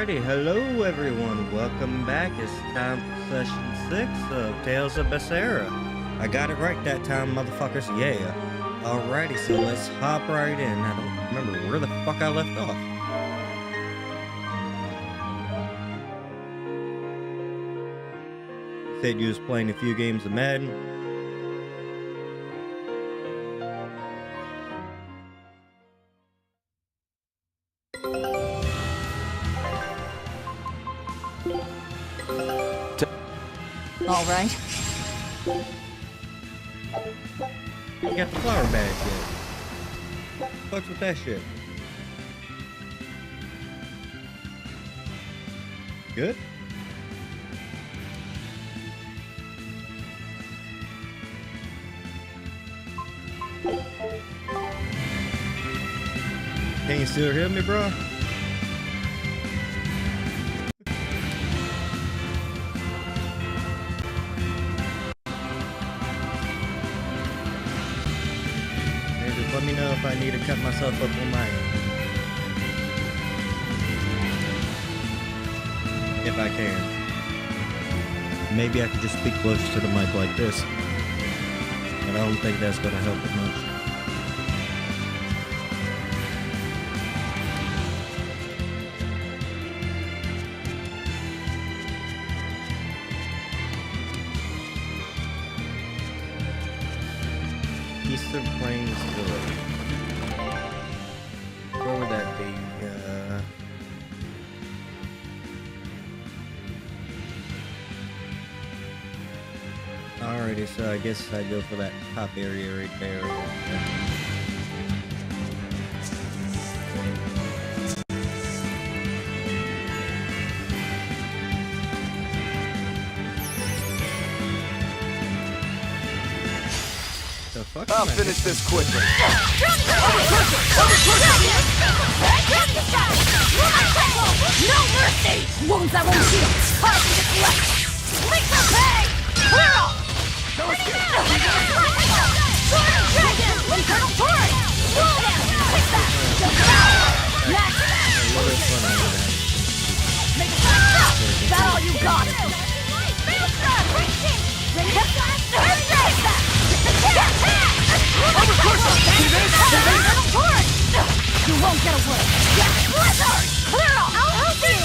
Alrighty, hello everyone, welcome back. It's time for session 6 of Tales of Berseria. I got it right that time, motherfuckers, yeah. Alrighty, so let's hop right in. I don't remember where the fuck I left off. You said you was playing a few games of Madden. All right. You got the flower badge yet. What's with that shit? Good? Can you still hear me, bro? Let me know if I need to cut myself up on my end. If I can. Maybe I could just speak closer to the mic like this. But I don't think that's going to help it much. Eastern Plains Village. Where would that be? Alrighty, so I guess I go for that top area right there. I'll finish this quickly. No mercy! Wounds that won't heal. Carving its left. Leap for pay! Clear off! Sword of Dragon! Internal Torrent! Take that! Next! Make it stop! Is that all you got? You won't get away! Blizzard! Clear off! I'll help you!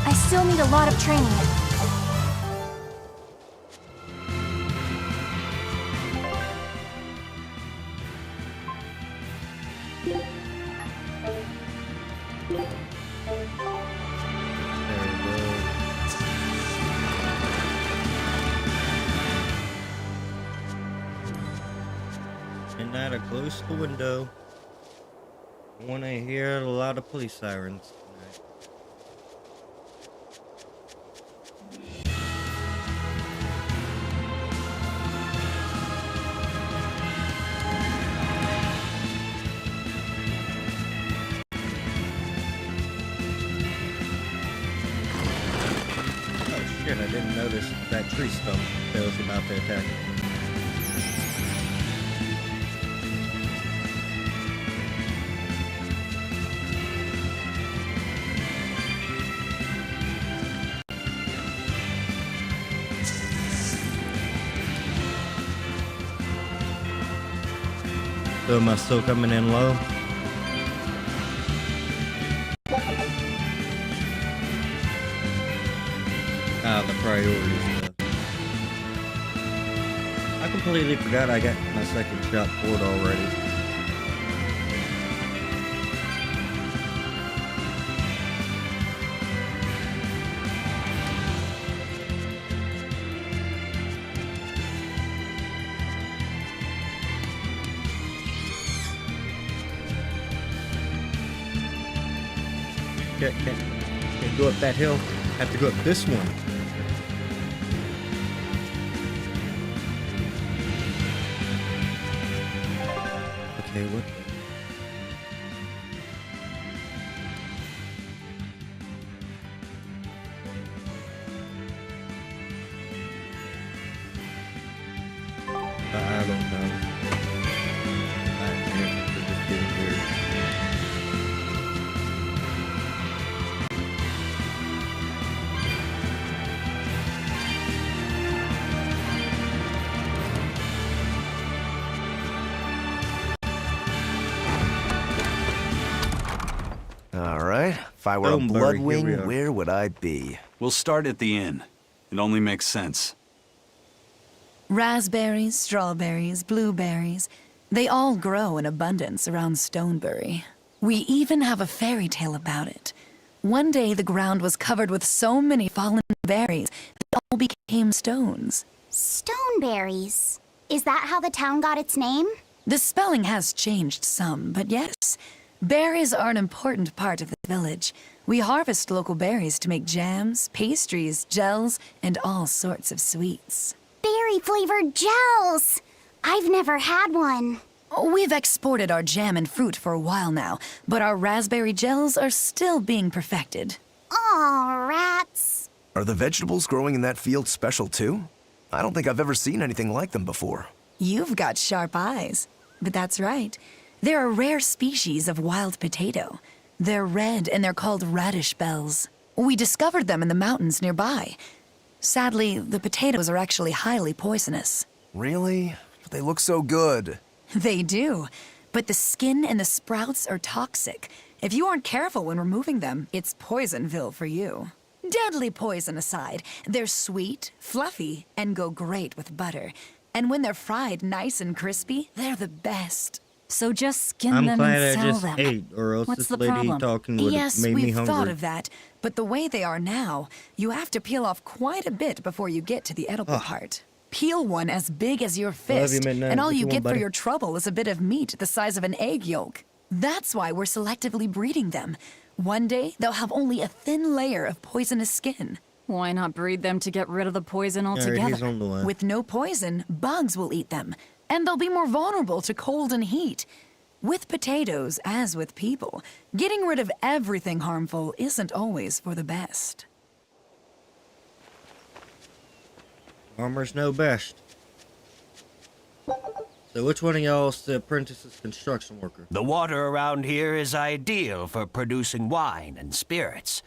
I still need a lot of training. And now to close the window. I want to hear a lot of police sirens tonight. Oh shit, I didn't notice that tree stump that was about to attack me. So am I still coming in low? The priority stuff. I completely forgot I got my second shot pulled already. Can't go up that hill. Have to go up this one. Okay, what? I don't know. I can't. If I were a Stoneberry, here we Bloodwing, are. where would I be? We'll start at the inn. It only makes sense. Raspberries, strawberries, blueberries, they all grow in abundance around Stonebury. We even have a fairy tale about it. One day the ground was covered with so many fallen berries, they all became stones. Stoneberries. Is that how the town got its name? The spelling has changed some, but yes, berries are an important part of the village. We harvest local berries to make jams, pastries, gels, and all sorts of sweets. Berry-flavored gels! I've never had one. We've exported our jam and fruit for a while now, but our raspberry gels are still being perfected. Aw, rats. Are the vegetables growing in that field special too? I don't think I've ever seen anything like them before. You've got sharp eyes. But that's right. They're a rare species of wild potato. They're red and they're called radish bells. We discovered them in the mountains nearby. Sadly, the potatoes are actually highly poisonous. Really? But they look so good. They do. But the skin and the sprouts are toxic. If you aren't careful when removing them, it's Poisonville for you. Deadly poison aside, they're sweet, fluffy, and go great with butter. And when they're fried nice and crispy, they're the best. So just skin I'm them glad and I sell just them. ate, or else What's this the lady problem? talking would have Yes, made me we've hungry. thought of that. But the way they are now, you have to peel off quite a bit before you get to the edible part. Peel one as big as your love you, fist, Midnight. and all What you you get want, for buddy? your trouble is a bit of meat the size of an egg yolk. That's why we're selectively breeding them. One day, they'll have only a thin layer of poisonous skin. Why not breed them to get rid of the poison Alright, he's altogether? on the way. With no poison, bugs will eat them, and they'll be more vulnerable to cold and heat. With potatoes, as with people, getting rid of everything harmful isn't always for the best. Farmers know best. So which one of y'all's the apprentice's construction worker? The water around here is ideal for producing wine and spirits.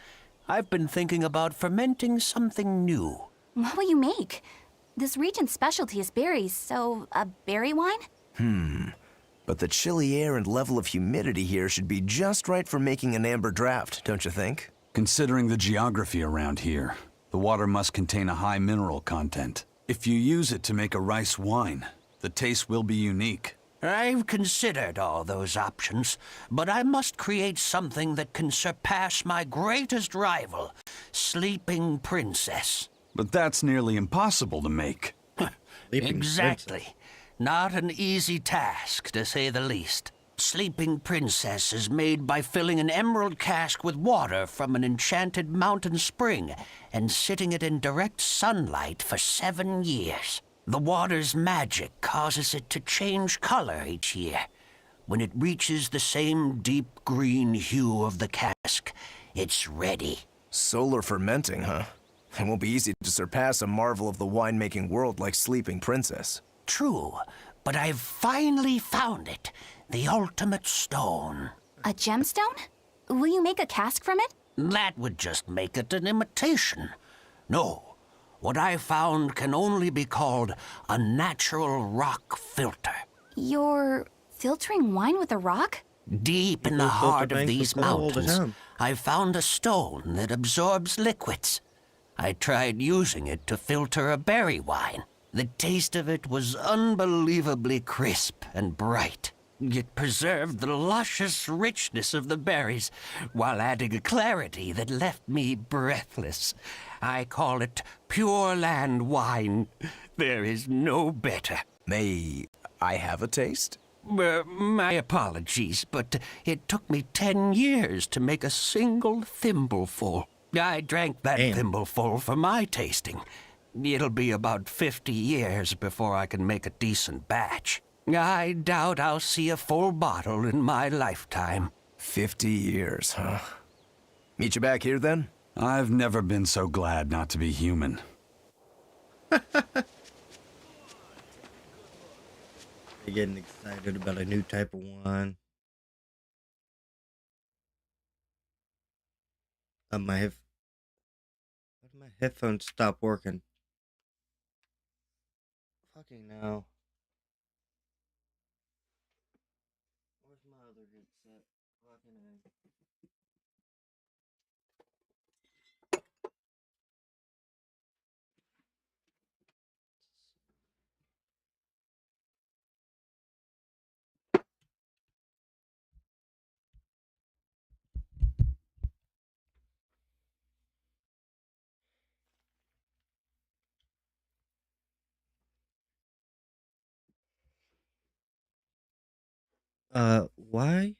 I've been thinking about fermenting something new. What will you make? This region's specialty is berries, so a berry wine? But the chilly air and level of humidity here should be just right for making an amber draft, don't you think? Considering the geography around here, the water must contain a high mineral content. If you use it to make a rice wine, the taste will be unique. I've considered all those options, but I must create something that can surpass my greatest rival, Sleeping Princess. But that's nearly impossible to make. Sleeping Exactly. Princess. Not an easy task, to say the least. Sleeping Princess is made by filling an emerald cask with water from an enchanted mountain spring and sitting it in direct sunlight for 7 years. The water's magic causes it to change color each year. When it reaches the same deep green hue of the cask, it's ready. Solar fermenting, huh? It won't be easy to surpass a marvel of the winemaking world like Sleeping Princess. True, but I've finally found it. The ultimate stone. A gemstone? Will you make a cask from it? That would just make it an imitation. No, what I found can only be called a natural rock filter. You're filtering wine with a rock? Deep in the People filter heart of things with these gold all the mountains, time. I found a stone that absorbs liquids. I tried using it to filter a berry wine. The taste of it was unbelievably crisp and bright. It preserved the luscious richness of the berries while adding a clarity that left me breathless. I call it Pure Land wine. There is no better. May I have a taste? My apologies, but it took me 10 years to make a single thimbleful. I drank that Damn. thimbleful for my tasting. It'll be about 50 years before I can make a decent batch. I doubt I'll see a full bottle in my lifetime. 50 years, huh? Meet you back here then? I've never been so glad not to be human. They're getting excited about a new type of wine. Why did my headphones stop working? Fucking no. Where's my other headset? Fucking A. Why?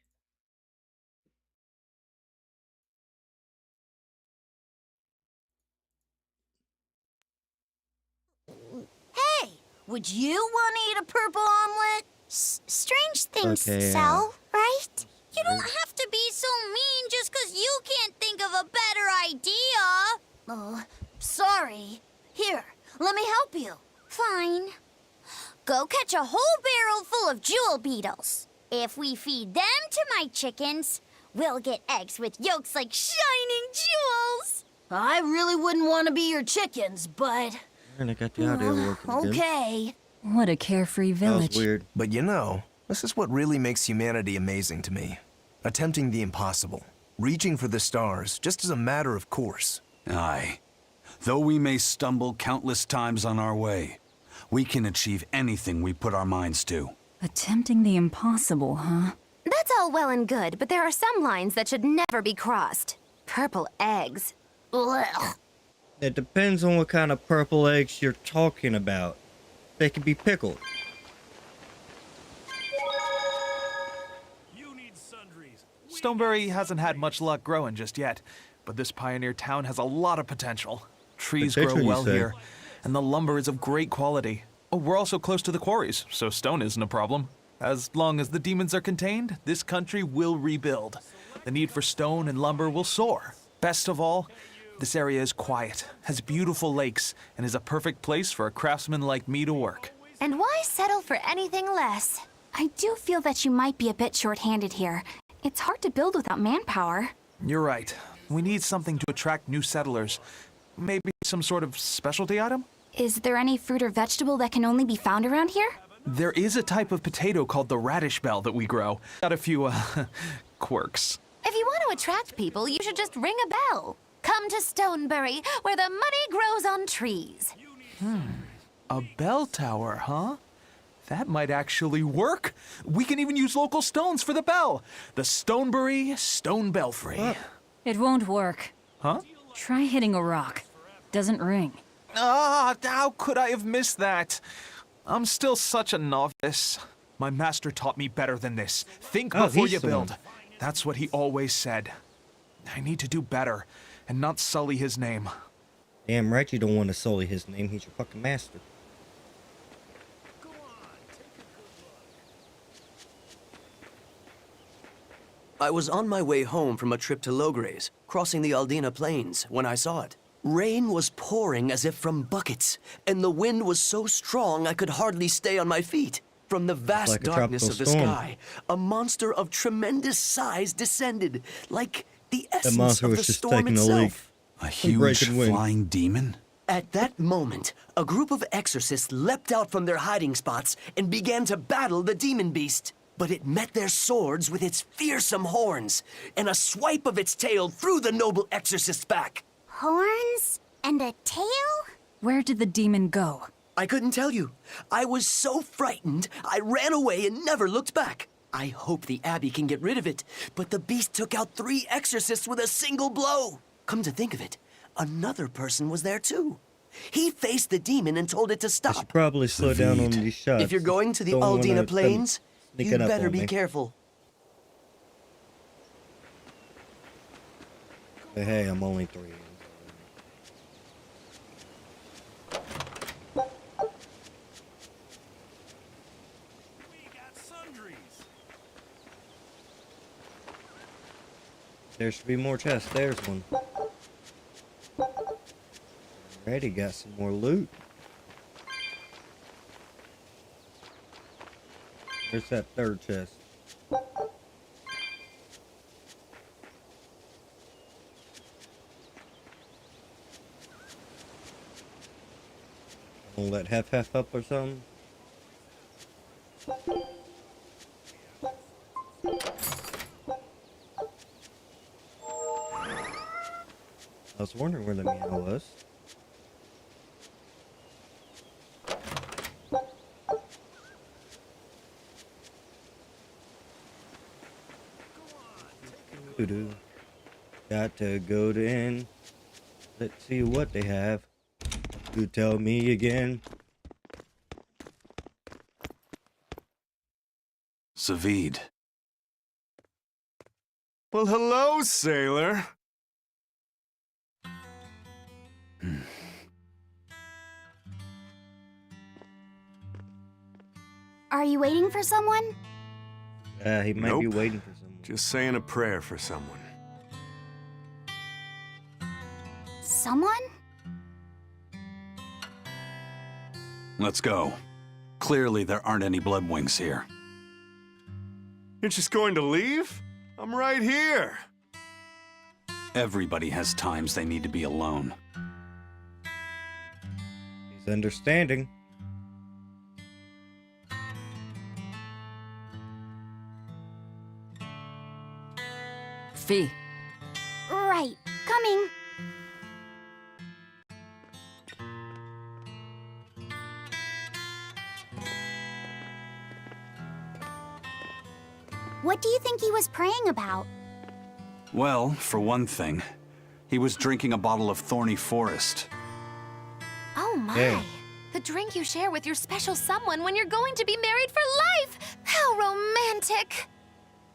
Hey, would you want to eat a purple omelet? Strange things, Okay, Sal, right? You don't have to be so mean just 'cause you can't think of a better idea. Oh, sorry. Here, let me help you. Fine. Go catch a whole barrel full of jewel beetles. If we feed them to my chickens, we'll get eggs with yolks like shining jewels. I really wouldn't want to be your chickens, but... And I got the audio working again. Okay. What a carefree That village. was weird. But you know, this is what really makes humanity amazing to me. Attempting the impossible. Reaching for the stars, just as a matter of course. Aye. Though we may stumble countless times on our way, we can achieve anything we put our minds to. Attempting the impossible, huh? That's all well and good, but there are some lines that should never be crossed. Purple eggs. Ugh. It depends on what kind of purple eggs you're talking about. They can be pickled. Stoneberry hasn't had much luck growing just yet, but this pioneer town has a lot of potential. Trees grow Potential, you well say? here, and the lumber is of great quality. Oh, we're also close to the quarries, so stone isn't a problem. As long as the demons are contained, this country will rebuild. The need for stone and lumber will soar. Best of all, this area is quiet, has beautiful lakes, and is a perfect place for a craftsman like me to work. And why settle for anything less? I do feel that you might be a bit short-handed here. It's hard to build without manpower. You're right. We need something to attract new settlers. Maybe some sort of specialty item? Is there any fruit or vegetable that can only be found around here? There is a type of potato called the radish bell that we grow. Got a few, quirks. If you want to attract people, you should just ring a bell. Come to Stoneberry, where the money grows on trees. A bell tower, huh? That might actually work. We can even use local stones for the bell. The Stoneberry Stone Belfry. It won't work. Huh? Try hitting a rock. Doesn't ring. Ah, how could I have missed that? I'm still such a novice. My master taught me better than this. Think Oh, before he's you the build. one. That's what he always said. I need to do better and not sully his name. Damn right you don't want to sully his name. He's your fucking master. I was on my way home from a trip to Logres, crossing the Aldina Plains, when I saw it. Rain was pouring as if from buckets, and the wind was so strong I could hardly stay on my feet. From the vast like a darkness tropical of the storm. sky, a monster of tremendous size descended, like the essence monster of was the just storm taking a leak. itself. A huge breaking wind. flying demon? At that moment, a group of exorcists leapt out from their hiding spots and began to battle the demon beast. But it met their swords with its fearsome horns, and a swipe of its tail threw the noble exorcist's back. Horns and a tail? Where did the demon go? I couldn't tell you. I was so frightened, I ran away and never looked back. I hope the Abbey can get rid of it, but the beast took out 3 exorcists with a single blow. Come to think of it, another person was there too. He faced the demon and told it to I should stop. probably slow down on David. these shots. If you're going to the Don't wanna Aldina them Plains, sneaking you'd up better on be me. careful. But hey, I'm only 3. There should be more chests. There's one. Already got some more loot. There's that 3rd chest. Gonna let half up or something. I was wondering where the meow was. Doo-doo. Got to go to in. Let's see what they have. You tell me again. Savid, Well, hello, sailor. Are you waiting for someone? He might be Nope. waiting for someone. Just saying a prayer for someone. Someone? Let's go. Clearly, there aren't any bloodwings here. You're just going to leave? I'm right here. Everybody has times they need to be alone. He's understanding. Fee. Right. Coming. What do you think he was praying about? Well, for one thing, he was drinking a bottle of Thorny Forest. Oh my. Hey. The drink you share with your special someone when you're going to be married for life! How romantic!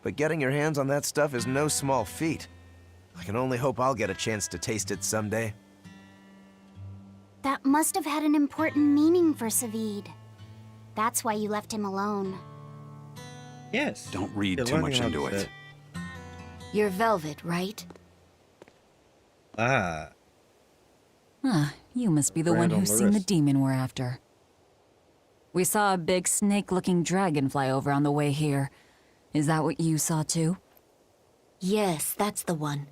But getting your hands on that stuff is no small feat. I can only hope I'll get a chance to taste it someday. That must have had an important meaning for Savid. That's why you left him alone. Yes. Don't read You're too learning much how into to it. sit. You're Velvet, right? Ah. Ah, you must be the Brand one on who's the seen the wrist. demon we're after. We saw a big snake-looking dragon fly over on the way here. Is that what you saw too? Yes, that's the one.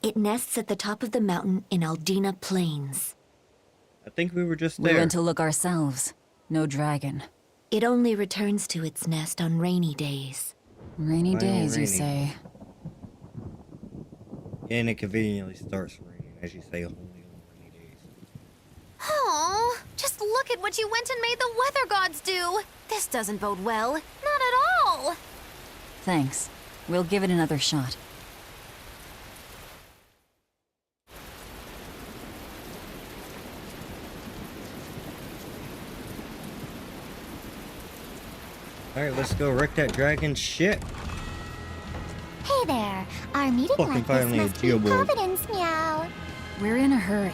It nests at the top of the mountain in Aldina Plains. I think we were just We there. went to look ourselves. No dragon. It only returns to its nest on rainy days. Rainy days, you rainy. say. And it conveniently starts raining, as you say, only on rainy days. Oh, just look at what you went and made the weather gods do! This doesn't bode well. Not at all! Thanks. We'll give it another shot. Alright, let's go wreck that dragon shit. Hey there. Our meeting Fucking like this finally a must be geoboard. Providence, meow. We're in a hurry.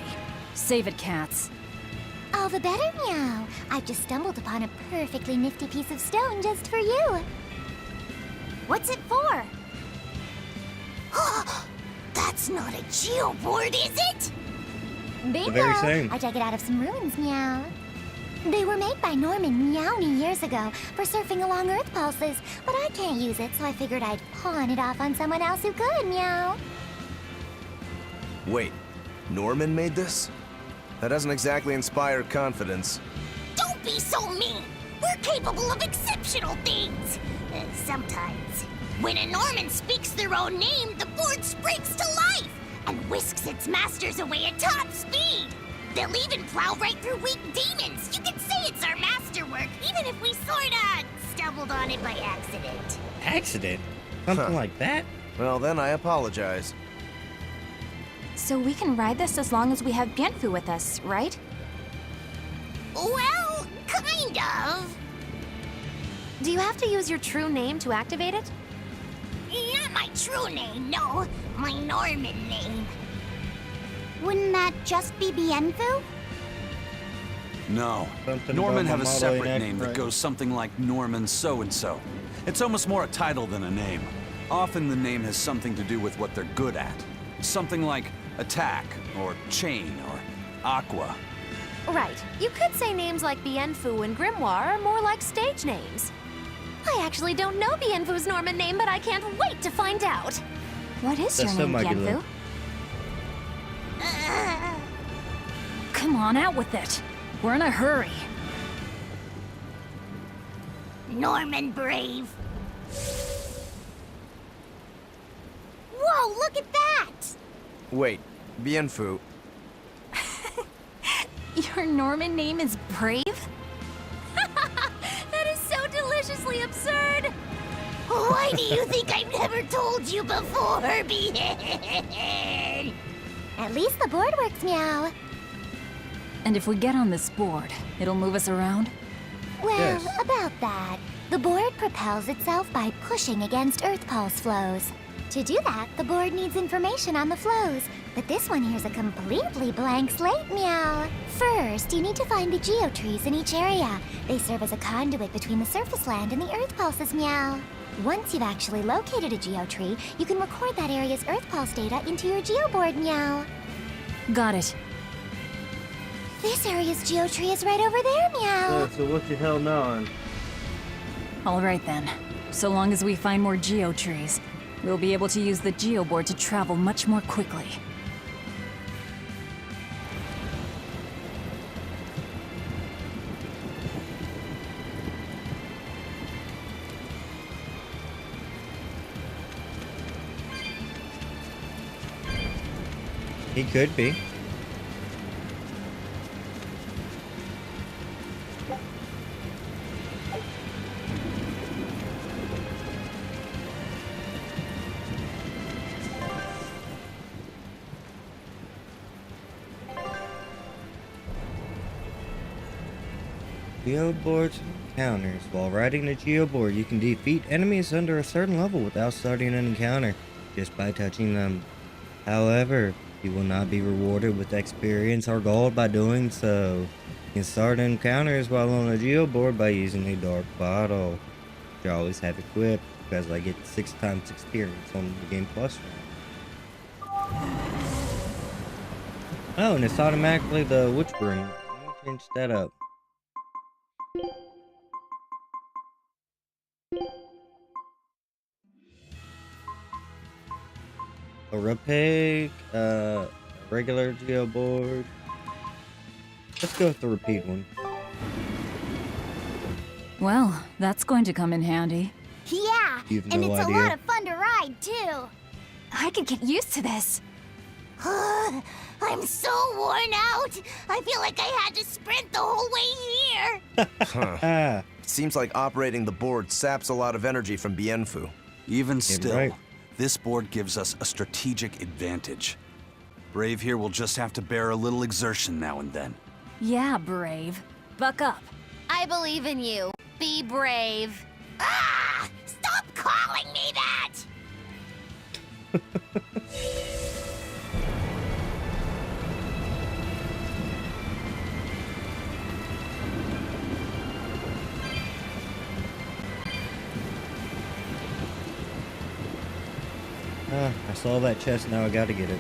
Save it, cats. All the better, meow. I've just stumbled upon a perfectly nifty piece of stone just for you. What's it for? That's not a geoboard, is it? Bingo! very same. I dug it out of some ruins, meow. They were made by Norman Meowny years ago for surfing along Earth pulses, but I can't use it, so I figured I'd pawn it off on someone else who could, meow. Wait, Norman made this? That doesn't exactly inspire confidence. Don't be so mean! We're capable of exceptional things! Sometimes. When a Norman speaks their own name, the board springs to life and whisks its masters away at top speed. They'll even plow right through weak demons. You can say it's our masterwork, even if we sorta stumbled on it by accident. Accident? Something like that? Well, then I apologize. So we can ride this as long as we have Bienfu with us, right? Well, kind of. Do you have to use your true name to activate it? Not my true name, no. My Norman name. Wouldn't that just be Bienfu? No. Something Norman about have my a model separate ain't name that right. goes something like Norman so-and-so. It's almost more a title than a name. Often the name has something to do with what they're good at. Something like attack, or chain, or aqua. Right. You could say names like Bienfu and Grimoire are more like stage names. I actually don't know Bienfu's Norman name, but I can't wait to find out. What is That's your so name, Magdalene. Bienfu? Come on, out with it. We're in a hurry. Norman Brave. Whoa, look at that! Wait, Bienfu. Your Norman name is Brave? That is so deliciously absurd! Why do you think I've never told you before, Bien? At least the board works, meow. And if we get on this board, it'll move us around? Well, Yes. about that. The board propels itself by pushing against Earth pulse flows. To do that, the board needs information on the flows. But this one here's a completely blank slate, meow. First, you need to find the geotrees in each area. They serve as a conduit between the surface land and the earth pulses, meow. Once you've actually located a geotree, you can record that area's earth pulse data into your geoboard, meow. Got it. This area's geotree is right over there, meow. So what the hell on? All right then. So long as we find more geotrees, we'll be able to use the geoboard to travel much more quickly. He could be. Geoboards encounters. While riding the geoboard, you can defeat enemies under a certain level without starting an encounter, just by touching them. However, you will not be rewarded with experience or gold by doing so. You can start encounters while on a geoboard by using a dark bottle, which I always have equipped because I get 6 times experience on the Game Plus round. Oh, and it's automatically the witch broom. Let me change that up. A repair, a regular geoboard. Let's go with the repeat one. Well, that's going to come in handy. Yeah, You've and no it's idea. a lot of fun to ride, too. I could get used to this. I'm so worn out. I feel like I had to sprint the whole way here. Ah, Seems like operating the board saps a lot of energy from Bienfu. Even still, right. this board gives us a strategic advantage. Brave here will just have to bear a little exertion now and then. Yeah, Brave. Buck up. I believe in you. Be brave. Ah! Stop calling me that! I saw that chest, now I gotta get it.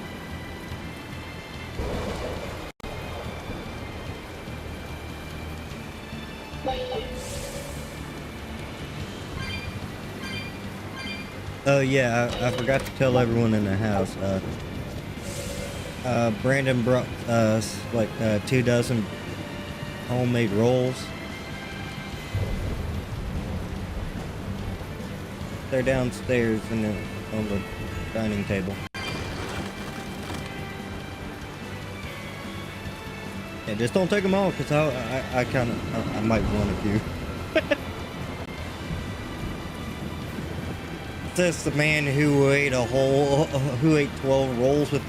Oh yeah, I forgot to tell everyone in the house. Brandon brought us like 2 dozen homemade rolls. They're downstairs on the dining table. Yeah, just don't take them all, cause I kind of I might want a few. Says the man who ate 12 rolls with.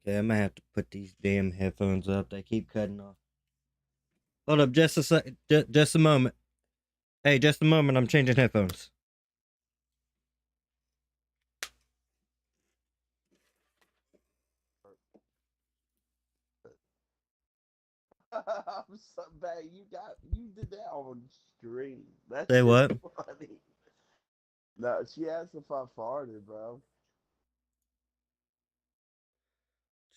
Okay, I might have to put these damn headphones up. They keep cutting off. Hold up, just a sec. Just a moment. Hey, just a moment. I'm changing headphones. I'm so bad. You did that on stream. That's Say what? funny. No, she asked if I farted, bro.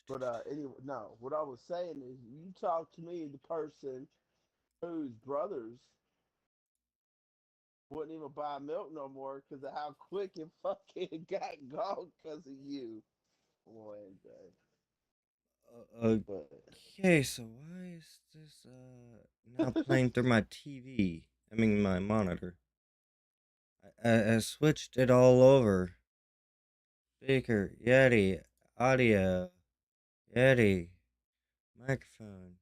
But anyway, no. What I was saying is, you talk to me, the person whose brothers wouldn't even buy milk no more because of how quick it fucking got gone because of you. Boy, but Okay, so why is this now playing through my TV? I mean my monitor. I switched it all over. Speaker, Yeti, audio, Yeti, microphone.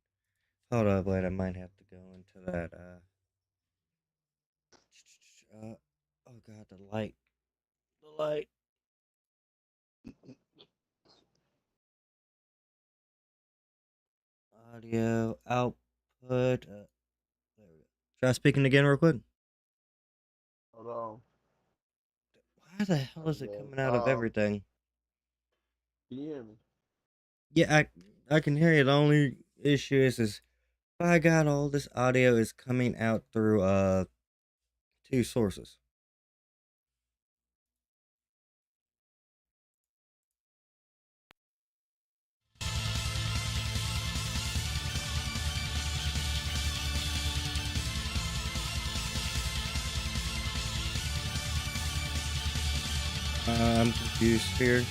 Hold up, wait, I might have to go into that Oh god, the light. The light. Audio output. There we go. Try speaking again real quick. Hold on. Why the hell is it Okay. coming out of everything? Can you hear me? Yeah, I can hear you. The only issue is by God, all this audio is coming out through two sources. I'm confused here.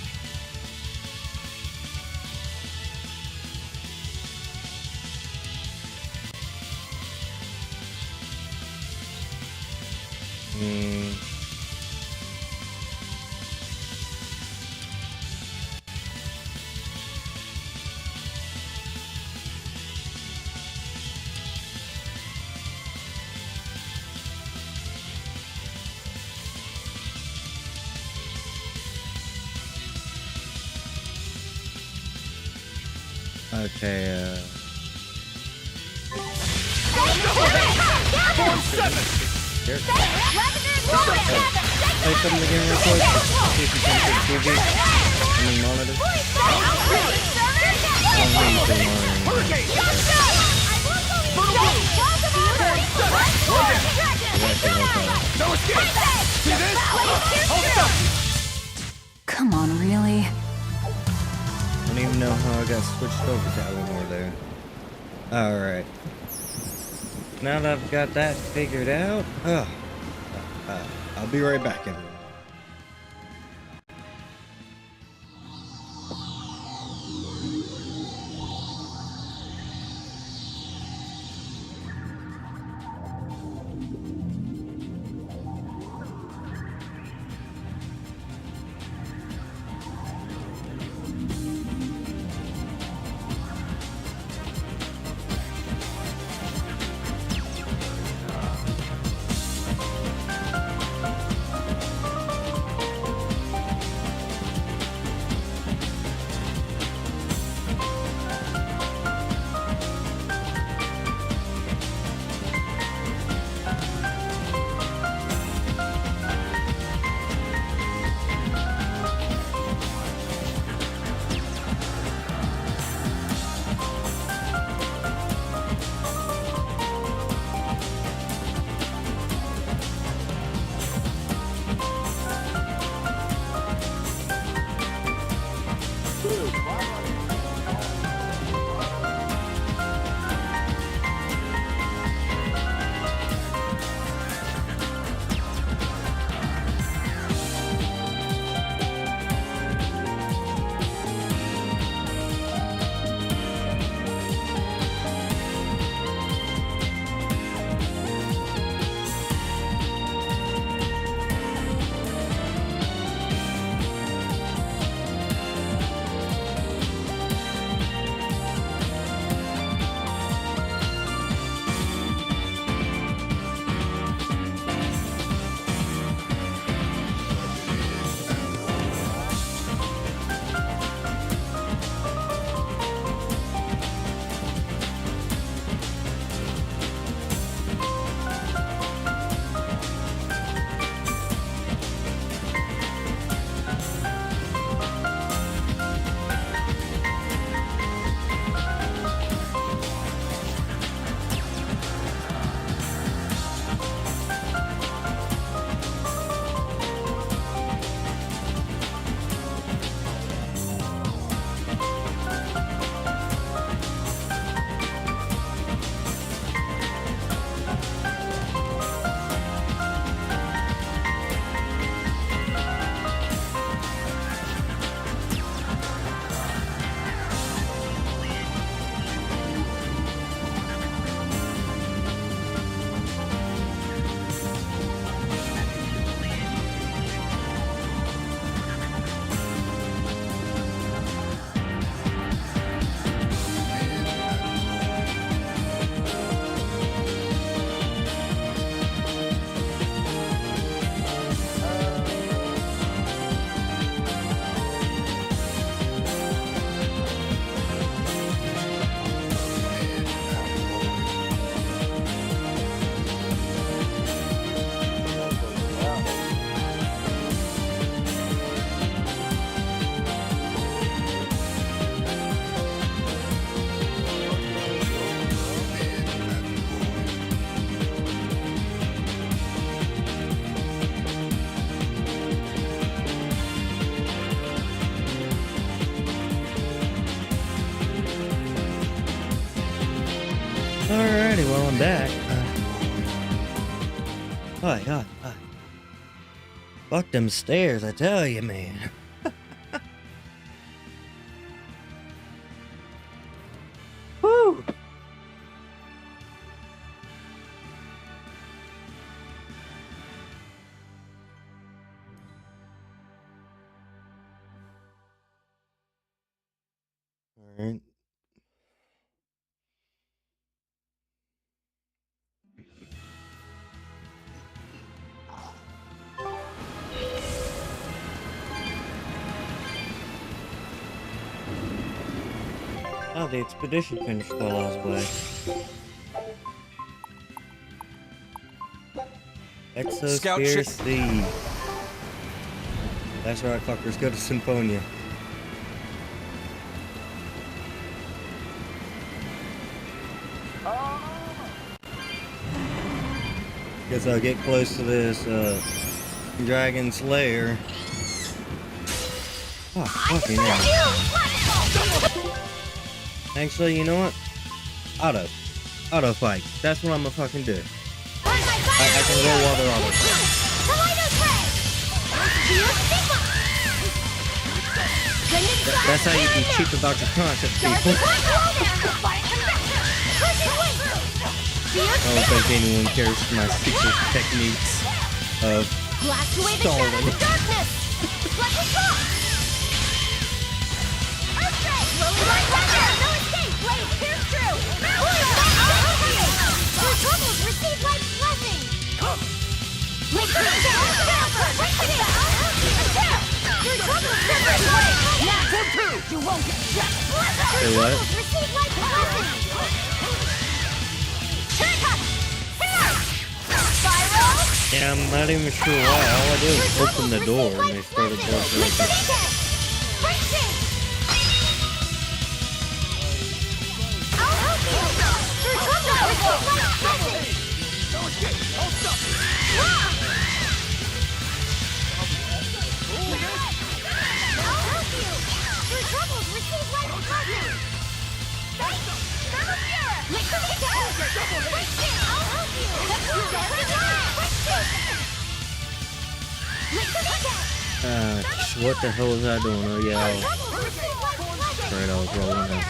Okay, here. Say something again real quick. See if you can see TV. I mean monitor. Come on, really? I don't even know how I got switched over to Eleanor there. Alright. Now that I've got that figured out, I'll be right back, everyone. Alrighty, well, I'm back. Hi. Fuck them stairs, I tell you, man. Woo! Alright. Oh, the expedition finished while I was away. Exosphere C. That's right, fuckers. Go to Symphonia. Guess I'll get close to this dragon's lair. Oh, fucking hell. Actually, you know what? Auto fight. That's what I'm gonna fucking do. I can roll while they're auto fight. That's how you can cheat about your concept, people. I don't think anyone cares for my secret techniques of stalling. Say what? Yeah, I'm not even sure why. All I did was open the door and they started bursting open. What the hell was I doing? Oh yeah, I was rolling down.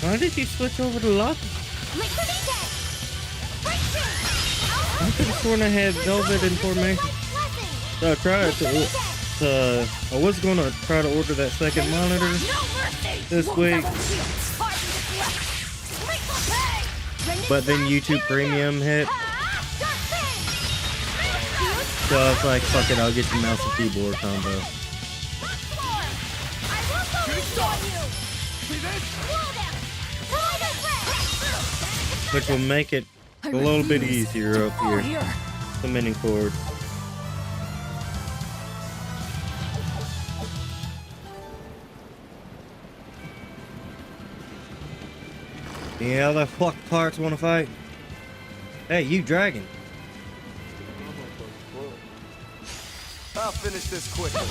Why did you switch over to lock? I could have sworn I had Velvet information. So I tried to I was gonna try to order that second monitor this week. But then YouTube Premium hit. So I was like, fuck it, I'll get the mouse and keyboard combo. Which will make it a little bit easier up here. Submitting forward. Any other fuck parts wanna fight? Hey, you dragon. I'll finish this quickly.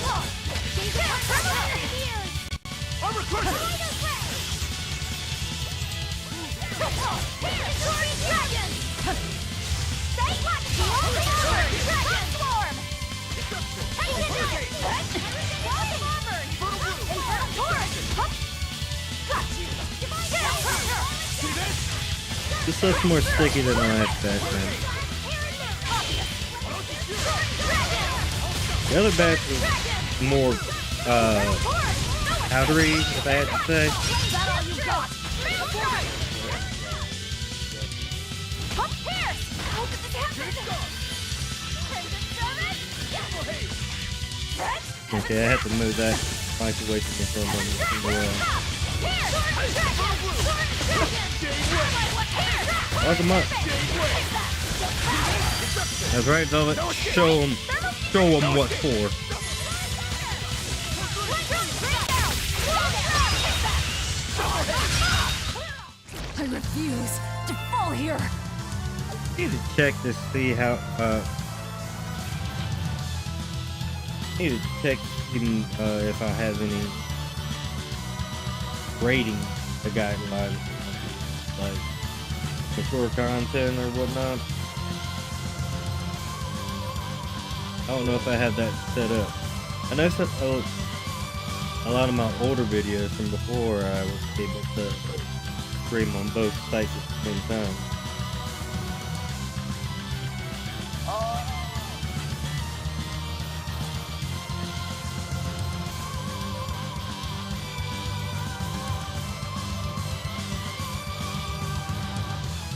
This looks more sticky than I expected. The other batch was more, powdery, if I had to say. Okay, I have to move that mic away from the Lock him up. That's right, Velvet. Show him what for. I refuse to fall here. Need to check to see how Need to check even if I have any rating guidelines, like mature content or whatnot. I don't know if I have that set up. I know a lot of my older videos from before I was able to stream on both sites at the same time.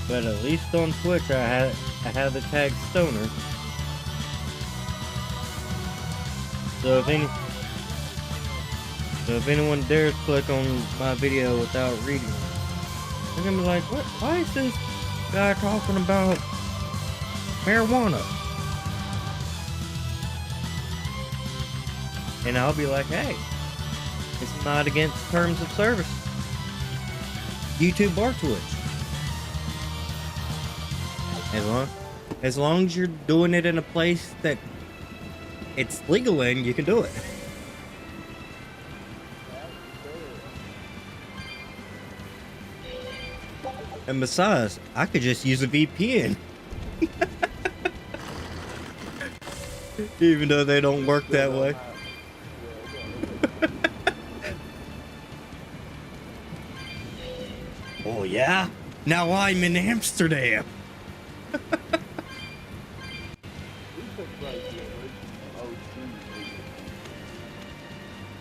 But at least on Twitch I have the tag Stoner. So if anyone dares click on my video without reading it, they're gonna be like, what? Why is this guy talking about marijuana? And I'll be like, hey, it's not against terms of service. YouTube or Twitch. As long as you're doing it in a place that it's legal in, you can do it. And besides, I could just use a VPN. Even though they don't work that way. Oh yeah? Now I'm in Amsterdam.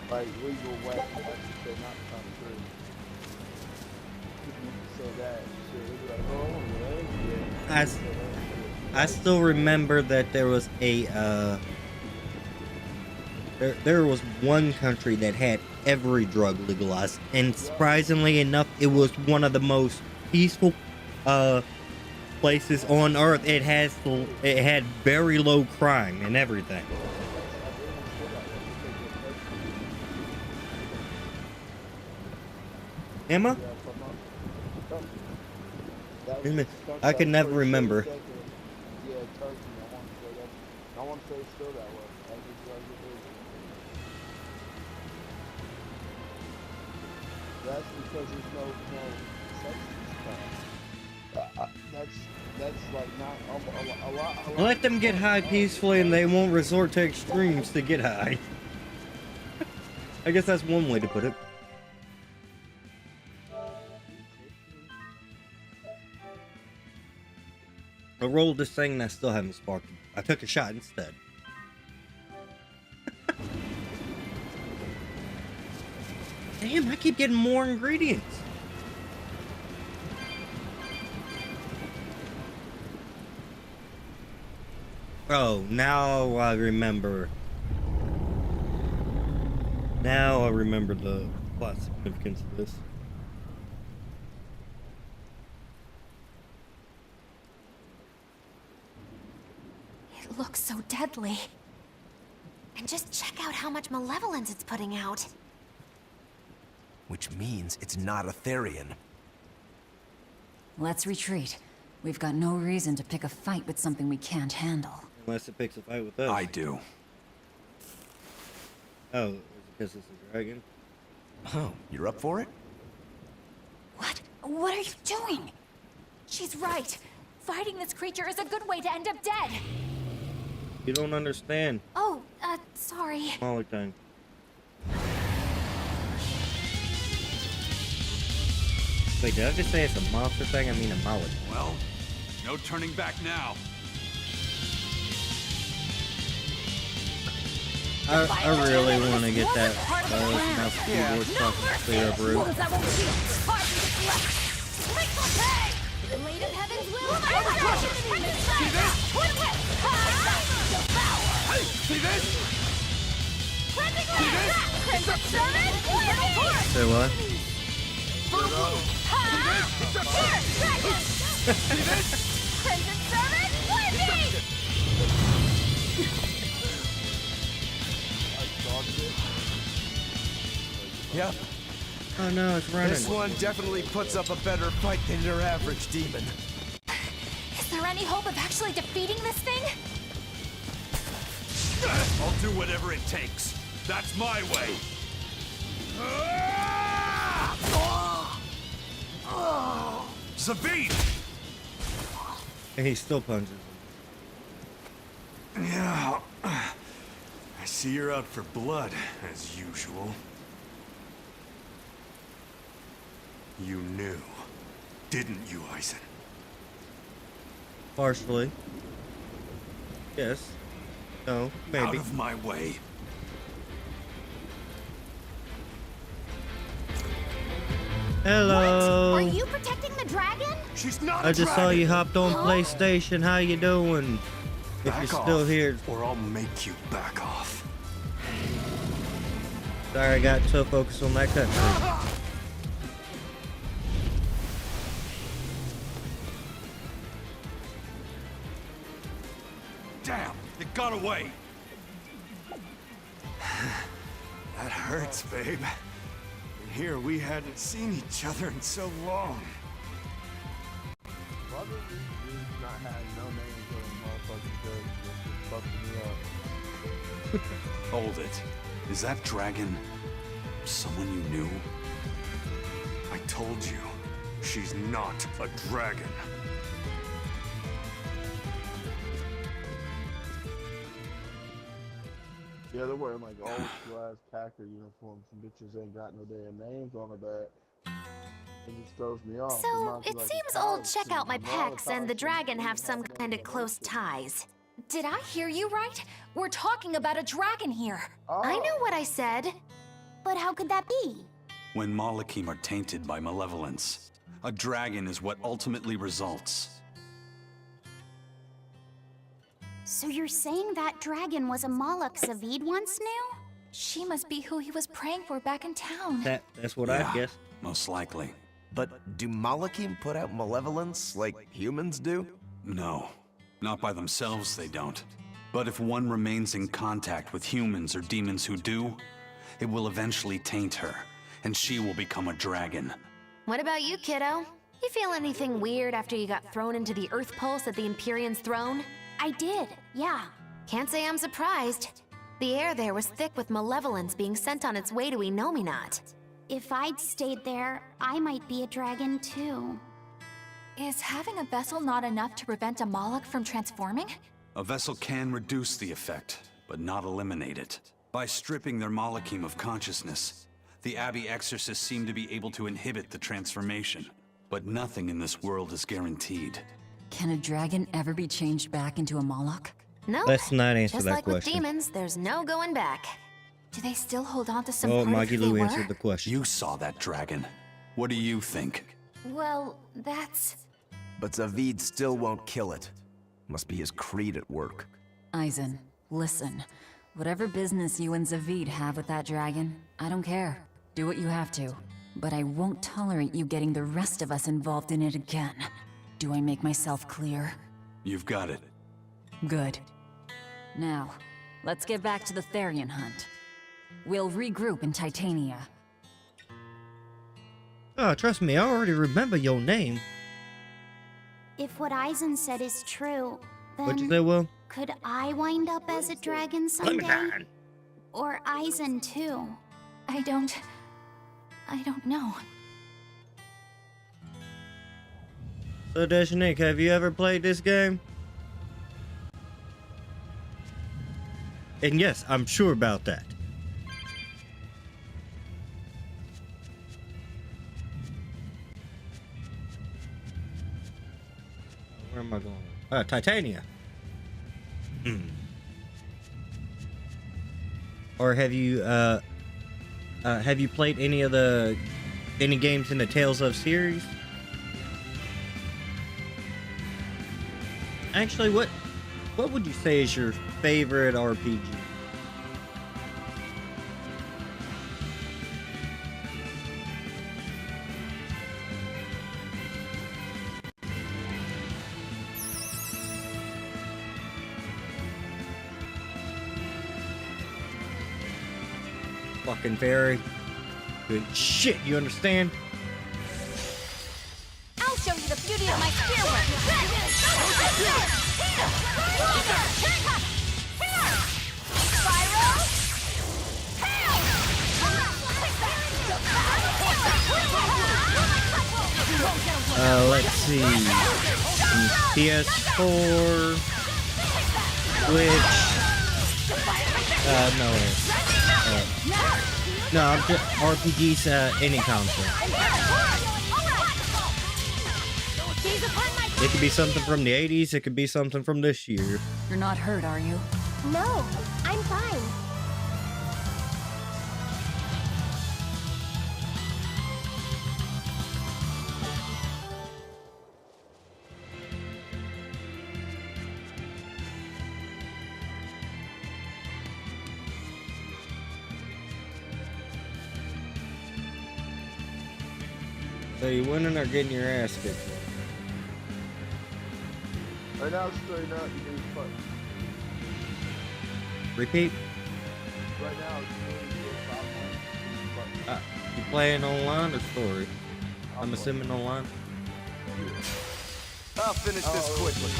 Like legal way, not country. Say that shit. Like, oh, yeah. I still remember that there was a there was one country that had every drug legalized, and surprisingly enough, it was one of the most peaceful places on earth. It had very low crime and everything. Emma? I can never remember. Yeah, Turkey. I want to say it's still that way. That's because there's no substance. That's like not a lot. Let them get high peacefully and they won't resort to extremes to get high. I guess that's one way to put it. I rolled this thing and I still haven't sparked it. I took a shot instead. Damn, I keep getting more ingredients. Oh, now I remember. Now I remember the plot significance of this. It looks so deadly. And just check out how much malevolence it's putting out. Which means it's not a Therian. Let's retreat. We've got no reason to pick a fight with something we can't handle. Unless it picks a fight with us. I do. Oh, is it because it's a dragon? Oh, you're up for it? What? What are you doing? She's right. Fighting this creature is a good way to end up dead. You don't understand. Oh, sorry. Smaller thing. Wait, did I just say it's a monster thing? I mean a molecule. Well, no turning back now. I really want to get that mouse keyboard stuff clear up room. Blade of Heaven's will. See this? Say what? Yep. Oh no, it's running. This one definitely puts up a better fight than your average demon. Is there any hope of actually defeating this thing? I'll do whatever it takes. That's my way. Zavid! And he still punches him. Yeah. I see you're out for blood, as usual. You knew, didn't you, Eisen? Partially. Yes. No, maybe. Out of my way. Hello. What? Are you protecting the dragon? She's not I a just saw dragon. you hopped on PlayStation. How you doing? If Back you're still off, here. or I'll make you back off. Sorry, I got so focused on that cutscene. Damn, it got away. That hurts, babe. And here we hadn't seen each other in so long. Why would we not have no names on motherfucking girls? Just fucking me up. Hold it. Is that dragon someone you knew? I told you, she's not a dragon. Yeah, they're wearing like old school-ass Packer uniforms. Some bitches ain't got no damn names on their back. It just throws me off. So, Reminds me it like a seems college old Check student. Out My I'm all Pecs and the college dragon student. have some kind of close ties. Did I hear you right? We're talking about a dragon here. I know what I said. But how could that be? When Malachim are tainted by malevolence, a dragon is what ultimately results. So you're saying that dragon was a Moloch Zavid once knew? She must be who he was praying for back in town. That's what Yeah, I guess. most likely. But do Malachim put out malevolence like humans do? No, not by themselves they don't. But if one remains in contact with humans or demons who do, it will eventually taint her, and she will become a dragon. What about you, kiddo? You feel anything weird after you got thrown into the Earth Pulse at the Empyrean's throne? I did, yeah. Can't say I'm surprised. The air there was thick with malevolence being sent on its way to Enominat. If I'd stayed there, I might be a dragon too. Is having a vessel not enough to prevent a Moloch from transforming? A vessel can reduce the effect, but not eliminate it. By stripping their Malachim of consciousness, the Abbey exorcists seem to be able to inhibit the transformation. But nothing in this world is guaranteed. Can a dragon ever be changed back into a Moloch? No. Let's not answer Just that like question. with demons, there's no going back. Do they still hold on to some Oh, part of Maggie who they Lou were? answered the question. You saw that dragon. What do you think? Well, that's... But Zavid still won't kill it. Must be his creed at work. Eisen, listen. Whatever business you and Zavid have with that dragon, I don't care. Do what you have to. But I won't tolerate you getting the rest of us involved in it again. Do I make myself clear? You've got it. Good. Now, let's get back to the Therian hunt. We'll regroup in Titania. Oh, trust me, I already remember your name. If what Eisen said is true, What'd you then say, Will? could I wind up as a dragon someday? Or Eisen too? I don't know. So, Deshnik, have you ever played this game? And yes, I'm sure about that. Where am I going? Titania. Or have you played any games in the Tales of series? Actually, what would you say is your favorite RPG? Fucking very good shit, you understand? I'll show you the beauty of my spearwork! Let's see. PS4, Switch. No. No, I'm just RPGs. Any console. It could be something from the 80s. It could be something from this year. You're not hurt, are you? No, I'm fine. So you winning or getting your ass kicked? Right now, straight up, you can fuck. Repeat. Right now, it's You playing online or story? I'm assuming online. I'll finish this quickly.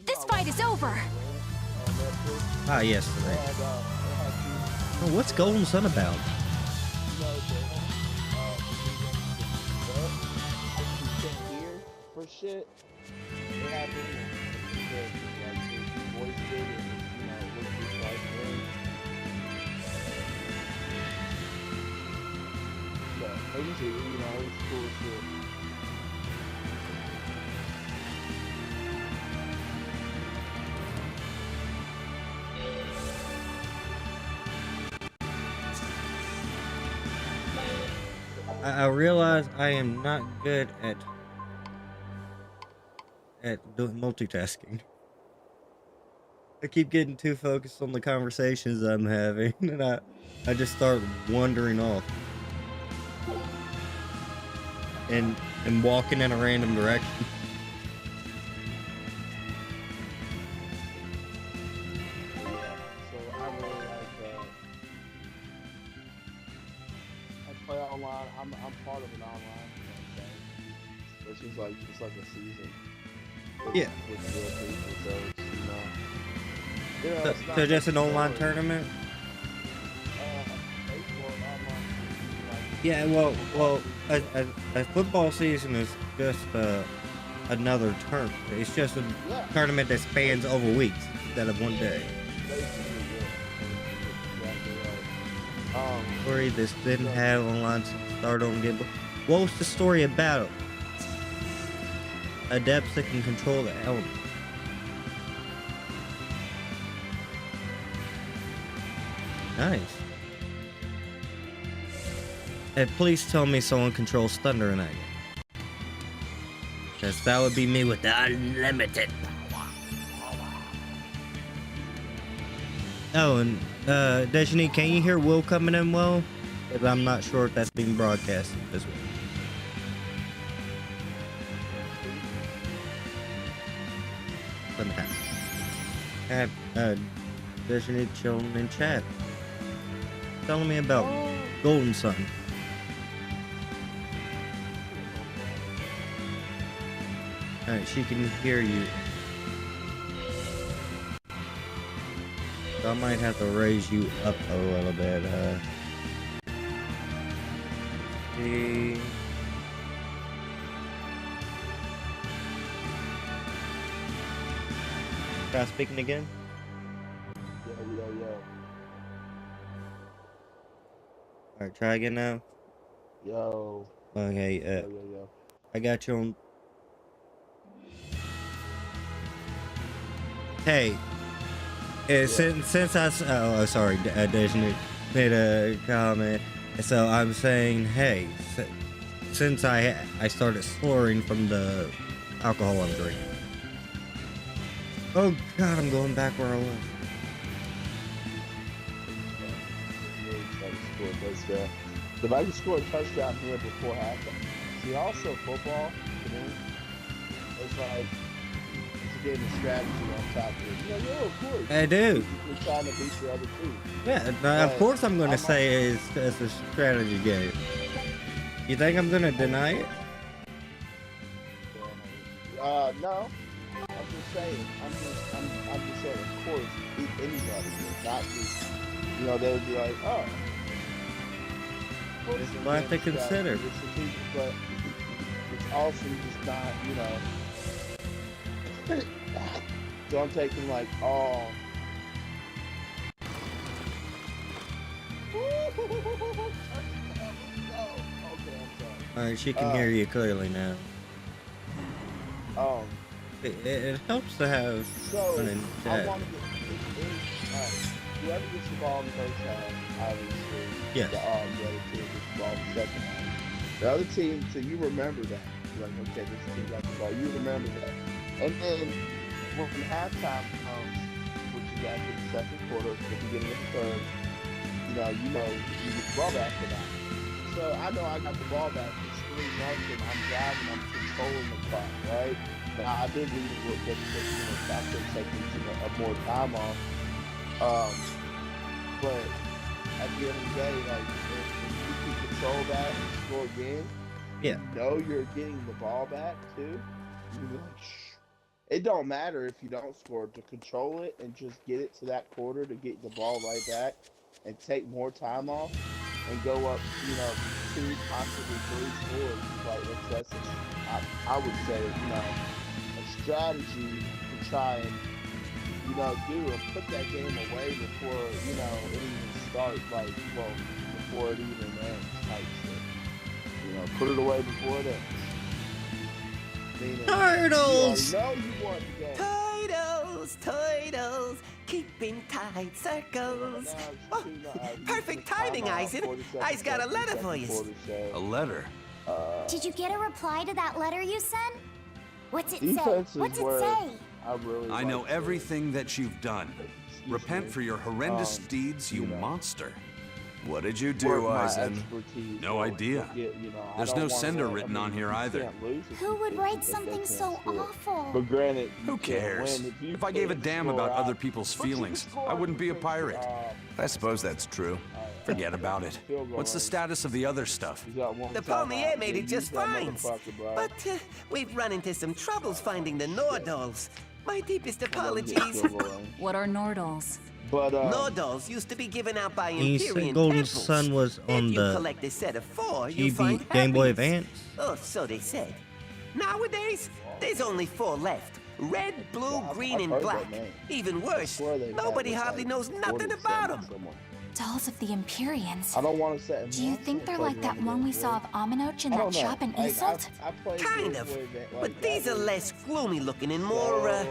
This fight is over. Ah, yes. Right. Oh, what's Golden Sun about? For shit, it happened. Voiced it, and was just like, it was, it was cool shit. I realize I am not good at doing multitasking. I keep getting too focused on the conversations I'm having, and I just start wandering off and walking in a random direction. So I really like I play online. I'm part of an online thing. Which is like it's like a season. Yeah. With real people, so it's, it's So not just an like online story. tournament? Baseball online, like, Yeah, well, a football season is just another term. It's just a tournament that spans over weeks instead of one day. basically, yeah. Exactly right. Story this didn't have online start on game. What was the story about? Adepts that can control the elements. Nice. Hey, please tell me someone controls thunder in that game. Because that would be me with the unlimited power. Oh, and Dejani, can you hear Will coming in well? Because I'm not sure if that's being broadcasted this way. Have Dejani chilling in chat. Telling me about Golden Sun. Alright, she can hear you. So I might have to raise you up a little bit. See. Try speaking again? Yeah. Alright, try again now. Yo. Okay, Yo. I got you on. Hey, since I sorry, Dejani made a comment. So I'm saying, hey, since I started slurring from the alcohol I'm drinking. Oh God, I'm going back where I was. If I can score a touchdown here before halftime. See, also football, to me, it's like game of strategy on top of it. You know, yeah, of course. I do. You're trying to beat your other team. Yeah, of course I'm going to say it's a strategy game. You think I'm going to deny it? No. I'm just saying. I'm just saying. Of course, anybody, not just, you know, they would be like, oh. It's a lot to consider. But it's also just not, you know. Don't take them like, oh. Alright, she can hear you clearly now. It helps to have fun in chat. Whoever gets the ball in the first half, obviously, yes. the other team gets the ball in the second half. The other team, so you remember that. You're like, okay, this team got the ball. You remember that. And then when halftime comes, which is after the second quarter, the beginning of the third, you know, you get the ball back for that. So I know I got the ball back. It's 3-0. I'm driving. I'm controlling the clock, right? Now I did read a little bit because I could take more time off. But at the end of the day, like if you can control that and score again, yeah, you know you're getting the ball back too. You're like, shh. It don't matter if you don't score, to control it and just get it to that quarter to get the ball right back and take more time off and go up, you know, 2, possibly 3 scores. Like that's I would say, you know, a strategy to try and, you know, do and put that game away before, you know, it even starts, like, well, before it even ends type shit. You know, put it away before it ends. Meaning, Turtles! You already know you want to go. Turtles, keeping tight circles. Oh, perfect timing, Eisen. I's got a letter for you. A letter? Did you get a reply to that letter you sent? What's it say? What's it say? I know everything that you've done. Repent for your horrendous deeds, you monster. What did you do, Eisen? No idea. There's no sender written on here either. Who would write something so awful? But granted, who cares? If I gave a damn about other people's feelings, I wouldn't be a pirate. I suppose that's true. Forget about it. What's the status of the other stuff? The Palmier made it just fine. But we've run into some troubles finding the Nordals. My deepest apologies. What are Nordals? But Nordals used to be given out by He Imperial said Golden temples. Sun was on if you the collect a set of 4, you find GB Game Boy happiness. Advance. Oh, so they said. Nowadays, there's only 4 left. Red, blue, green, and black. Even worse, nobody hardly knows nothing about them. Dolls of the Empyreans. I don't want to say. Do you think they're like that one we saw of Aminoch in that shop in Isolt? Kind of. But these are less gloomy looking and more,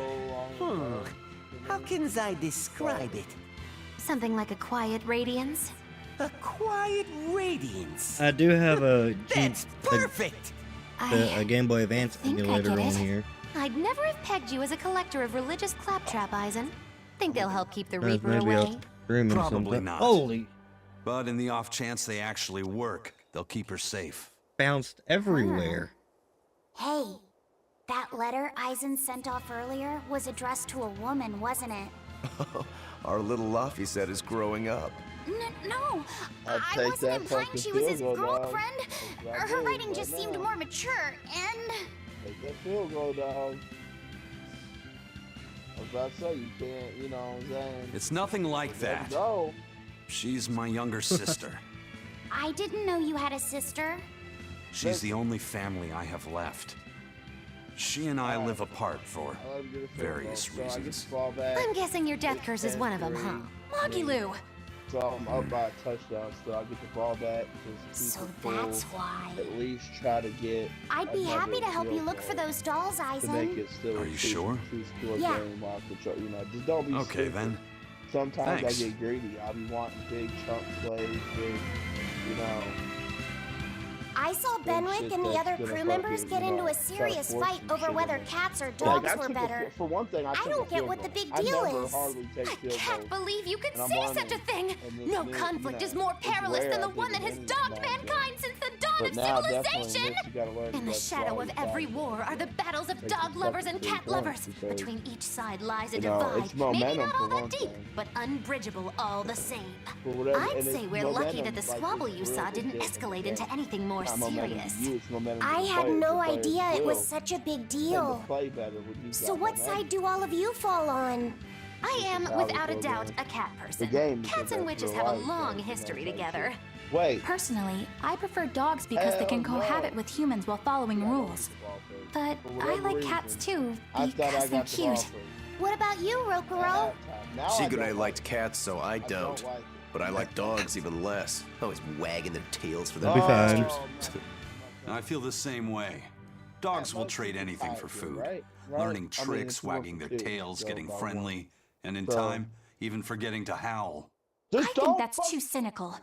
how can I describe it? Something like a quiet radiance? A quiet radiance. I do have That's perfect! a Game Boy Advance emulator on here. I'd never have pegged you as a collector of religious claptrap, Eisen. Think they'll help keep the Reaper Maybe away? I'll stream them Probably sometime. not. Holy! But in the off chance they actually work, they'll keep her safe. Bounced everywhere. Hey, that letter Eisen sent off earlier was addressed to a woman, wasn't it? Our little Laffy set is growing up. No, I take wasn't that implying fucking she was his field goal, dog. girlfriend. Her writing just seemed more mature, and... Take that field goal, dog. I was about to say, you can't, you know what I'm saying? It's nothing like that. Go. She's my younger sister. I didn't know you had a sister. She's the only family I have left. She and I live apart for various reasons. I'm guessing your death curse is one of them, huh? Moggy-Loo! So I'm up by a touchdown, so I get the ball back. Just So keep it full, that's why. At least try to get. I'd be another happy to help you field look for goal those dolls, to make Eisen. it still Are you sure? two-score Yeah. game while control. You know, just don't be Okay, stupid. then. Sometimes Thanks. I get greedy. I'll be wanting big chunk plays, big, you know. I saw Benwick and the other crew members get into a serious fight over whether cats or dogs were better. For one thing, I don't get what the big deal is. I can't believe you could say such a thing! No conflict is more perilous than the one that has dogged mankind since the dawn dawn But of now, definitely, in civilization! this, you gotta learn In the to shadow of slide every back. war are the battles of Makes dog you lovers and fucking cat think lovers. because, Between each side lies a you know, divide. it's Maybe momentum not all for that one deep, thing. but unbridgeable all the same. But whatever, I'd and say it's we're lucky momentum, that the like, squabble it's you real saw didn't legit in the escalate game. into anything more Not momentum serious. to you, it's momentum to I the had players. no The players idea it was will such a big tend to deal. play better when you So got what momentum. side do all of you fall on? I am, It's a without a valuable doubt, game. a cat person. game, Cats because and that's witches real have a life, long that's history like together. Wait. Personally, I prefer dogs because they can Hell no. cohabit with humans while following rules. But For I whatever like reason, cats too I thought I because they're got the ball cute. first. What about you, Rokuro? Now I Shigure don't liked like cats, so I don't don't. like it. But I like dogs even less. Always wagging their tails for They'll them be fine. bastards. I feel the same way. Dogs will trade anything for food. Right? Learning I mean, tricks, it's one wagging for their two, tails, so getting if I friendly, and in So- time, even forgetting to howl. I Just think don't that's fuck- too cynical.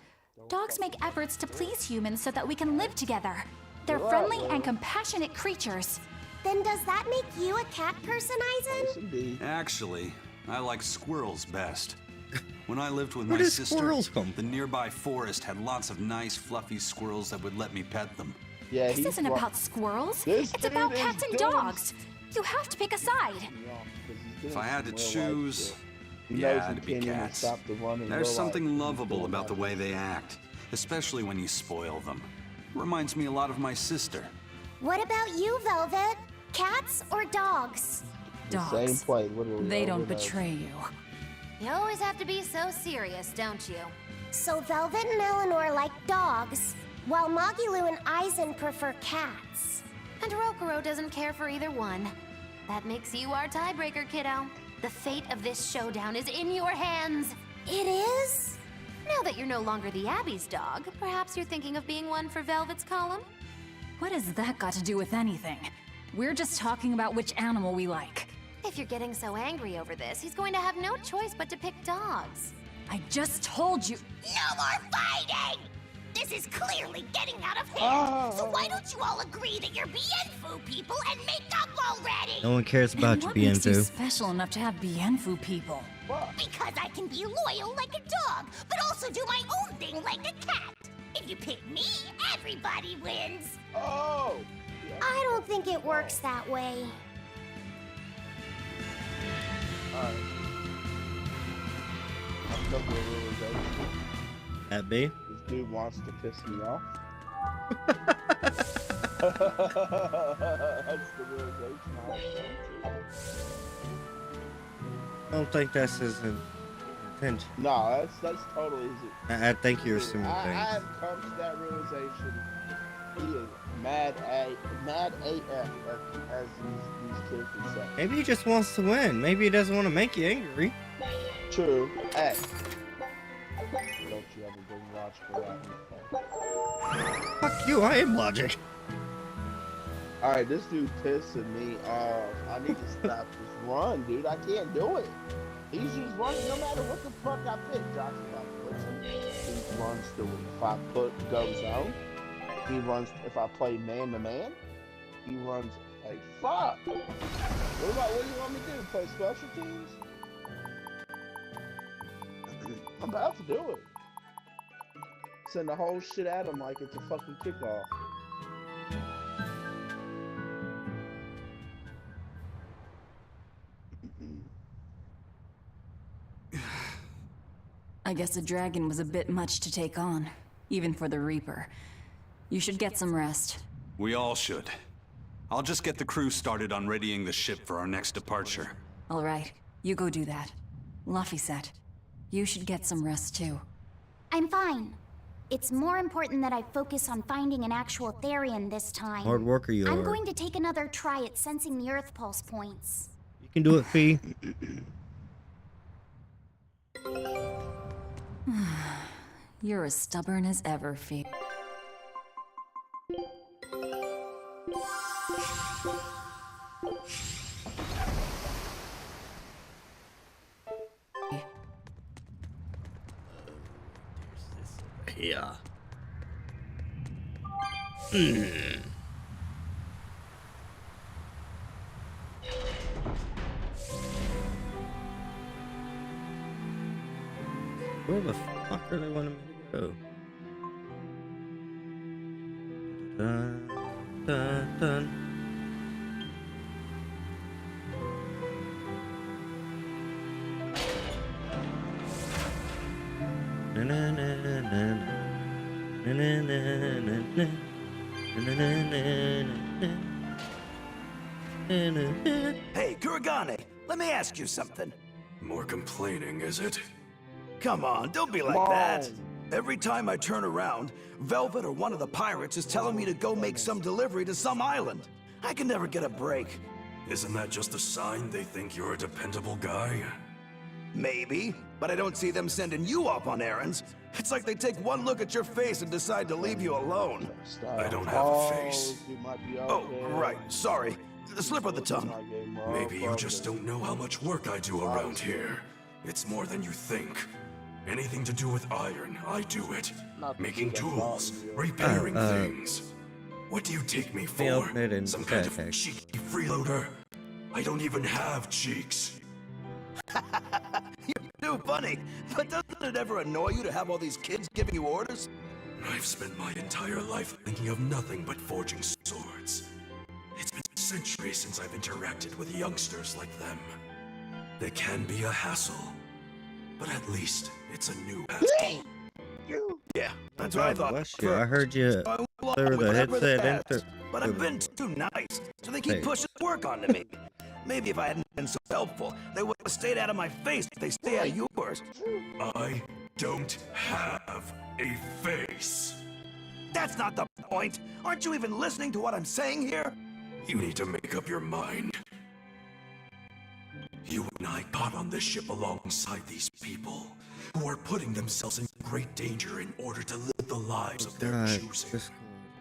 Dogs make efforts to please humans so that we can live together. They're Right, friendly well. and compassionate creatures. Then does that make you a cat person, Yes, Eisen? indeed. Actually, I like squirrels best. When I lived with Where my did sister, squirrels come the nearby forest had lots of nice, fluffy squirrels that would let me pet them. Yeah, This he's isn't wa- about squirrels. This It's about dude is cats and doing- dogs. You have to pick a side. me off, 'cause he's If doing I had to some real life choose, shit. He yeah, knows he it'd be can't even cats. stop the run in There's real something life. He's lovable doing about the that. way they act, especially when you spoil them. Reminds me a lot of my sister. What about you, Velvet? Cats or dogs? The same Dogs. play, literally. They don't over and over. betray you. You always have to be so serious, don't you? So Velvet and Eleanor like dogs, while Magilu and Eisen prefer cats. And Rokuro doesn't care for either one. That makes you our tiebreaker, kiddo. The fate of this showdown is in your hands. It is? Now that you're no longer the Abbey's dog, perhaps you're thinking of being one for Velvet's column? What has that got to do with anything? We're just talking about which animal we like. If you're getting so angry over this, he's going to have no choice but to pick dogs. I just told you. No more fighting! This is clearly getting out of hand. So why don't you all agree that you're Bienfu people and make up already? No one cares about And you, what makes you Bienfu. special enough to have Bienfu people? Because I can be loyal like a dog, but also do my own thing like a cat. If you pick me, everybody wins. Oh! I don't think it works that way. Alright. I've come to a realization. That be? This dude wants to piss me off. That's the realization I have come I don't think that's his intention. to. No, that's totally his. I think you're assuming I things. have come to that realization. He is mad AF, as these kids would say. Maybe he just wants to win. Maybe he doesn't want to make you angry. True. Hey. Don't you ever bring logical out. Fuck you, I am logic. Alright, this dude pissing me off. I need to stop this run, dude. I can't do it. He's just running no matter what the fuck I pick. Josh, if I blitz him, he runs through it. If I go zone, he runs. If I play man to man, he runs like fuck. What do you want me to do? Play special teams? I'm about to do it. Send the whole shit at him like it's a fucking kickoff. I guess a dragon was a bit much to take on, even for the Reaper. You should get some rest. We all should. I'll just get the crew started on readying the ship for our next departure. All right, you go do that. Laphicet, you should get some rest too. I'm fine. It's more important that I focus on finding an actual Therian this time. Hard worker you I'm are. going to take another try at sensing the Earth Pulse points. You can do it, Fee. You're as stubborn as ever, Fee. Yeah. Where the fuck are they wanting me to go? dun, dun, dun. Na, na, na, na, na. Na, na, na, na, na. Na, na, na, na, na. Hey, Kuragane, let me ask you something. More complaining, is it? Come on, don't be like that. Every time I turn around, Velvet or one of the pirates is telling me to go make some delivery to some island. I can never get a break. Isn't that just a sign they think you're a dependable guy? Maybe, but I don't see them sending you off on errands. It's like they take one look at your face and decide to leave you alone. I don't have a face. Oh, right, sorry. The slip of the tongue. Maybe you just don't know how much work I do around here. It's more than you think. Anything to do with iron, I do it. Making tools, repairing things. What do you take me for? Some kind of cheeky freeloader? I don't even have cheeks. You're too funny, but doesn't it ever annoy you to have all these kids giving you orders? I've spent my entire life thinking of nothing but forging swords. It's been centuries since I've interacted with youngsters like them. They can be a hassle, but at least it's a new hassle. Yeah, that's what I thought. Bless you. I heard you through the headset into. But I've been too nice, so they keep pushing work onto me. Maybe if I hadn't been so helpful, they would have stayed out of my face if they stay out of yours. I don't have a face. That's not the point. Aren't you even listening to what I'm saying here? You need to make up your mind. You and I got on this ship alongside these people who are putting themselves in great danger in order to live the lives of their choosing.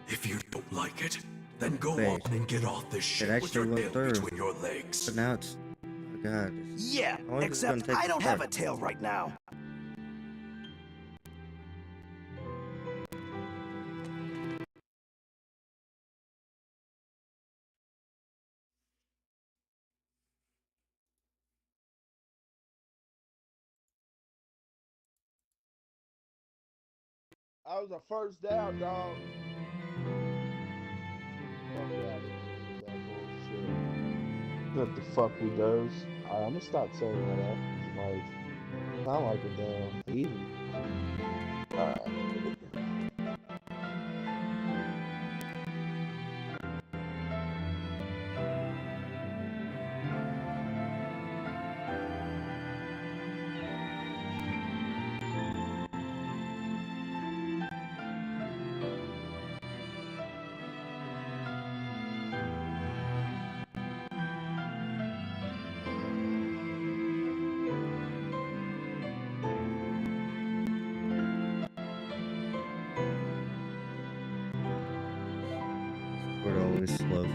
If you don't like it, then go on and get off this ship with your tail between your legs. But now it's... Oh God. Yeah, except I don't have a tail right now. I was a first down, dog. Fuck that. That bullshit. What the fuck we does? Alright, I'm gonna stop saying that up. Like, sound like a damn easy. Alright. We're always slow.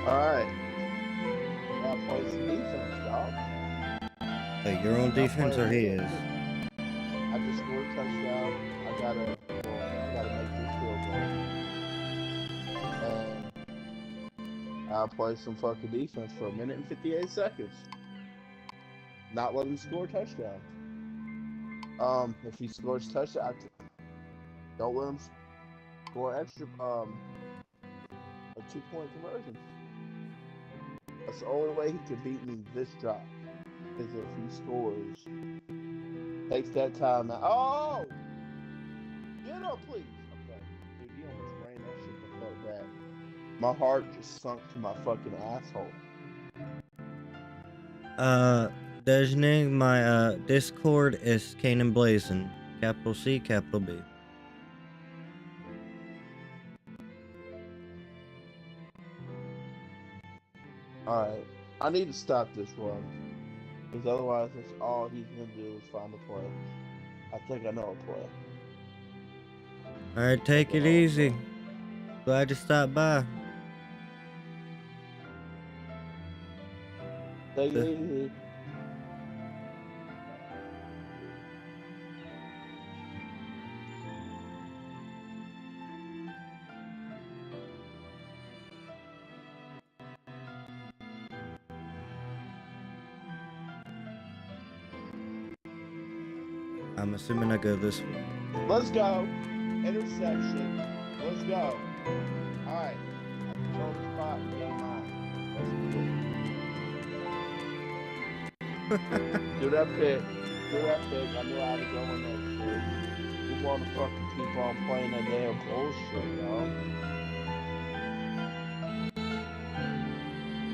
Alright. Gotta play some defense, dog. Hey, you're on defense or he is? I just scored a touchdown. I gotta make this field goal. And I'll play some fucking defense for 1 minute and 58 seconds. Not let him score a touchdown. If he scores a touchdown, don't let him score extra, a 2-point conversion. That's the only way he can beat me this drop. Is if he scores, takes that time out. Oh! Get up, please! Okay. Dude, you almost ran that shit the fuck back. My heart just sunk to my fucking asshole. Designating my Discord is Kanan Blazin. Capital C, capital B. Alright. I need to stop this run. Because otherwise, that's all he's going to do is find a play. I think I know a play. Alright, take it easy. Glad you stopped by. Take it easy. I'm assuming I go this way. Let's go. Intersection. Let's go. Alright. Control the spot and get mine. Do that pick. Do that pick. I know how to go in that shit. You wanna fucking keep on playing that damn bullshit, y'all.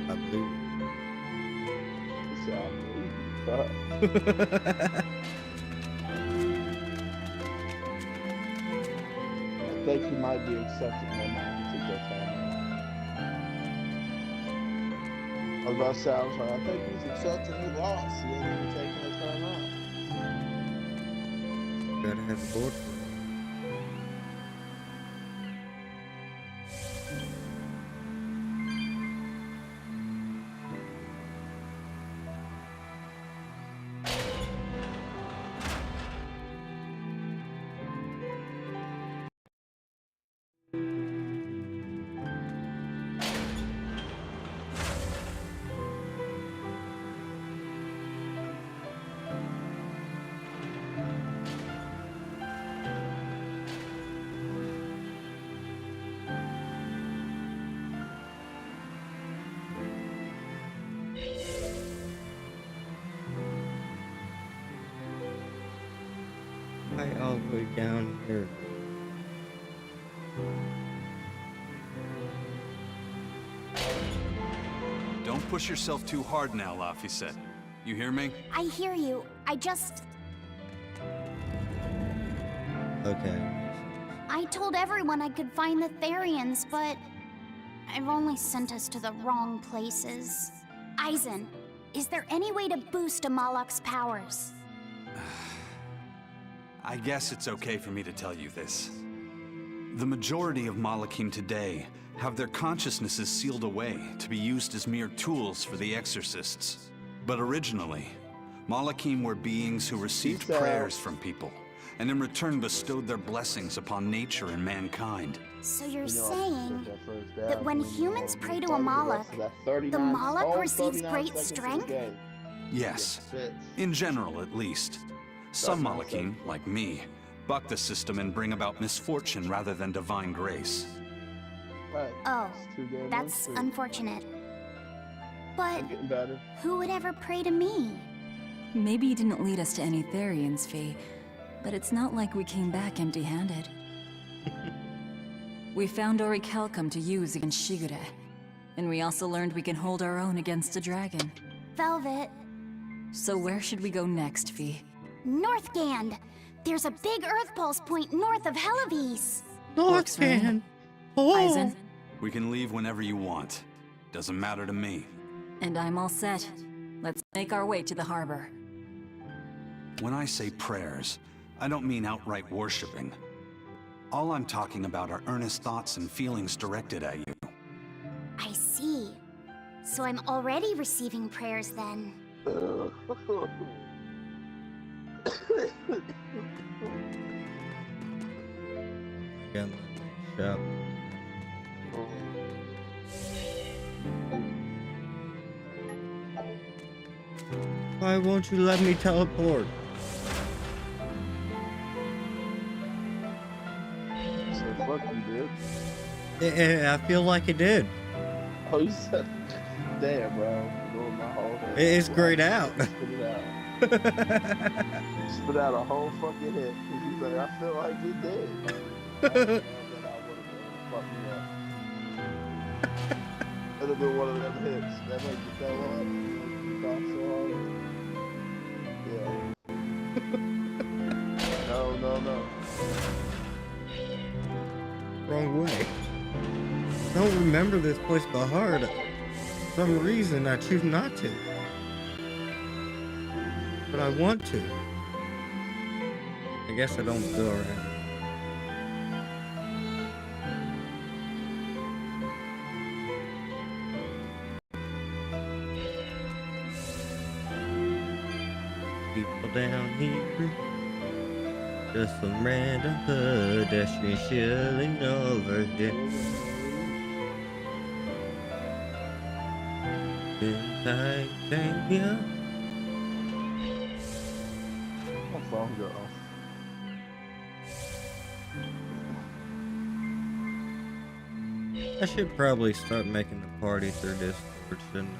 I believe. I think he might be accepting them. I think that's I was about to say, I was like, I think he's accepting he lost. He ain't even taking his time out. Gotta have a board for it. All the way down here. Don't push yourself too hard now, Laphicet. You hear me? I hear you. I just... Okay. I told everyone I could find the Therians, but... I've only sent us to the wrong places. Eisen, is there any way to boost Amalok's powers? I guess it's okay for me to tell you this. The majority of Malakim today have their consciousnesses sealed away to be used as mere tools for the exorcists. But originally, Malakim were beings who received prayers from people, and in return bestowed their blessings upon nature and mankind. So you're saying that when humans pray to Amalok, the Malak receives great strength? Yes, in general at least. Some Malakim, like me, buck the system and bring about misfortune rather than divine grace. Oh, that's unfortunate. But who would ever pray to me? Maybe you didn't lead us to any Therians, Fee, but it's not like we came back empty-handed. We found Orichalcum to use against Shigure, and we also learned we can hold our own against a dragon. Velvet. So where should we go next, Fee? Northgand! There's a big Earth Pulse point north of Helavis. Northgand! Oh. Eisen? We can leave whenever you want. Doesn't matter to me. And I'm all set. Let's make our way to the harbor. When I say prayers, I don't mean outright worshipping. All I'm talking about are earnest thoughts and feelings directed at you. I see. So I'm already receiving prayers then. Again, shop. Why won't you let me teleport? So fuck you, dude. I feel like it did. Oh, you said, damn, bro. Blew my whole head. It's grayed out. Spit it out. Spit out a whole fucking hit. He's like, I feel like he did. That'd have been one of them hits. That made you fell up. You thought so hard. Yeah. No. Wrong way. I don't remember this place by heart. For some reason, I choose not to. But I want to. I guess I don't go around. People down here, just some random pedestrian chilling over here. In Titania. phone go? I should probably start making the party through Discord, shouldn't I?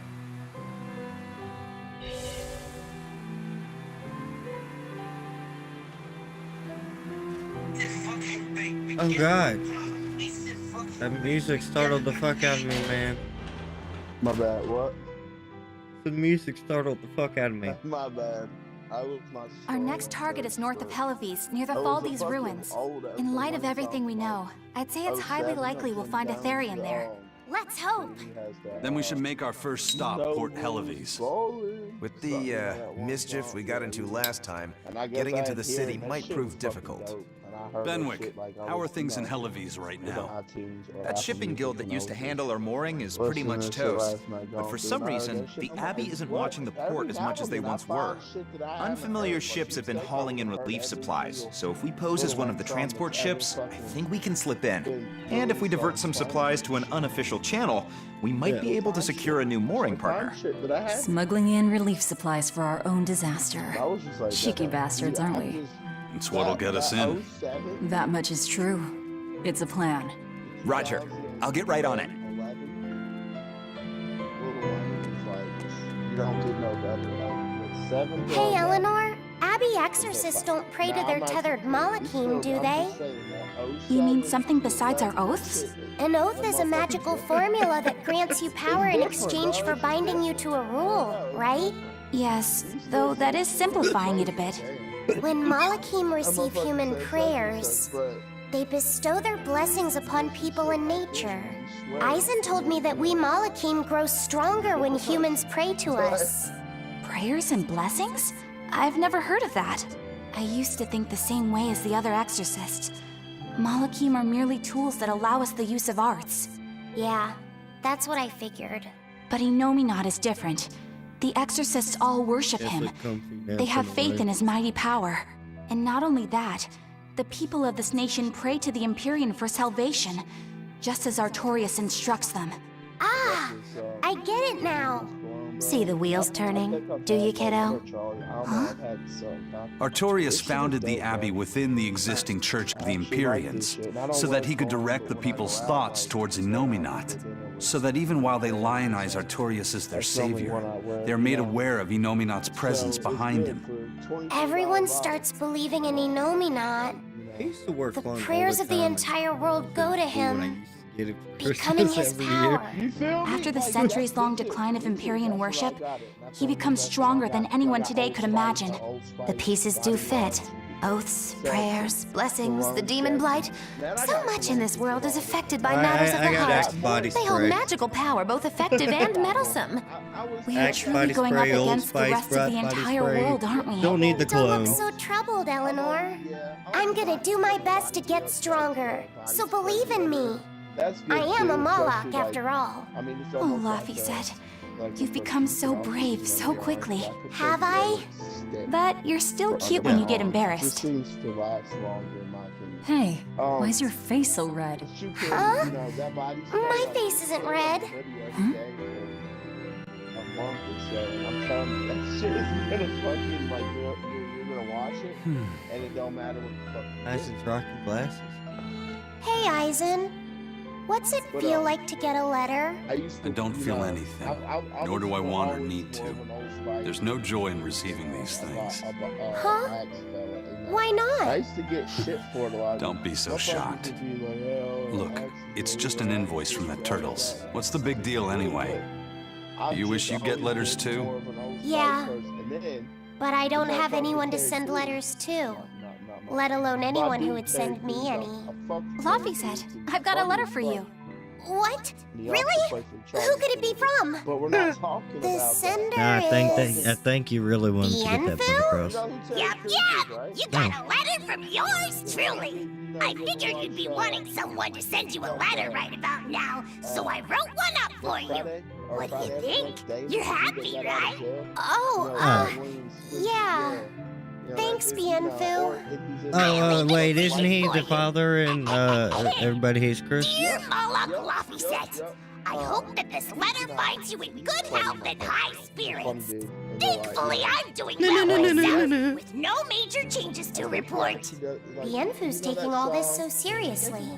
Oh god. That music startled the fuck out of me, man. My bad, what? The music startled the fuck out of me. My bad. Our next target is north of Helives, near the Faldi's ruins. In light of everything we know, I'd say it's highly likely we'll find a Therian there. Let's hope. Then we should make our first stop, Port Helives. With the mischief we got into last time, getting into the city might prove difficult. Benwick, how are things in Helives right now? That shipping guild that used to handle our mooring is pretty much toast. But for some reason, the Abbey isn't watching the port as much as they once were. Unfamiliar ships have been hauling in relief supplies, so if we pose as one of the transport ships, I think we can slip in. And if we divert some supplies to an unofficial channel, we might be able to secure a new mooring partner. Smuggling in relief supplies for our own disaster. Cheeky bastards, aren't we? It's what'll get us in. That much is true. It's a plan. Roger. I'll get right on it. Hey, Eleanor. Abbey exorcists don't pray to their tethered Malachim, do they? You mean something besides our oaths? An oath is a magical formula that grants you power in exchange for binding you to a rule, right? Yes, though that is simplifying it a bit. When Malachim receive human prayers, they bestow their blessings upon people and nature. Eisen told me that we Malachim grow stronger when humans pray to us. Prayers and blessings? I've never heard of that. I used to think the same way as the other exorcists. Malachim are merely tools that allow us the use of arts. Yeah, that's what I figured. But Innominat is different. The exorcists all worship him. They have faith in his mighty power. And not only that, the people of this nation pray to the Empyrean for salvation, just as Artorias instructs them. Ah, I get it now. See the wheels turning, do you, kiddo? Huh? Artorias founded the Abbey within the existing Church of the Empyreans, so that he could direct the people's thoughts towards Innominat, so that even while they lionize Artorias as their savior, they are made aware of Innominat's presence behind him. Everyone starts believing in Innominat. The prayers of the entire world go to him, becoming his power. After the centuries-long decline of Empyrean worship, he becomes stronger than anyone today could imagine. The pieces do fit. Oaths, prayers, blessings, the demon blight. So much in this world is affected by matters of the heart. They hold magical power, both effective and meddlesome. We are truly going up against the rest of the entire world, aren't we? Don't need the clone. Don't look so troubled, Eleanor. I'm gonna do my best to get stronger, so believe in me. I am a Malak, after all. Oh, Laffy said, you've become so brave so quickly. Have I? But you're still cute when you get embarrassed. Hey, why's your face so red? Huh? My face isn't red. Hmm? I'm telling you, that shit is gonna fucking, like, you're gonna watch it, and it don't matter what the fuck. Eisen's rocking glasses. Hey, Eisen. What's it feel like to get a letter? I don't feel anything, nor do I want or need to. There's no joy in receiving these things. Huh? Why not? I used to get shit for it a lot. Don't be so shocked. Look, it's just an invoice from the Turtles. What's the big deal anyway? Do you wish you get letters too? Yeah, but I don't have anyone to send letters to. Let alone anyone who would send me any. Laffy said, I've got a letter for you. What? Really? Who could it be from? But we're not talking The sender I is... think you really wanted to get that point across. Yep. You got a letter from yours truly. I figured you'd be wanting someone to send you a letter right about now, so I wrote one up for you. What do you think? You're happy, right? Oh, yeah. Thanks, Bienfu. Oh, wait, isn't he the father in Everybody Hates Chris? Dear Malak Laffyset, I hope that this letter finds you in good health and high spirits. Thankfully, I'm doing well myself, with no major changes to report. Bienfu's taking all this so seriously.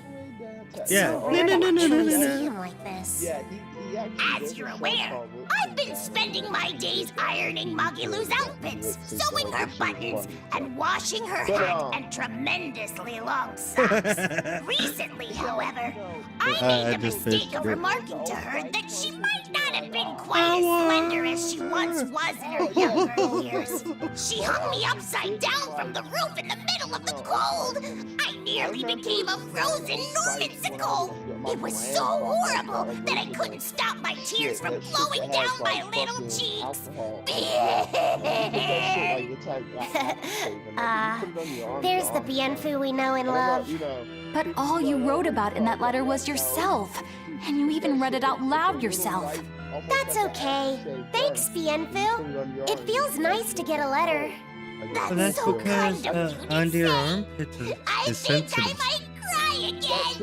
Yeah. See him like this. As you're aware, I've been spending my days ironing Magilu's outfits, sewing her buttons, and washing her hat and tremendously long socks. Recently, however, I made the mistake of remarking to her that she might not have been quite as slender as she once was in her younger years. She hung me upside down from the roof in the middle of the cold. I nearly became a frozen Normandsicle. It was so horrible that I couldn't stop my tears from flowing down my little cheeks. There's the Bienfu we know and love. But all you wrote about in that letter was yourself. And you even read it out loud yourself. That's okay. Thanks, Bienfu. It feels nice to get a letter. Well, that's so because kind of you to under your say. armpits is sensitive. I might cry again.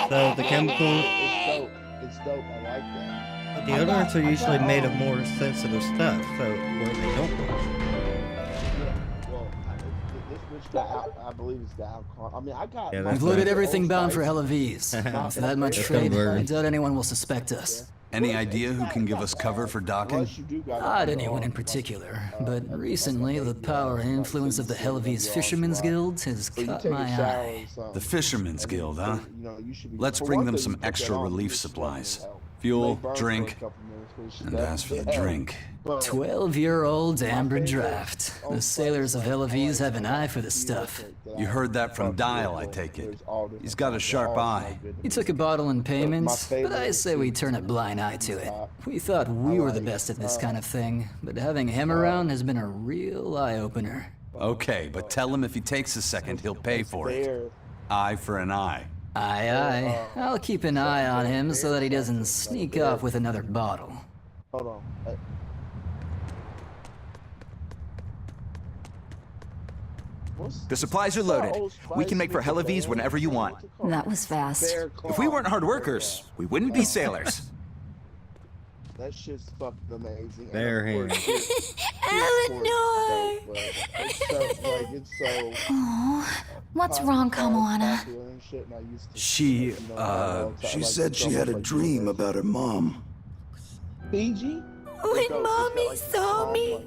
So the chemical It's dope. I like that. deodorants are usually made of more sensitive stuff, so where they don't work. Well, this bitch got I believe it's the alcohol. I mean, I got. Yeah, We've loaded everything bound for Helaviz. With that much That's trade, the I word. doubt anyone will suspect us. Any idea who can give us cover for docking? Not anyone in particular, but recently the power and influence of the Helaviz Fishermen's Guild has caught my eye. The Fishermen's Guild, huh? Let's bring them some extra relief supplies. Fuel, drink, and as for the drink... 12-year-old amber draft. The sailors of Helaviz have an eye for the stuff. You heard that from Dial, I take it. He's got a sharp eye. He took a bottle in payments, but I say we turn a blind eye to it. We thought we were the best at this kind of thing, but having him around has been a real eye-opener. Okay, but tell him if he takes a second, he'll pay for it. Eye for an eye. Aye, aye. I'll keep an eye on him so that he doesn't sneak off with another bottle. Hold on. The supplies are loaded. We can make for Helaviz whenever you want. That was fast. If we weren't hard workers, we wouldn't be sailors. That shit's fucking amazing. Bare hands. Eleanor! It's so. Oh, what's wrong, Kamoana? She said she had a dream about her mom. Fiji? When Mommy saw me,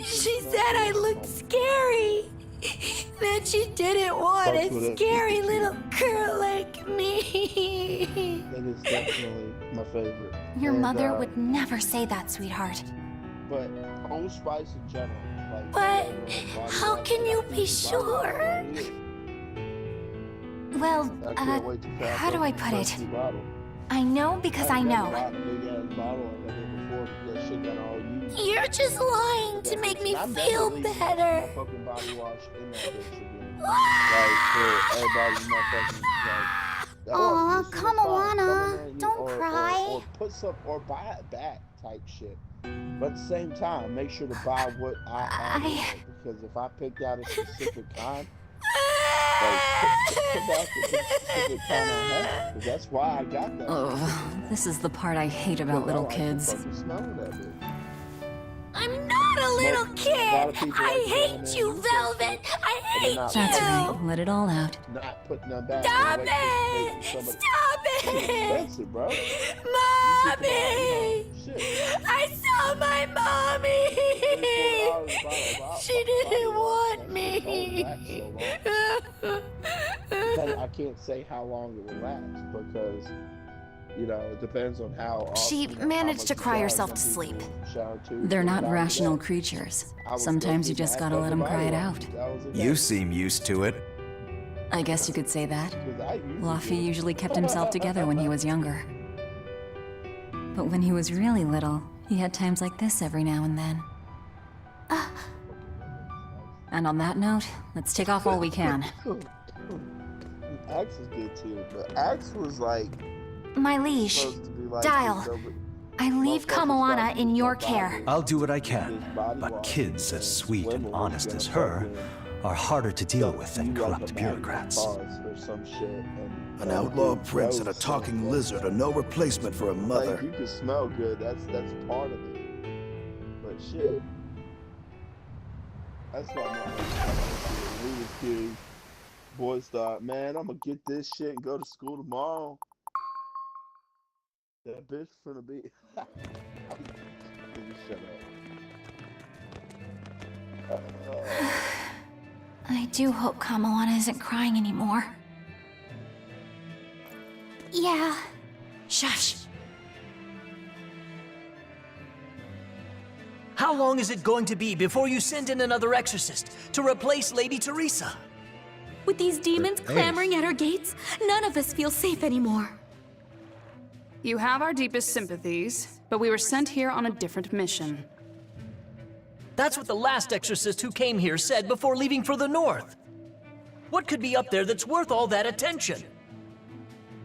she said I looked scary. That she didn't want a scary little girl like me. That is definitely my favorite. Your mother would never say that, sweetheart. But Old Spice in general. But how can you be sure? Well, how do I put it? I know because I know. You're just lying to make me feel better. Aw, Kamoana, don't cry. Or buy it back type shit. But at the same time, make sure to buy what I because if I picked out a specific kind, put back the specific kind I have. 'Cause that's why I got that. Oh, this is the part I hate about little kids. I'm not a little kid. I hate you, Velvet. I hate you. That's right. Let it all out. Not putting them back. Stop it! Stop it! Expensive, bro. Mommy! I saw my mommy! She didn't want me. I can't say how long it will last because, you know, it depends on how often, She managed to cry herself to sleep. They're not rational creatures. Sometimes you just gotta let them cry it out. You seem used to it. I guess you could say that. Luffy usually kept himself together when he was younger. But when he was really little, he had times like this every now and then. And on that note, let's take off all we can. Axe is good too, but Axe was like My liege, supposed to be like Dial, I leave Kamoana in your care. I'll do what I can, but kids as sweet and honest as her are harder to deal with than corrupt bureaucrats. An outlaw prince and a talking lizard are no replacement for a mother. Like, you can smell good. That's part of it. But shit, that's why we was kids. Boys thought, man, I'm gonna get this shit and go to school tomorrow. That bitch finna be. Shut up. I do hope Kamalana isn't crying anymore. Yeah. Shush. How long is it going to be before you send in another exorcist to replace Lady Teresa? With these demons clamoring at our gates, none of us feel safe anymore. You have our deepest sympathies, but we were sent here on a different mission. That's what the last exorcist who came here said before leaving for the north. What could be up there that's worth all that attention?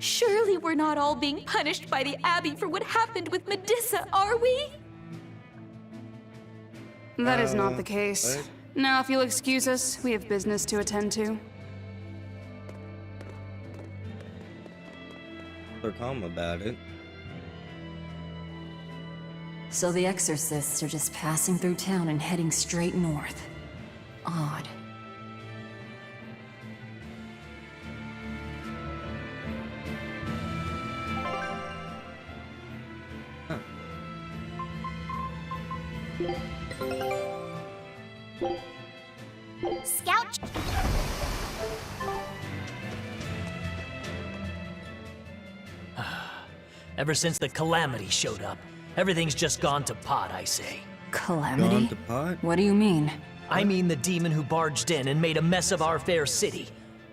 Surely we're not all being punished by the Abbey for what happened with Medusa, are we? That is not the case. What? Now, if you'll excuse us, we have business to attend to. They're calm about it. So the exorcists are just passing through town and heading straight north. Odd. Scout. Ever since the Calamity showed up, everything's just gone to pot, I say. Calamity? Gone to pot? What do you mean? I mean the demon who barged in and made a mess of our fair city.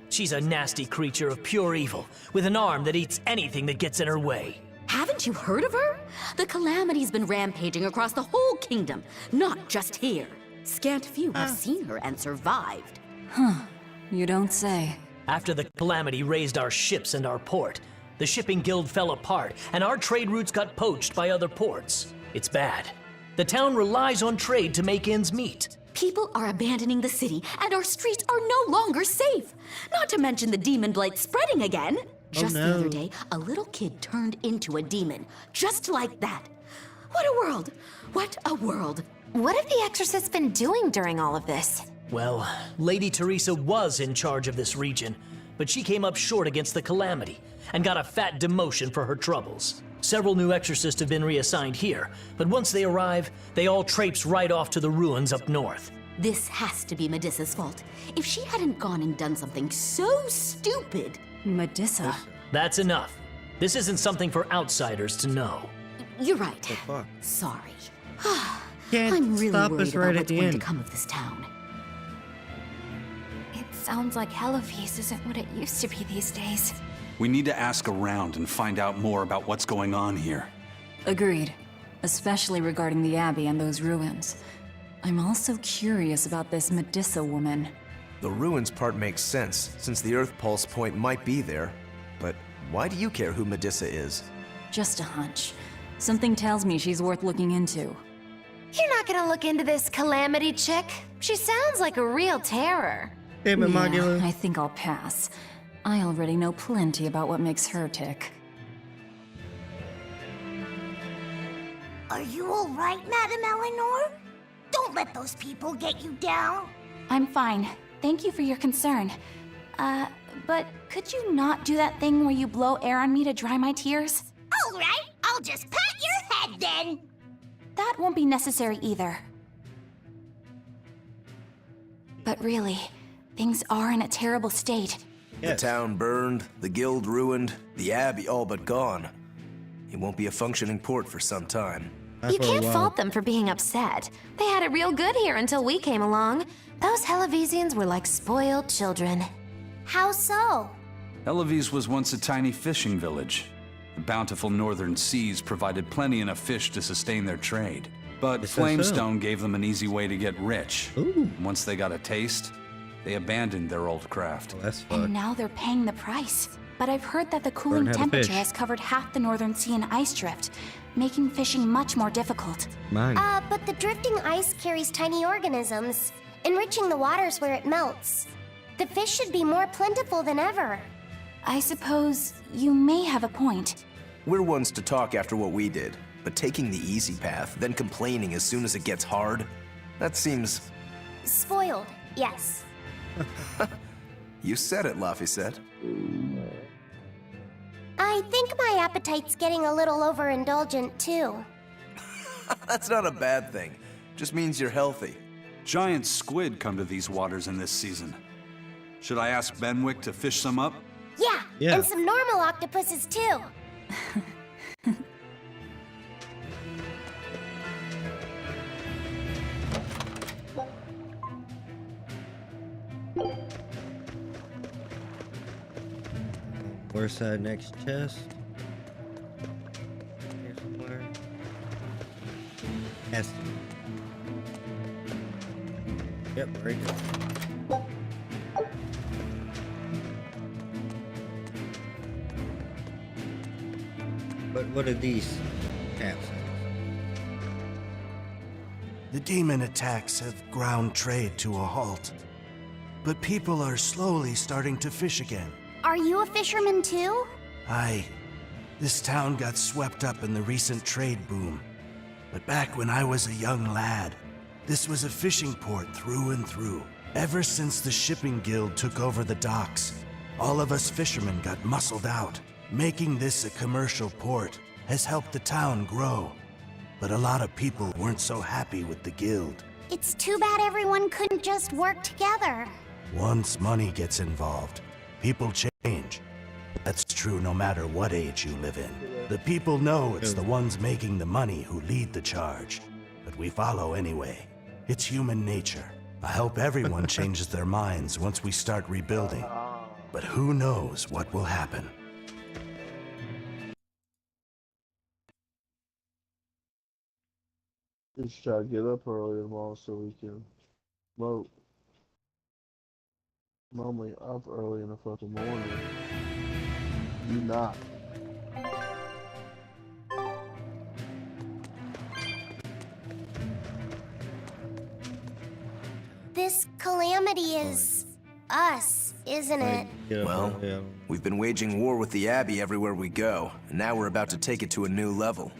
She's a nasty creature of pure evil, with an arm that eats anything that gets in her way. Haven't you heard of her? The Calamity's been rampaging across the whole kingdom, not just here. Scant few have seen her and survived. Huh. You don't say. After the Calamity raised our ships and our port, the shipping guild fell apart, and our trade routes got poached by other ports. It's bad. The town relies on trade to make ends meet. People are abandoning the city, and our streets are no longer safe. Not to mention the demon blight spreading again. Just the other day, a little kid turned into a demon. Just like that. What a world! What a world! What have the exorcists been doing during all of this? Well, Lady Teresa was in charge of this region, but she came up short against the Calamity and got a fat demotion for her troubles. Several new exorcists have been reassigned here, but once they arrive, they all traipse right off to the ruins up north. This has to be Medusa's fault. If she hadn't gone and done something so stupid... Medusa? That's enough. This isn't something for outsiders to know. You're right. The fuck? Sorry. Can't I'm really stop worried us about right at what's the going to end. come of this town. It sounds like Hellafeast isn't what it used to be these days. We need to ask around and find out more about what's going on here. Agreed. Especially regarding the Abbey and those ruins. I'm also curious about this Medusa woman. The ruins part makes sense, since the Earth Pulse point might be there. But why do you care who Medusa is? Just a hunch. Something tells me she's worth looking into. You're not gonna look into this Calamity chick? She sounds like a real terror. Damn it, Magula. I think I'll pass. I already know plenty about what makes her tick. Are you all right, Madame Eleanor? Don't let those people get you down. I'm fine. Thank you for your concern. But could you not do that thing where you blow air on me to dry my tears? All right, I'll just pat your head then. That won't be necessary either. But really, things are in a terrible state. The town burned, the guild ruined, the abbey all but gone. It won't be a functioning port for some time. You can't fault them for being upset. They had it real good here until we came along. Those Hellavesians were like spoiled children. How so? Elavise was once a tiny fishing village. The bountiful northern seas provided plenty enough fish to sustain their trade. But Flamestone gave them an easy way to get rich. Once they got a taste, they abandoned their old craft. And now they're paying the price. But I've heard that the cooling Learn how to temperature fish. has covered half the northern sea in ice drift, making fishing much more difficult. But the drifting ice carries tiny organisms. enriching the waters where it melts. The fish should be more plentiful than ever. I suppose you may have a point. We're ones to talk after what we did, but taking the easy path, then complaining as soon as it gets hard, that seems... Spoiled, yes. You said it, Laphicet. I think my appetite's getting a little overindulgent, too. That's not a bad thing. Just means you're healthy. Giant squid come to these waters in this season. Should I ask Benwick to fish some up? Yeah, and some normal octopuses, too. Where's that next chest? Here somewhere. Yes. Yep, right there. But what are these caps? The demon attacks have ground trade to a halt. But people are slowly starting to fish again. Are you a fisherman, too? Aye. This town got swept up in the recent trade boom. But back when I was a young lad, this was a fishing port through and through. Ever since the shipping guild took over the docks, all of us fishermen got muscled out. Making this a commercial port has helped the town grow. But a lot of people weren't so happy with the guild. It's too bad everyone couldn't just work together. Once money gets involved, people change. That's true no matter what age you live in. The people know it's the ones making the money who lead the charge. But we follow anyway. It's human nature. I hope everyone changes their minds once we start rebuilding. But who knows what will happen. Just try to get up early tomorrow so we can vote. I'm only up early in the fucking morning. You not. This calamity is us, isn't it? Well, we've been waging war with the Abbey everywhere we go, and now we're about to take it to a new level.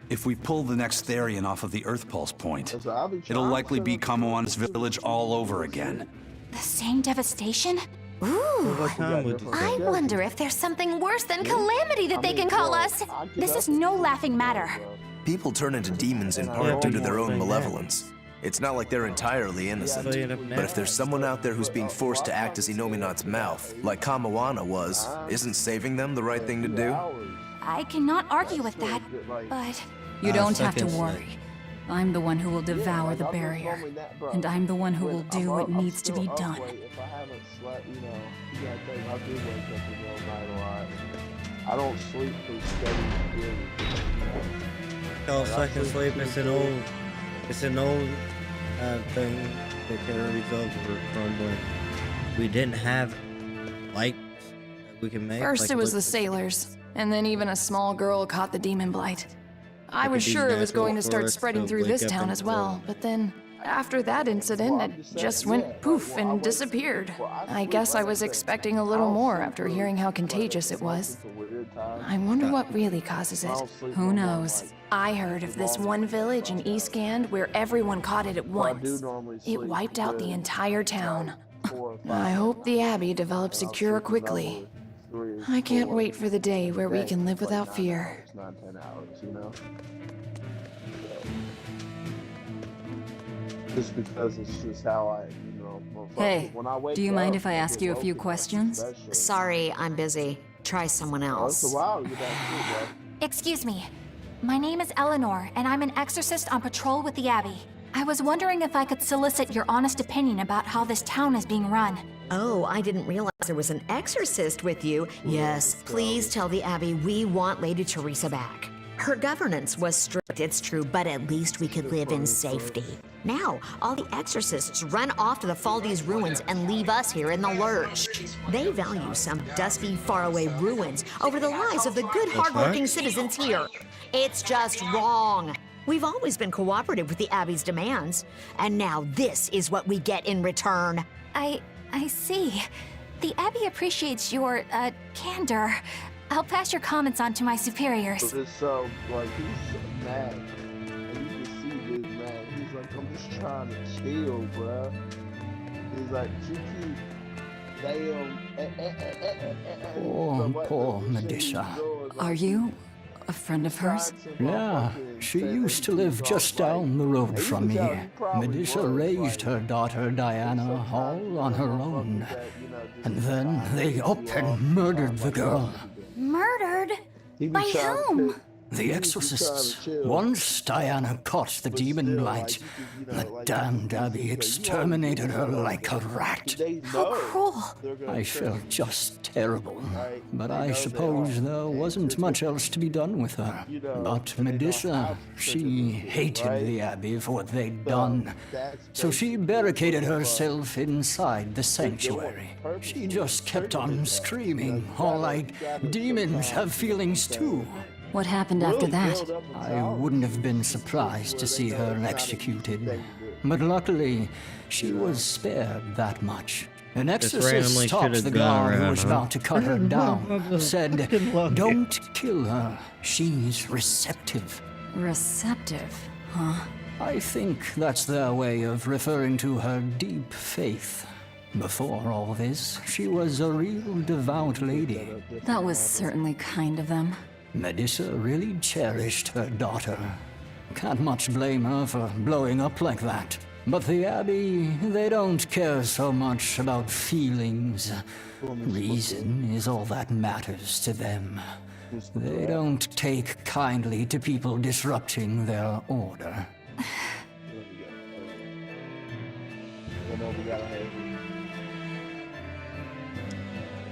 If we pull the next Therian off of the Earth Pulse point, it'll likely be Kamoan's village all over again. The same devastation? Ooh, I wonder if there's something worse than calamity that they can call us. This is no laughing matter. People turn into demons in part due to their own malevolence. It's not like they're entirely innocent. But if there's someone out there who's being forced to act as Inominat's mouth, like Kamawana was, isn't saving them the right thing to do? I cannot argue with that, but... You don't have to worry. I'm the one who will devour the barrier. And I'm the one who will do what needs to be done. If I haven't slept, you know, you gotta think I do wake up in the middle of the night a lot. I don't sleep through steady Oh, second sleep, it's an old thing that carries over from when we didn't have lights that we can make. First like it was the sailors, and then even a small girl caught the demon blight. I was sure it was going to start spreading through this town as well, but then after that incident, it just went poof and disappeared. I guess I was expecting a little more after hearing how contagious it was. I wonder what really causes it. Who knows? I heard of this one village in East Gand where everyone caught it at once. It wiped out the entire town. I hope the Abbey develops a cure quickly. I can't wait for the day where we can live without fear. It's not 10 hours, you know? Just because it's just how I, you know... Hey, when I wake do you mind up, if I ask you a few questions? Sorry, I'm busy. Try someone else. It's a while to get back to you, bro. Excuse me. My name is Eleanor, and I'm an exorcist on patrol with the Abbey. I was wondering if I could solicit your honest opinion about how this town is being run. Oh, I didn't realize there was an exorcist with you. Yes, please tell the Abbey we want Lady Teresa back. Her governance was strict, it's true, but at least we could live in safety. Now, all the exorcists run off to the Faldi's ruins and leave us here in the lurch. They value some dusty, faraway ruins over the lives of the good, hardworking citizens here. It's just wrong. We've always been cooperative with the Abbey's demands. And now this is what we get in return. I see. The Abbey appreciates your, candor. I'll pass your comments on to my superiors. So, like, he's mad. And you can see this mad. He's like, I'm just trying to chill, bruh. He's like, Kiki, Poor Medusa. Are you a friend of hers? Yeah, she used to live just down the road from me. Medusa raised her daughter Diana all on her own. And then they up and murdered the girl. Murdered? By whom? The exorcists. Once Diana caught the demon blight, the damned Abbey exterminated her like a rat. How cruel. I felt just terrible, but I suppose there wasn't much else to be done with her. But Medusa, she hated the Abbey for what they'd done, so she barricaded herself inside the sanctuary. She just kept on screaming, all like, demons have feelings too. What happened after that? I wouldn't have been surprised to see her executed. But luckily, she was spared that much. An exorcist stopped the guard who was about to cut her down, said, "Don't kill her. She's receptive." Receptive, huh? I think that's their way of referring to her deep faith. Before all this, she was a real devout lady. That was certainly kind of them. Medusa really cherished her daughter. Can't much blame her for blowing up like that. But the Abbey, they don't care so much about feelings. Reason is all that matters to them. They don't take kindly to people disrupting their order.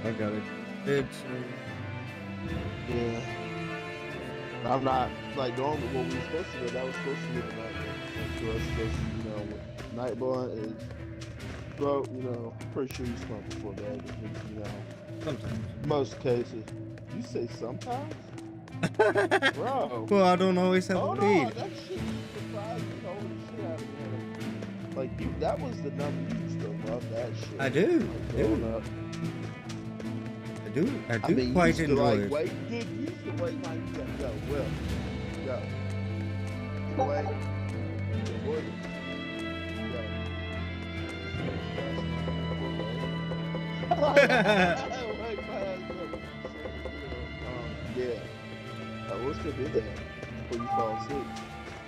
I got it. It's yeah. I'm not like normally what we were supposed to do. That was supposed to be the night blunt. So it's supposed to, night blunt is, well, pretty sure you smoke before that. Sometimes. Most cases. You say sometimes? Bro. Well, I don't always have Hold weed. on, that shit surprised me. Holy shit out of me. Like, that was the number you used to love that shit. I do. I do quite enjoy it. Wait, dude, you used to wait now. You gotta go. Will. Go. Wait. William. Yeah. I wish I did that before you fall asleep.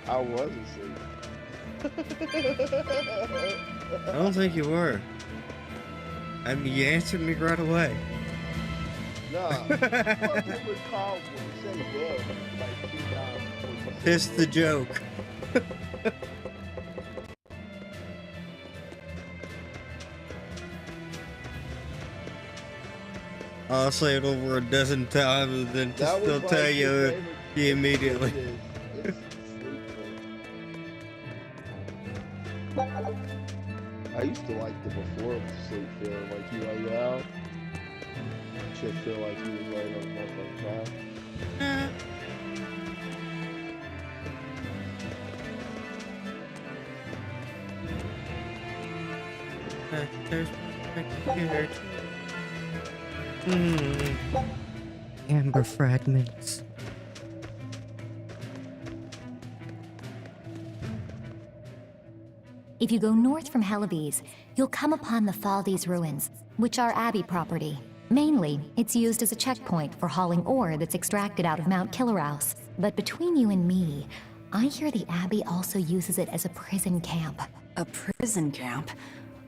I was asleep. I don't think you were. I mean, you answered me right away. No. What you would call when you say well, like 2 times before you say It's the joke. I'll say it over a dozen times and then still tell you immediately. I used to like the before sleep feel, like you lay out. Should feel like you was laying on the motherfucking couch. There's here. Amber fragments. If you go north from Hellebes, you'll come upon the Faldes ruins, which are Abbey property. Mainly, it's used as a checkpoint for hauling ore that's extracted out of Mount Killerhouse. But between you and me, I hear the Abbey also uses it as a prison camp. A prison camp?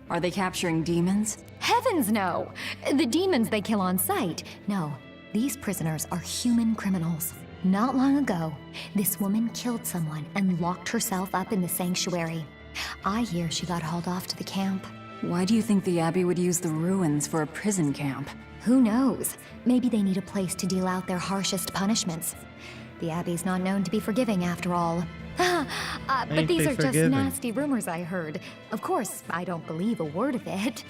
Are they capturing demons? Heavens no! The demons they kill on sight. No, these prisoners are human criminals. Not long ago, this woman killed someone and locked herself up in the sanctuary. I hear she got hauled off to the camp. Why do you think the Abbey would use the ruins for a prison camp? Who knows? Maybe they need a place to deal out their harshest punishments. The Abbey's not known to be forgiving after all. But these are just nasty rumors I heard. Of course, I don't believe a word of it.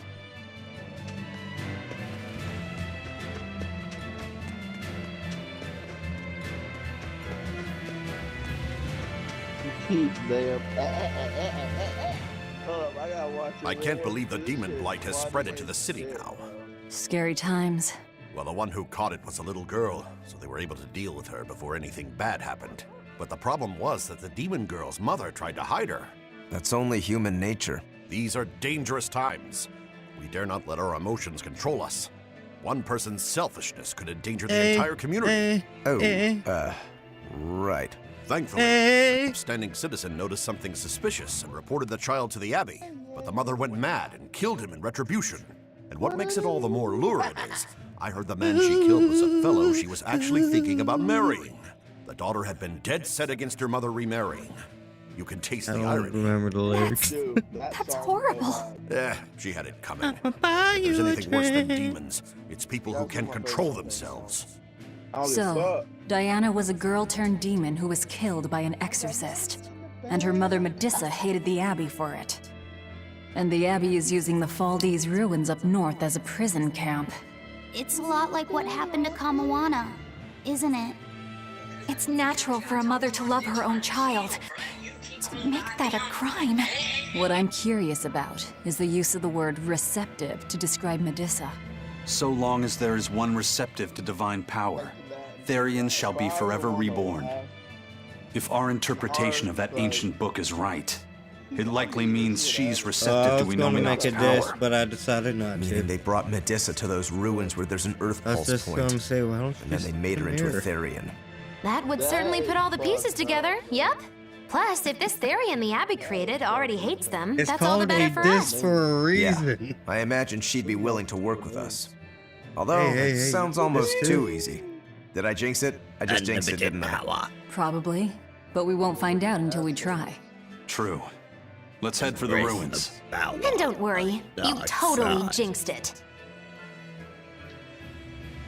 Damn. I gotta watch it. I can't believe the demon blight has spread it to the city now. Scary times. Well, the one who caught it was a little girl, so they were able to deal with her before anything bad happened. But the problem was that the demon girl's mother tried to hide her. That's only human nature. These are dangerous times. We dare not let our emotions control us. One person's selfishness could endanger the entire community. Right. Thankfully, an upstanding citizen noticed something suspicious and reported the child to the Abbey. But the mother went mad and killed him in retribution. And what makes it all the more lurid is, I heard the man she killed was a fellow she was actually thinking about marrying. The daughter had been dead set against her mother remarrying. You can taste the irony. I don't remember the lyrics. That's horrible. She had it coming. If there's anything worse than demons, it's people who can control themselves. So, Diana was a girl turned demon who was killed by an exorcist. And her mother Medissa hated the Abbey for it. And the Abbey is using the Faldi's ruins up north as a prison camp. It's a lot like what happened to Kamawana, isn't it? It's natural for a mother to love her own child. To make that a crime. What I'm curious about is the use of the word receptive to describe Medissa. So long as there is one receptive to divine power, Therians shall be forever reborn. If our interpretation of that ancient book is right, it likely means she's receptive to Enominat's power. This, but I decided not to. Meaning they brought Medissa to those ruins where there's an earth pulse just point. gonna say, well, and then they made her into a Therian. That would certainly put all the pieces together, yep. Plus, if this Therian the Abbey created already hates them, It's that's all the called better a for diss us. for a reason. Yeah, I imagine she'd be willing to work with us. Although, Hey, it sounds you almost this too too. easy. Did I jinx it? I just jinxed it, didn't I? Probably, but we won't find out until we try. True. Let's head for the ruins. And don't worry, you totally jinxed it.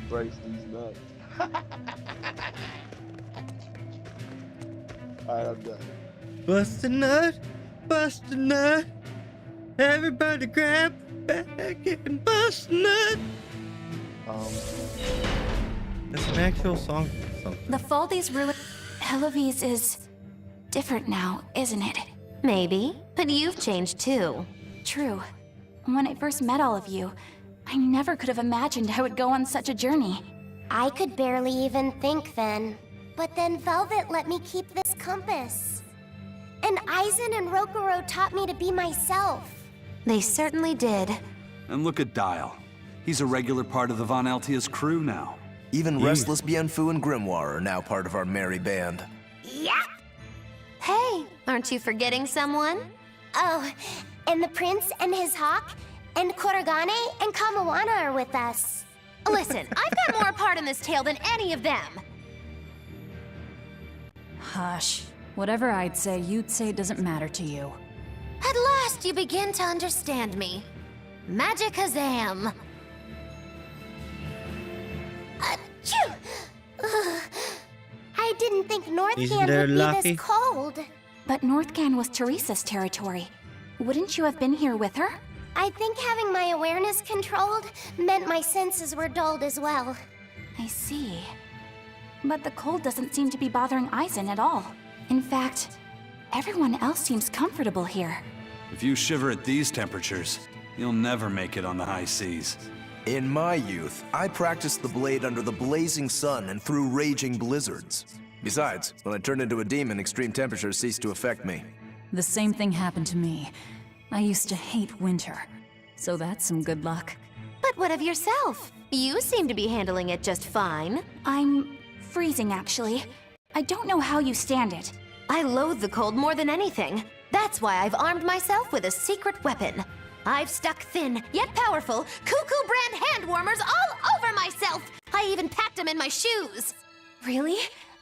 Brace these nuts. Alright, I'm done. Bust a nut, bust a nut. Everybody grab back and bust a nut. That's an actual song. The Faldi's ruin. Eloise is different now, isn't it? Maybe, but you've changed too. True. When I first met all of you, I never could have imagined I would go on such a journey. I could barely even think then. But then Velvet let me keep this compass. And Aizen and Rokuro taught me to be myself. They certainly did. And look at Dial. He's a regular part of the Von Altia's crew now. Even Restless Bienfu and Grimoire are now part of our merry band. Yep. Hey, aren't you forgetting someone? Oh, and the prince and his hawk, and Korogane and Kamawana are with us. Listen, I've got more part in this tale than any of them. Hush. Whatever I'd say, you'd say doesn't matter to you. At last you begin to understand me. Magic Kazam. Achoo! Ugh. I didn't think Isn't Northgate there would be Luffy? this cold. But Northgan was Teresa's territory. Wouldn't you have been here with her? I think having my awareness controlled meant my senses were dulled as well. I see. But the cold doesn't seem to be bothering Aizen at all. In fact, everyone else seems comfortable here. If you shiver at these temperatures, you'll never make it on the high seas. In my youth, I practiced the blade under the blazing sun and through raging blizzards. Besides, when I turned into a demon, extreme temperatures ceased to affect me. The same thing happened to me. I used to hate winter. So that's some good luck. But what of yourself? You seem to be handling it just fine. I'm freezing, actually. I don't know how you stand it. I loathe the cold more than anything. That's why I've armed myself with a secret weapon. I've stuck thin, yet powerful, Cuckoo brand hand warmers all over myself. I even packed them in my shoes. Really?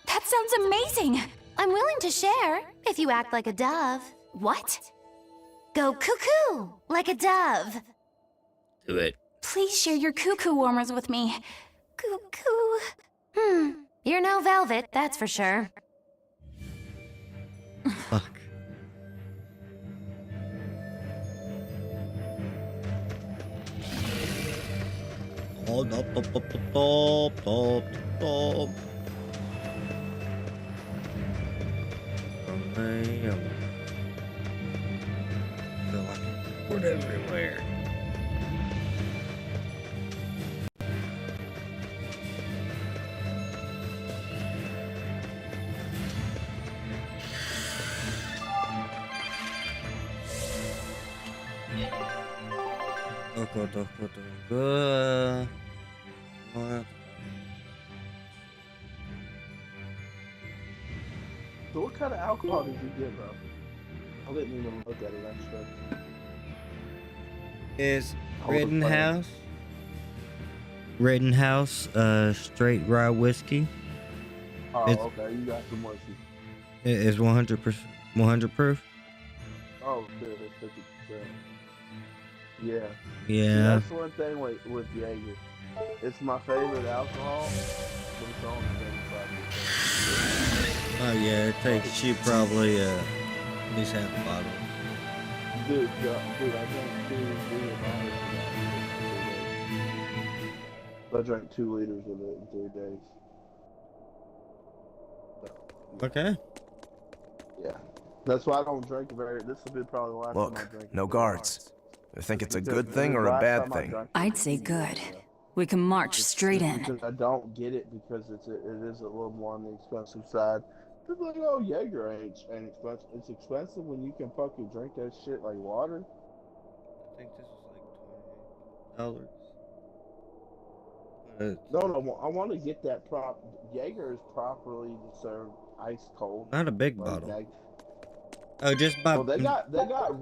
That sounds amazing. I'm willing to share, if you act like a dove. What? Go cuckoo, like a dove. Do it. Please share your cuckoo warmers with me. Cuckoo. You're no velvet, that's for sure. Fuck. Oh, feel like I'm put everywhere. So what kind of alcohol did you get, bro? I didn't even look at it, actually. Is Rittenhouse, straight rye whiskey. Oh, It's, okay, you got some whiskey. it is 100%, 100 proof. Oh, shit, it's 50%. Yeah. Yeah. See, that's one thing with Jaeger. It's my favorite alcohol, but it's only 35%. Oh yeah, it takes you probably at least half a bottle. Dude, I drank 2 liters of it. I drank 2 liters of it in 3 days. So, Okay. yeah. That's why I don't drink very. This will be probably the last time I Look, drink. no guards. I think it's a good thing or a bad thing. I'd say good. We can march straight in. Because I don't get it because it is a little more on the expensive side. People are like, oh, Jaeger ain't expensive. It's expensive when you can fucking drink that shit like water. I think this was like $20. No, I want to get that prop. Jaeger is properly served ice cold. Not a big like bottle. That. Oh, just by. Well, they got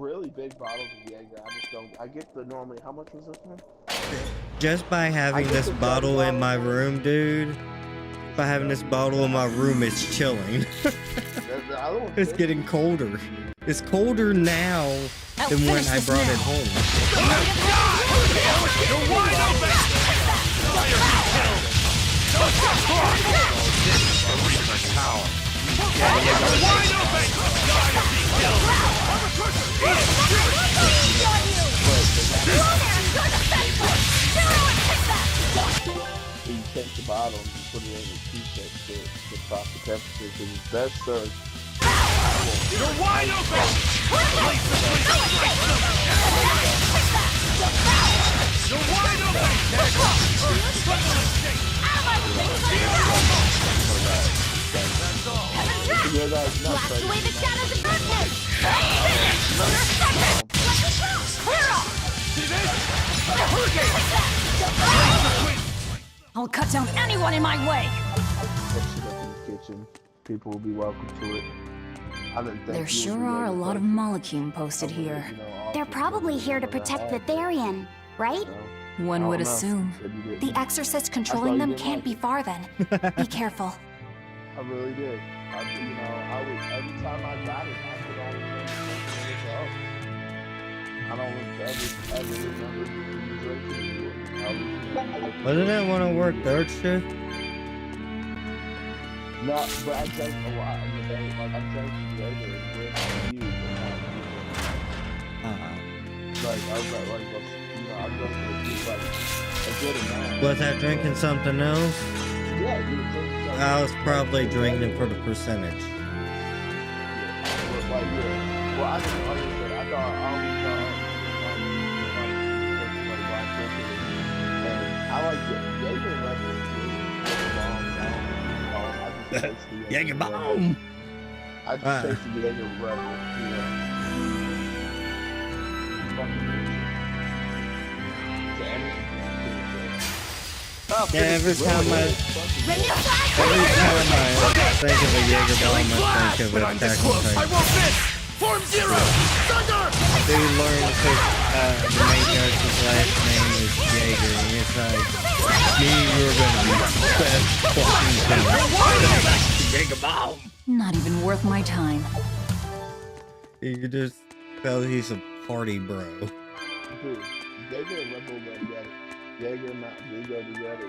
really big bottles of Jaeger. I just don't. I get the normally. How much was this one? Just by having this bottle in my room, dude. By having this bottle in my room, it's chilling. It's getting colder. It's colder now than when I brought it home. You're wide open! You take the bottle and you put it in a t-shirt to pop the temperature because it's best served. You're wide open! You're wide open! Blast away the shadows of darkness! I'll cut down anyone in my way. Kitchen. People will be welcome to it. There sure are a lot of Molecule posted here. They're probably here to protect the Therian, right? One would assume. The exorcist controlling them can't be far then. Be careful. I really did. Every time I got it, I could only remember something else. I don't ever remember drinking it. Wasn't that when I worked third shift? No, but I drank a lot in the day. Like, I drank Jaeger with you, but not you. Like, I was like, I drank it like a good amount. Was I drinking something else? Yeah, you were drinking something. I was probably drinking for the percentage. Well, I didn't understand. I thought I always I like it. Jaeger level is Jaeger bomb. I just tasted Jaeger Rebel. Every time I think of a Jaeger bomb, I think of Attack on Titan. I won't miss! Form Zero! Thunder! They learned that the main character's last name is Jaeger, and it's like, me, you're gonna be best fucking thing. Jaeger bomb! Not even worth my time. You can just tell he's a party bro. Dude, Jaeger and Rebel go together. Jaeger and Mountain Dew go together.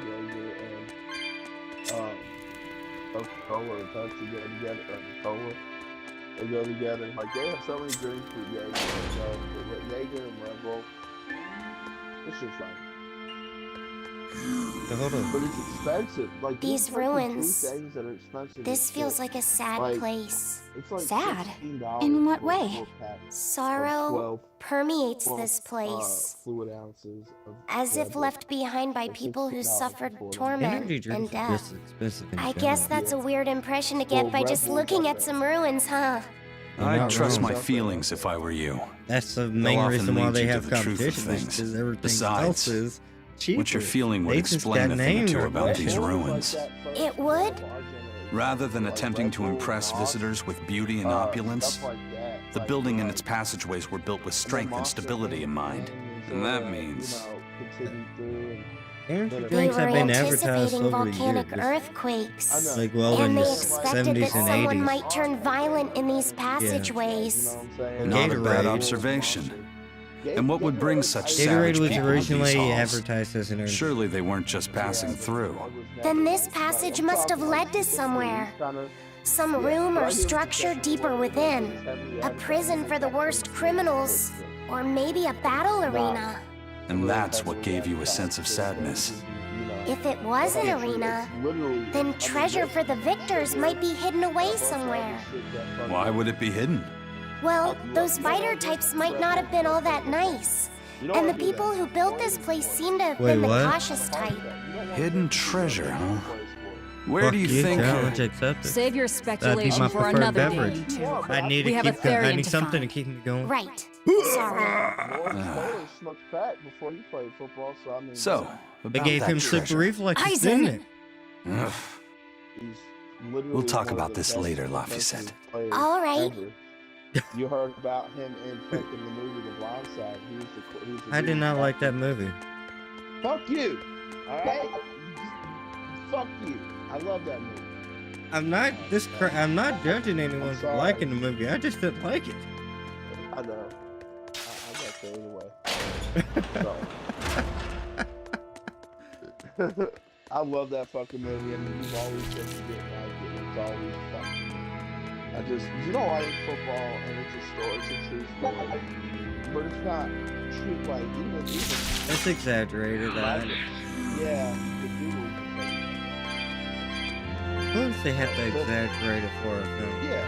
Jaeger and Coca-Cola or Pepsi go together. Cola, they go together. Like, they have so many drinks with Jaeger. Jaeger and Rebel. It's just like Hold on. But it's expensive. Like These fucking ruins. things that are expensive This as feels shit. like a sad Like, place. It's like Sad? $16 In what for a way? 4-pack of Sorrow 12 permeates 12, this place, fluid ounces of as if Red Bull. left behind by For people who $16 suffered for 40. torment Energy drinks and are death. just expensive in I general. guess that's a weird impression to get Well, by Red just Bull looking does at that. some ruins, huh? You're I'd not trust wrong. my feelings if I were you. That's the They'll main often reason why lead they you to have the truth of competition, is things. because everything Besides, else is cheaper. what you're feeling would They just explain got a thing or named two right about there. these ruins. It would? Rather than attempting to impress visitors with beauty and opulence, Stuff like that. the Like, building and its passageways were built with strength and stability in mind. And that means... continue through Energy They drinks were have been advertised anticipating over the volcanic years. earthquakes. Like, well, in And the they expected 70s that and someone 80s. might turn violent in these passageways. Not a bad Gatorade. observation. And what would bring such savage Gatorade was people to these originally halls? advertised as an energy. Surely they weren't just passing through. Then this passage must have led to somewhere. Some room or structure deeper within. A prison for the worst criminals. Or maybe a battle arena. And that's what gave you a sense of sadness. If it was an arena, then treasure for the victors might be hidden away somewhere. Why would it be hidden? Well, those fighter types might not have been all that nice. And the people who built this place seem to have Wait, been the what? cautious type. Hidden treasure, huh? Where Fuck do you think... challenge accepted. Save your That'd be speculation my for preferred another beverage. day, too. I need We to have a keep. I Therian need to something find. to keep me going. Right. Sorry. Morris smoked crack before he played football, so I mean. So, They about gave that him super treasure. reflexes, Eisen. didn't it? Ugh. He's literally We'll talk one of about the this best later, defensive Laphicet. players All right. ever. You heard about him in fucking the movie The Blind Side. He was the I did not like that movie. Fuck you! Alright? Fuck you. I love that movie. I'm not I'm not judging anyone for sorry. liking the movie. I just didn't like it. I know. I got carried away. So. I love that fucking movie, and you've always said you didn't like it. It's always fucking. I just, you don't like football, and it's a story, it's a true story, but it's not true. Like even. It's exaggerated. Yeah, the dude. Of course they have to exaggerate it for a film. Yeah,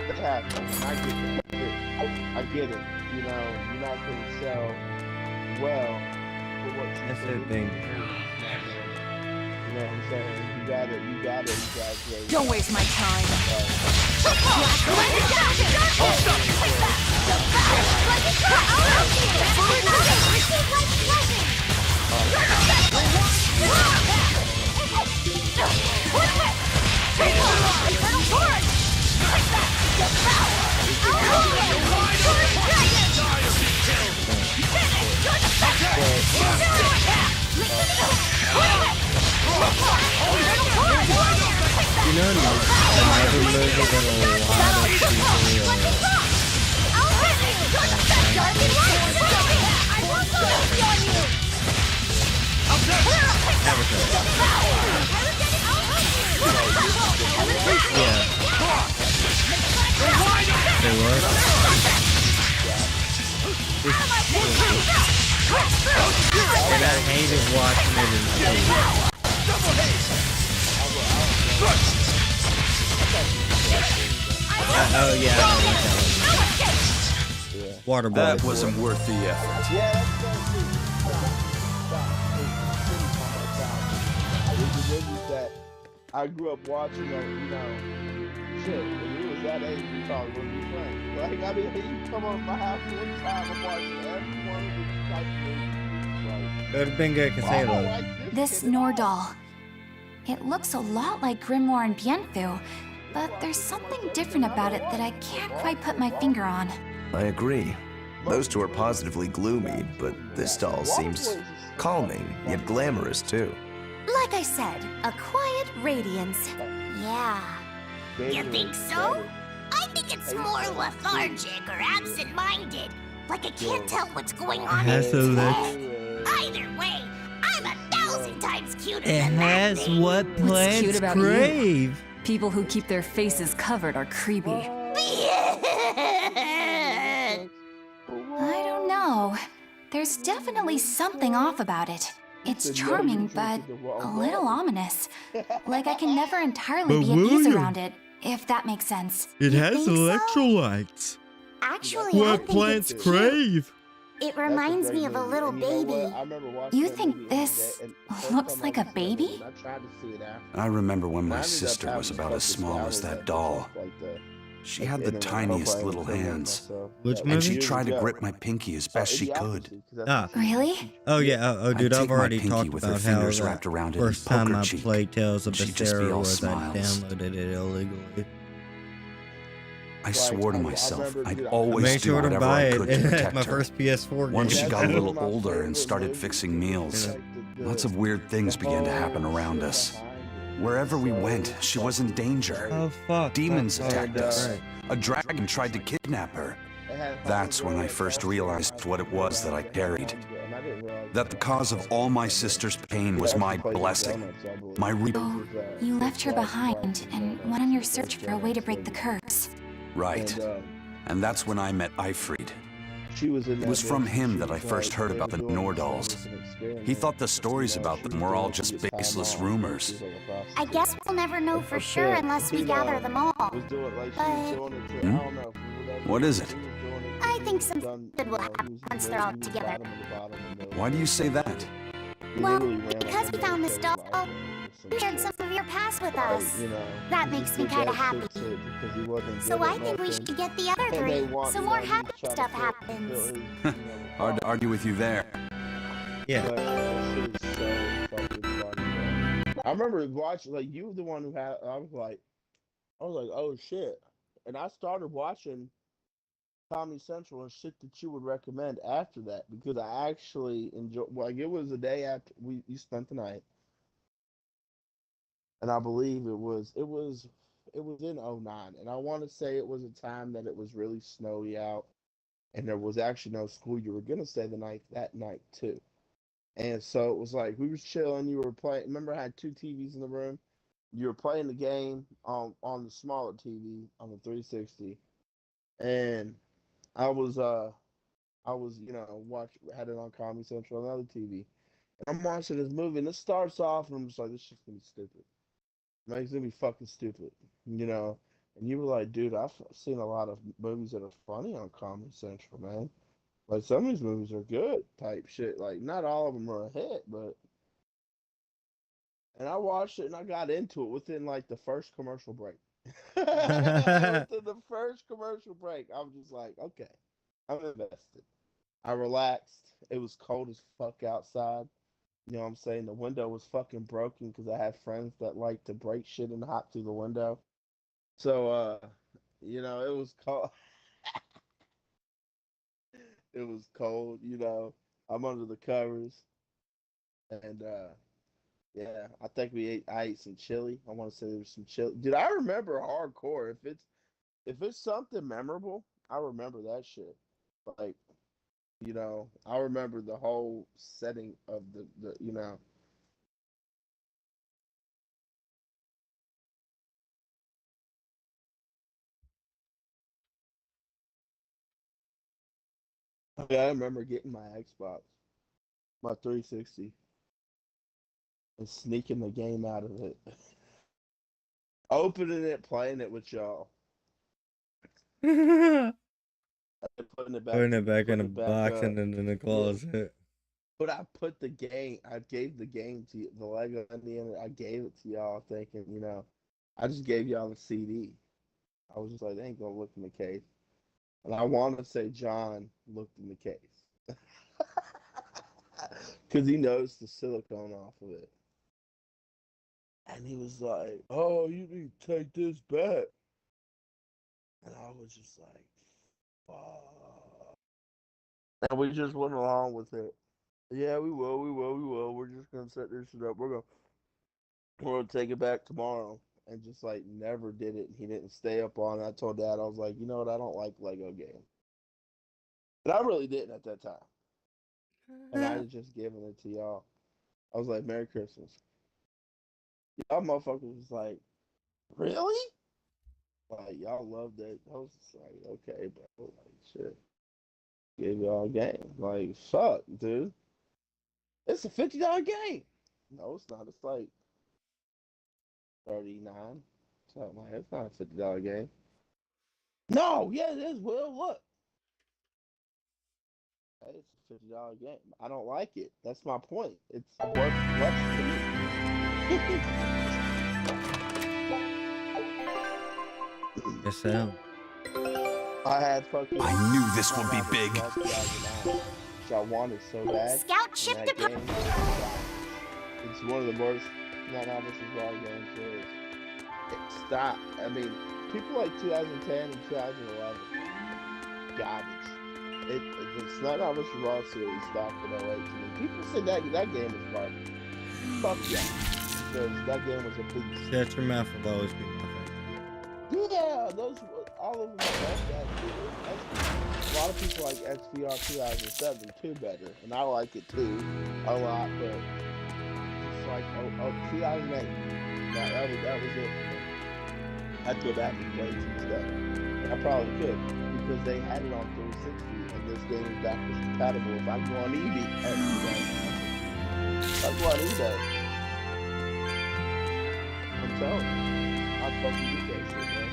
that happens. I get that. I get it. You know, you're not going to sell well for what you That's put their into thing. it. You know what I'm saying? You gotta exaggerate. Don't waste my time. You know, another movie that a lot of people They were. And I hated watching it in theaters. Oh yeah, I know what that was. Waterboy. That wasn't worth the effort. It's the movies that I grew up watching, you know, shit, when you was that age, you probably wouldn't be friends. Like, I mean, you come over my house one time, I'm watching every one of these type of movies. It would have been good because Halo. This Nordal. It looks a lot like Grimoire and Bienfu, but there's something different about it that I can't quite put my finger on. I agree. Those two are positively gloomy, but this doll seems calming, yet glamorous too. Like I said, a quiet radiance. Yeah. You think so? I think it's more lethargic or absent-minded. Like I can't tell what's going on in its head. Either way, I'm 1,000 times cuter than that thing. what What's cute about crave. you? People who keep their faces covered are creepy. I don't know. There's definitely something off about it. It's charming, but a little ominous. Like I can never entirely But be at ease William, around it, if that makes sense. It You has think so? electrolytes. Actually, I What think plants it's cute. crave. It reminds me of a little baby. You think this looks like a baby? I remember when my sister was about as small as that doll. She had the tiniest little hands. Which and she movie? tried to grip my pinky as best she could. Ah. Really? Oh yeah. Oh, dude, I'd I've take my already pinky talked with her about how fingers that wrapped around it and first time poke her I cheek. played Tales of She'd just be Berseria all was I smiles. downloaded it illegally. I swore to myself I'd I always made do sure to whatever buy I could to it at protect my her. first PS4 Once game. she got a little older and started fixing meals, lots of weird things began to happen around us. Wherever we went, she was in danger. Oh fuck. Demons fuck, attacked us. right. A dragon tried to kidnap her. That's when I first realized what it was that I carried. That the cause of all my sister's pain was my blessing. My Oh, you left her behind and went on your search for a way to break the curse. Right. And that's when I met Eifried. It was from him that I first heard about the Nordals. He thought the stories about them were all just baseless rumors. I guess we'll never know for sure unless we gather them all. But What is it? I think something good will happen once they're all together. Why do you say that? Well, because we found this doll, you shared some of your past with us. That makes me kind of happy. So I think we should get the other three, so more happy stuff happens. Hard to argue with you there. Yeah. I remember watching, like, you were the one who had, I was like, oh shit. And I started watching Comedy Central and shit that you would recommend after that because I actually enjoyed, like, it was the day after you spent the night. And I believe it was in '09. And I want to say it was a time that it was really snowy out and there was actually no school. You were going to stay the night that night too. And so it was like we were chilling. You were playing. Remember, I had two TVs in the room. You were playing the game on the smaller TV on the 360, and I was had it on Comedy Central on another TV, and I'm watching this movie, and it starts off, and I'm just like, this shit's gonna be stupid. Like, it's gonna be fucking stupid, you know. And you were like, dude, I've seen a lot of movies that are funny on Comedy Central, man. Like, some of these movies are good type shit. Like, not all of them are a hit, but. And I watched it and I got into it within like the first commercial break. Within the first commercial break, I was just like, okay, I'm invested. I relaxed. It was cold as fuck outside. You know what I'm saying? The window was fucking broken because I had friends that like to break shit and hop through the window. So, it was cold. It was cold, I'm under the covers. And yeah, I think I ate some chili. I want to say there was some chili. Dude, I remember hardcore. If it's something memorable, I remember that shit. Like, I remember the whole setting of the. Yeah, I remember getting my Xbox, my 360, and sneaking the game out of it. Opening it, playing it with y'all. Putting it back in a box and then in the closet. Yeah. But I gave the game to the Lego Indiana. I gave it to y'all thinking, I just gave y'all the CD. I was just like, they ain't gonna look in the case. And I want to say John looked in the case. Because he noticed the silicone off of it. And he was like, oh, you need to take this back. And I was just like, fuck. And we just went along with it. Yeah, we will. We're just gonna set this shit up. We're gonna take it back tomorrow. And just like never did it. He didn't stay up on it. I told Dad, I was like, you know what? I don't like Lego games. But I really didn't at that time. And I had just given it to y'all. I was like, Merry Christmas. Y'all motherfuckers was like, really? Like, y'all loved it. I was just like, okay, bro. Like, shit. Gave y'all a game. Like, fuck, dude. It's a $50 game. No, it's not. It's like 39. Something like that. It's not a $50 game. No, yeah, it is. Will, look. Hey, it's a $50 game. I don't like it. That's my point. It's worth less to me. Yes, Sam. I had fucking. I knew this would be big. Which I wanted so bad. Scout ship And that department. game, it's one of the worst not versus wild games there is. It stopped. I mean, people like 2010 and 2011, garbage. The Night Out vs. Raw series stopped in 08 to me. People said that game was garbage. Fuck yeah. Because that game was a big... Shut your mouth will always be my favorite. Yeah, all of them like that. A lot of people like XVR 2007 too better. And I like it too, a lot, but just like 2008, that was it for me. I'd go back and play some stuff. And I probably could, because they had it on 360, and this game is backwards compatible. If I go on eBay, I'm telling you, I'd fucking do that shit, man.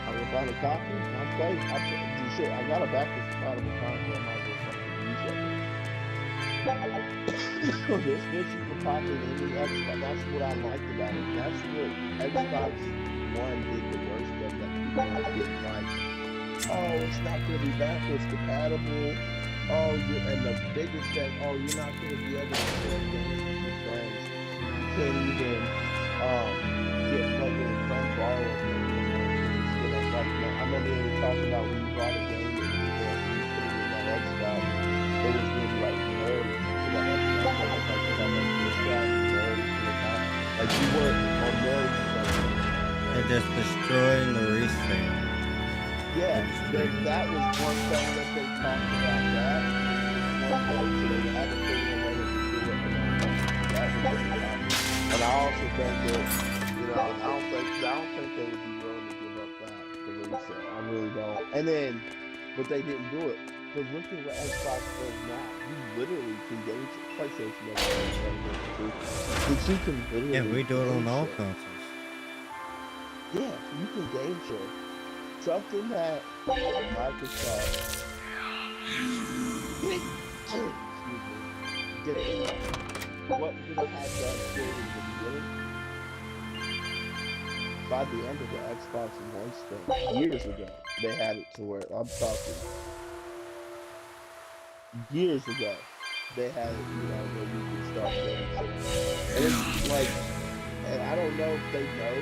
I'm gonna find a copy, and I'm playing. Shit, I got a backwards compatible console, I might as well fucking use that. This bitch you can pop it in the Xbox. That's what I liked about it. That's what Xbox One did the worst of, that people didn't like. Oh, it's not gonna be backwards compatible. Oh, and the biggest thing, oh, you're not gonna be able to share games with your friends. You can't even get regular friends borrow it. Like, I remember they were talking about when you bought a game and you put it in that Xbox, it was really like nerd to that Xbox. It was like, this guy's nerd to the top. Like, you weren't on nerd. They're just destroying the resale. Yeah, that was one thing that they talked about. That one thing, so they had to figure a way to do it. That was just about it. And I also think that, I don't think they would be willing to give up that for resale. I really don't. And then, but they didn't do it. But look at what Xbox does now. You literally can game PlayStation too. But you can literally. Yeah, we do it on all consoles. Yeah, you can game share. Something that Microsoft what would have had that shit in the beginning? By the end of the Xbox One stuff, years ago, they had it to where, I'm talking years ago, they had it, where you could start doing shit. And it's like, and I don't know if they know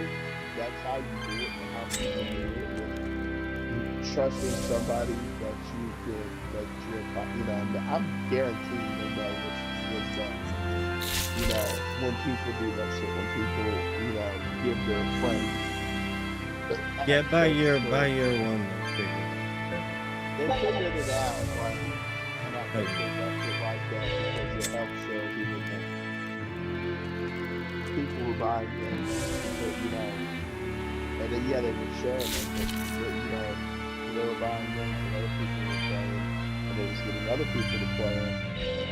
that's how you do it and how people do it. Trusting somebody that you could, I'm guaranteeing they know what's done. When people do that shit, when people, give their friends. Yeah, by year one, they figured it out, like, and I think they left it like that because it helps sales even more. People were buying games, and then, they were sharing them, but, they were buying games that other people were playing, and they was getting other people to play them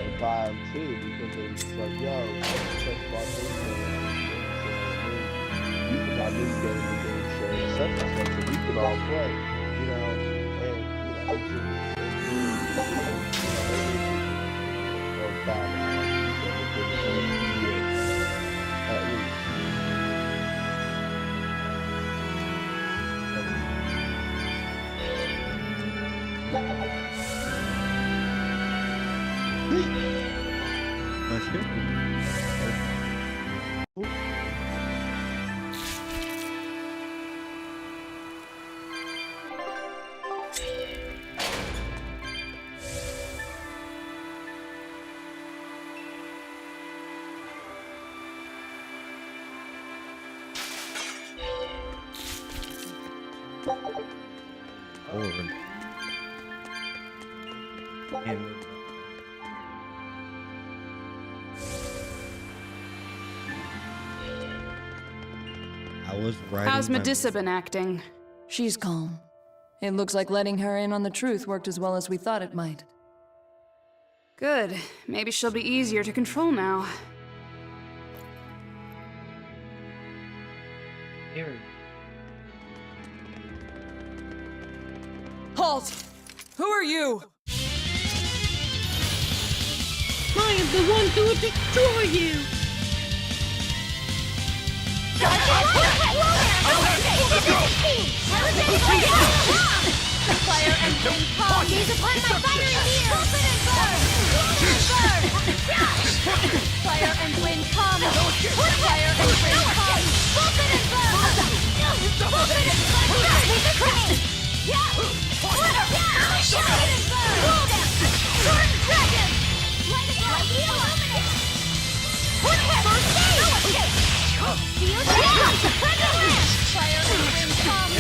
and buy them too, because they was just like, yo, such bought this game, you can buy this game and game share such and such, and we could all play, and it's just, or buy them, at least. That's good. How's Medusa been acting? She's calm. It looks like letting her in on the truth worked as well as we thought it might. Good. Maybe she'll be easier to control now. Here. Halt! Who are you? I am the one who will destroy you! Fire and wind come! Gaze upon my fiery wheel! Open and burn! Fire and wind come! Fire and wind come! Open and burn! Open and burn! Open and burn! Sword dragon! Light it up! Illuminate! First stage! Fire and wind come!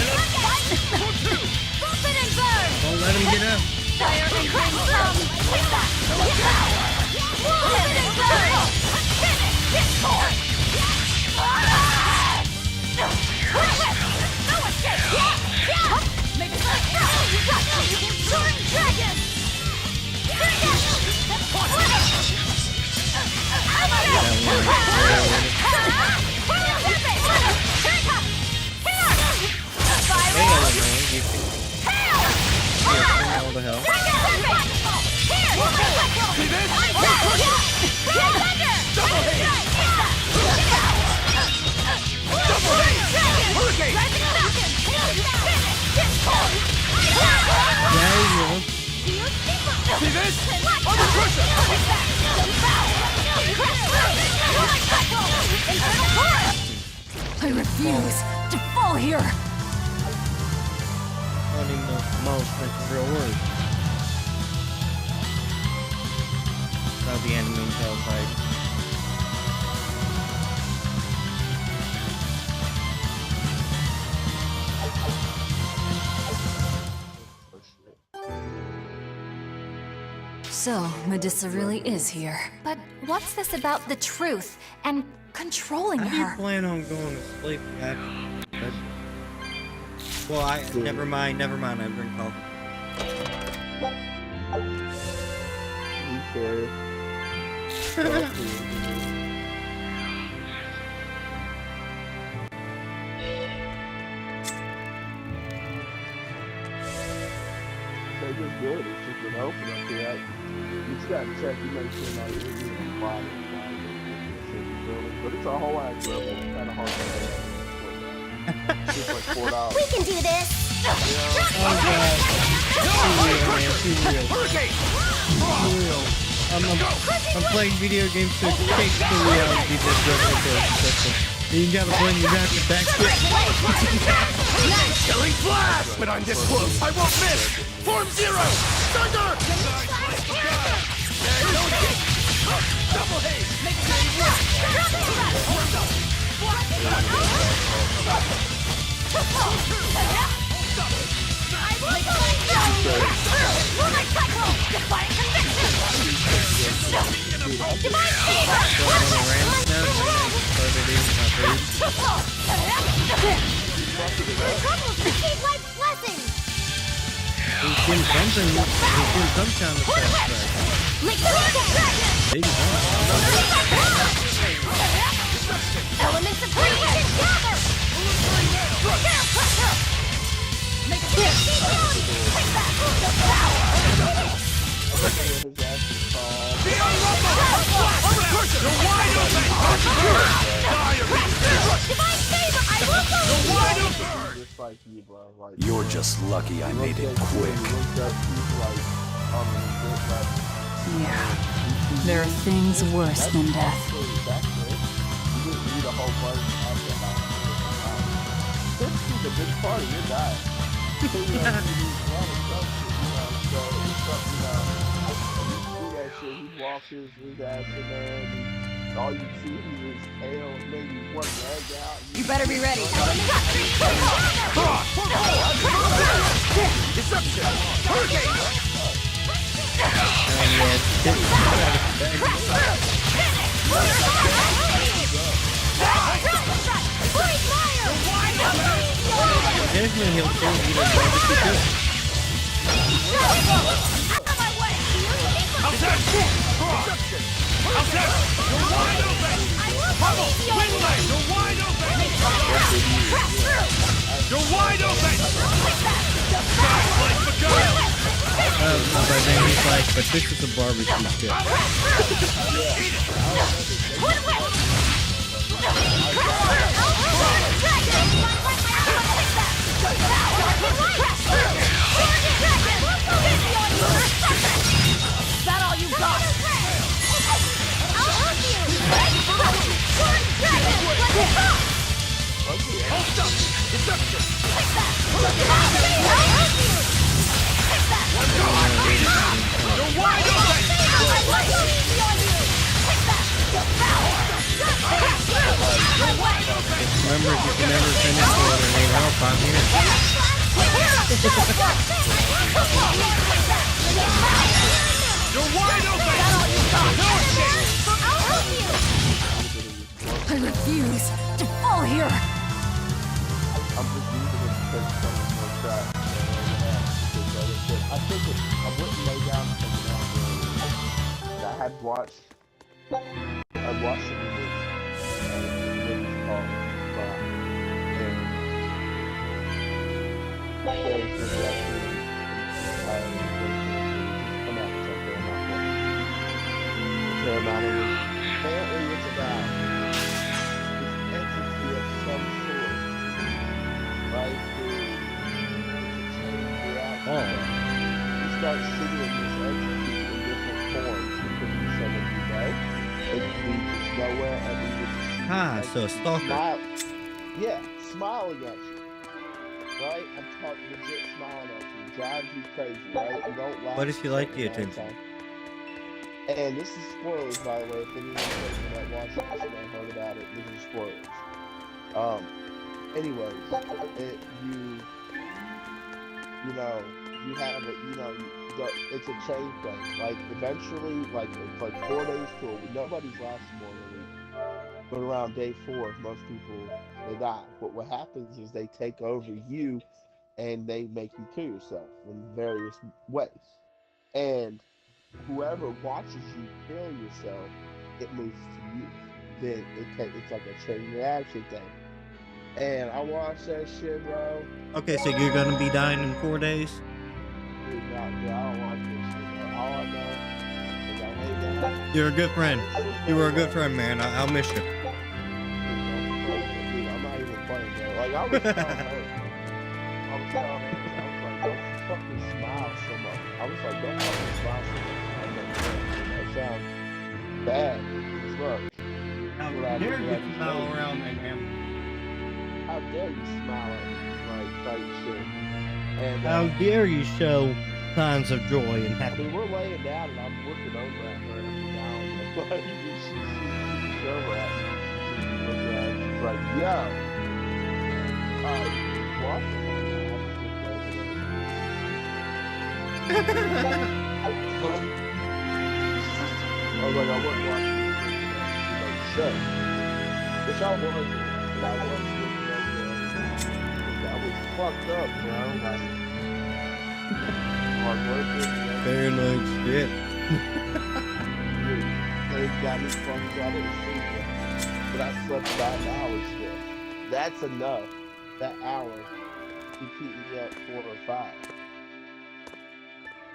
Open and burn! Don't let him get up. Fire and wind come! Open and burn! Sword dragon! What the hell? See this? Under pressure! I refuse to fall here! I don't even know if most is a real word. That'll be enemy intel fight. So, Medusa really is here. But what's this about the truth and controlling How do you her? plan on going to sleep after that? Well, never mind, I drink coffee. They just good. It's just been open up here. You just gotta check. You make sure not you're using water. But it's a whole ass level. It's kind of hard to get. It's like $4. We can do this! I'm playing video games to escape the reality that's just you gotta blame your back to back Killing flash! But I'm this close, I won't miss! Form Zero! Thunder! Double haze! Make Elements of creation gather! You're just lucky I made it quick. Yeah. There are things worse than death. The big part of your diet. You do that shit, he walks his ass in there, and all you see is his tail, and maybe one leg out. You better be ready. Deception! Hurricane! Eventually he'll kill you. But then he's like, but this is a barbecue shit. Is that all you got? I'll help you! Hold up! Deception! You're wide open! Remember, if you can never finish it or need help, I'm here. You're wide open! No escape! I refuse to fall here. I'm just using it because someone more trash. I think I wouldn't lay down something else. I had watched the movie. The movie's called and there's this actually come out something I'm not sure about it. Apparently it's about this entity of some sort, right? You start seeing this entity in different forms. It could be someone you know. It could be just nowhere, and you just So a stalker. Smiling at you. Right? I'm talking legit smiling at you. Drives you crazy, right? You don't laugh. What if you like the attention? And this is spoilers, by the way. If anyone that watched this and heard about it, these are spoilers. Anyways, you have it's a chain thing. Like eventually, like it's like 4 days to a week. Nobody's lasting more than a week. But around day 4, most people they die. But what happens is they take over you, and they make you kill yourself in various ways. And whoever watches you kill yourself, it moves to you. Then it's like a chain reaction thing. And I watched that shit, bro. Okay, so you're gonna be dying in 4 days? Dude, I don't watch this shit, bro. All I know is I lay down. You're a good friend. You were a good friend, man. I'll miss you. Dude, I'm not even playing, bro. Like, I was telling her. I was like, don't fucking smile so much. I was like, don't fucking smile so much. That sounds bad as fuck. How dare you smile around me, man? How dare you smile at me, like, type shit. And, how dare you show signs of joy and I happiness? mean, we're laying down and I'm looking over at her every now and then. Like, she's over at me. She's looking at me. She's like, yo. Watching my I was like, I wasn't watching this. She's like, shut. Which I wasn't. I was looking over there. I was fucked up, bro. Like, hard working. Paranoid shit. They got me fucked out of the sleep. But I slept 5 hours still. That's enough. That hour to keep me up 4 or 5.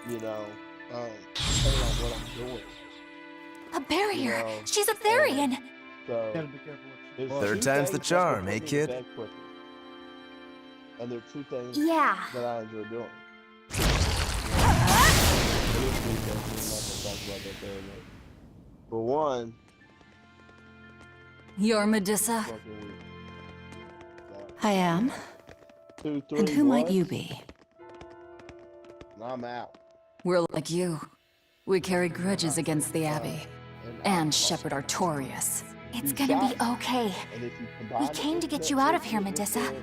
You know, depending on what I'm doing. A barrier! You know, She's a Therian! So, there's Third 2 time's the things that charm, put hey me in kid? bed quicker. And there are 2 things Yeah. that I enjoy doing. For one, You're Medusa? fucking week. I am. 2, 3, And who might what? you be? I'm out. We're like you. We carry grudges against the Abbey. And Shepherd Artorias. It's gonna be okay. And if you We combine came it to with get you out of here, Medusa.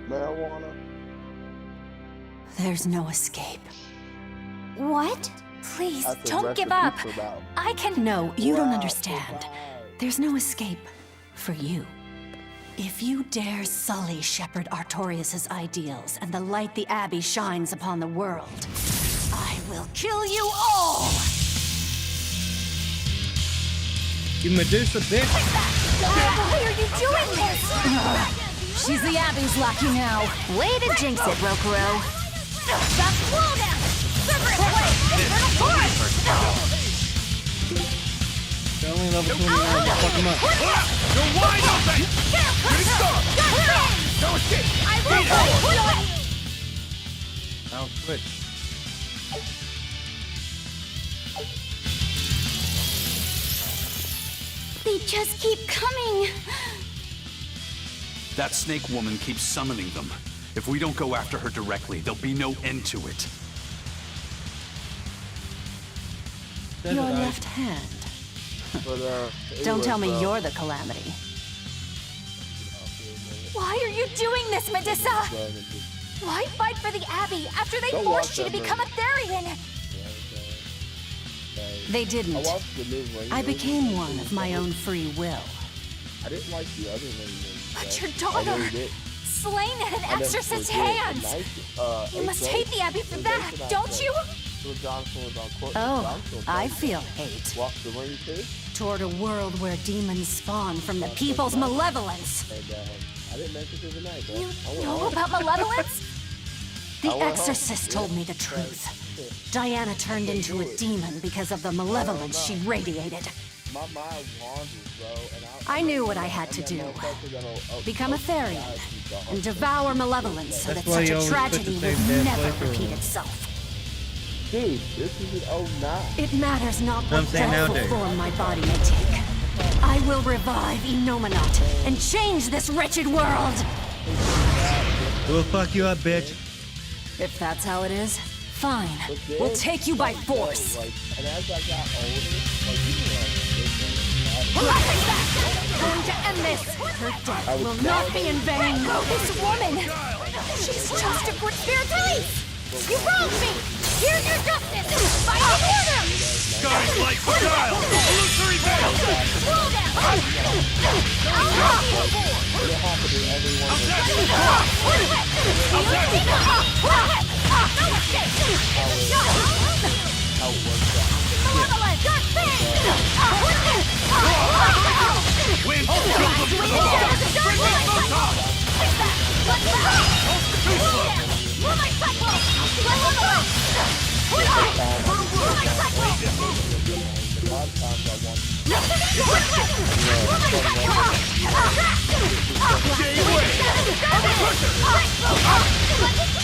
marijuana, There's no escape. What? Please, that's a don't give recipe up. for battle. I can... No, you don't Wow, understand. There's no escape for you. If you dare sully Shepherd Artorias' ideals and the light the Abbey shines upon the world, I will kill you all! You Medusa bitch. Why are you doing this? She's the Abby's lucky now. Way to jinx it, Rokuro. Stop cooldown! Separate away! Infernal force! They're only level 29. Fuck him up. You're wide open! Good start! No escape! I will I'll switch. They just keep coming. That snake woman keeps summoning them. If we don't go after her directly, there'll be no end to it. Your left hand. Don't tell me you're the Calamity. Why are you doing this, Medusa? Why fight for the Abbey after they forced you to become a Therian? They didn't. I became one of my own free will. I didn't like the other one. But your daughter, slain at an exorcist's hands. You must hate the Abbey for that, don't you? Oh, I feel hate. Toward a world where demons spawn from the people's malevolence. You know about malevolence? The exorcist told me the truth. Diana turned into a demon because of the malevolence she radiated. I knew what I had to do. Become a Therian and devour malevolence so that such a tragedy will never repeat itself. Dude, this is an 09. It matters not what dreadful form my body may take. I will revive Enominat and change this wretched world! We'll fuck you up, bitch. If that's how it is, fine. We'll take you by force. And as I got older, Going to end this! Her death will not be in vain! This woman! She's just a good spirit. You wronged me! Here's your justice! Fight in order! Guys like style! Illusory veil! Roll down!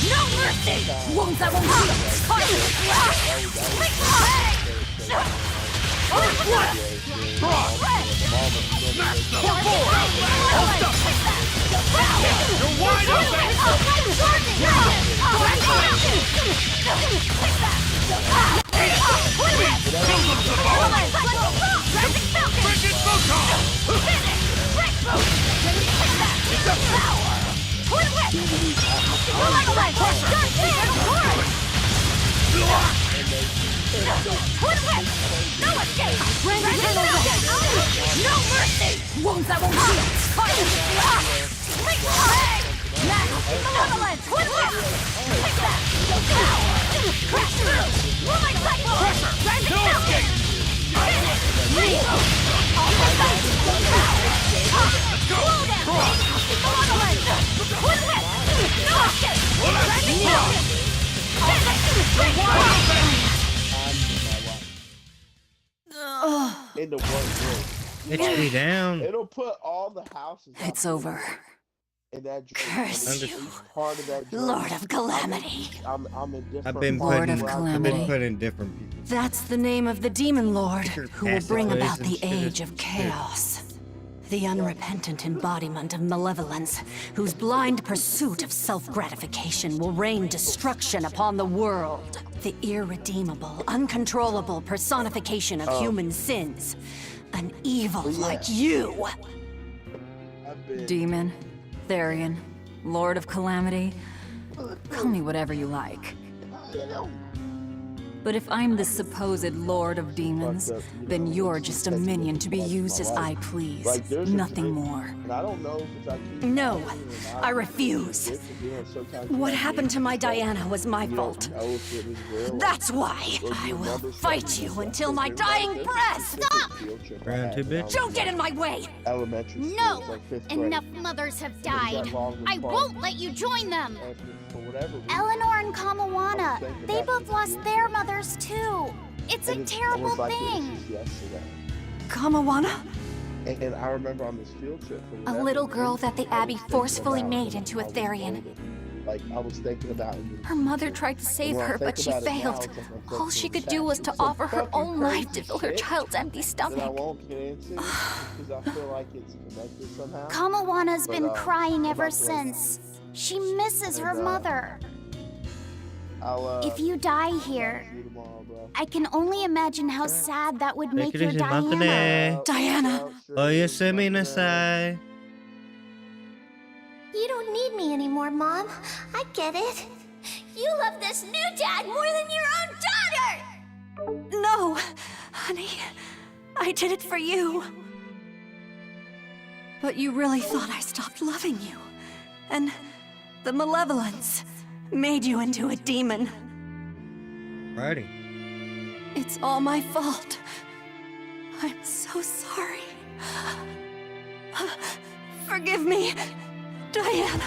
No mercy! Wounds that won't heal! You're wide open! Frigid photon! No escape! No mercy! Wounds that won't heal! Malevolence! Take that! Crash through! Pressure! No escape! Let's go! in the world. Hit me down. It'll put all the houses. It's over. In that Curse you, part of that Lord of Calamity. I'm in different I've been putting different people. That's the name of the Demon Lord who will bring about the Age of Chaos. The unrepentant embodiment of malevolence, whose blind pursuit of self-gratification will rain destruction upon the world. The irredeemable, uncontrollable personification of human sins. An evil like you. Demon, Therian, Lord of Calamity. Call me whatever you like. But if I'm the supposed Lord of Demons, then you're just a minion to be used as I please. Nothing more. And I don't know if it's actually No, I refuse. What happened to my Diana was my fault. That's why I will fight you until my dying breath. Stop! Don't get in my way! No! Enough mothers have died. I won't let you join them. Eleanor and Kamawana, they both lost their mothers too. It's a terrible thing. Kamawana? And I remember on this field trip, A little girl that the Abbey forcefully made into a Therian. Like, I was thinking about Her mother tried to save her, but she failed. All she could do was to offer her own life to fill her child's empty stomach. I won't get into it because I feel like it's connected somehow. Kamawana's been crying ever since. She misses her mother. If you die here, I can only imagine how sad that would make your Diana. Diana! Oye, semi nasai. You don't need me anymore, Mom. I get it. You love this new dad more than your own daughter! No! Honey, I did it for you. But you really thought I stopped loving you. And the malevolence made you into a demon. Righty. It's all my fault. I'm so sorry. Forgive me, Diana.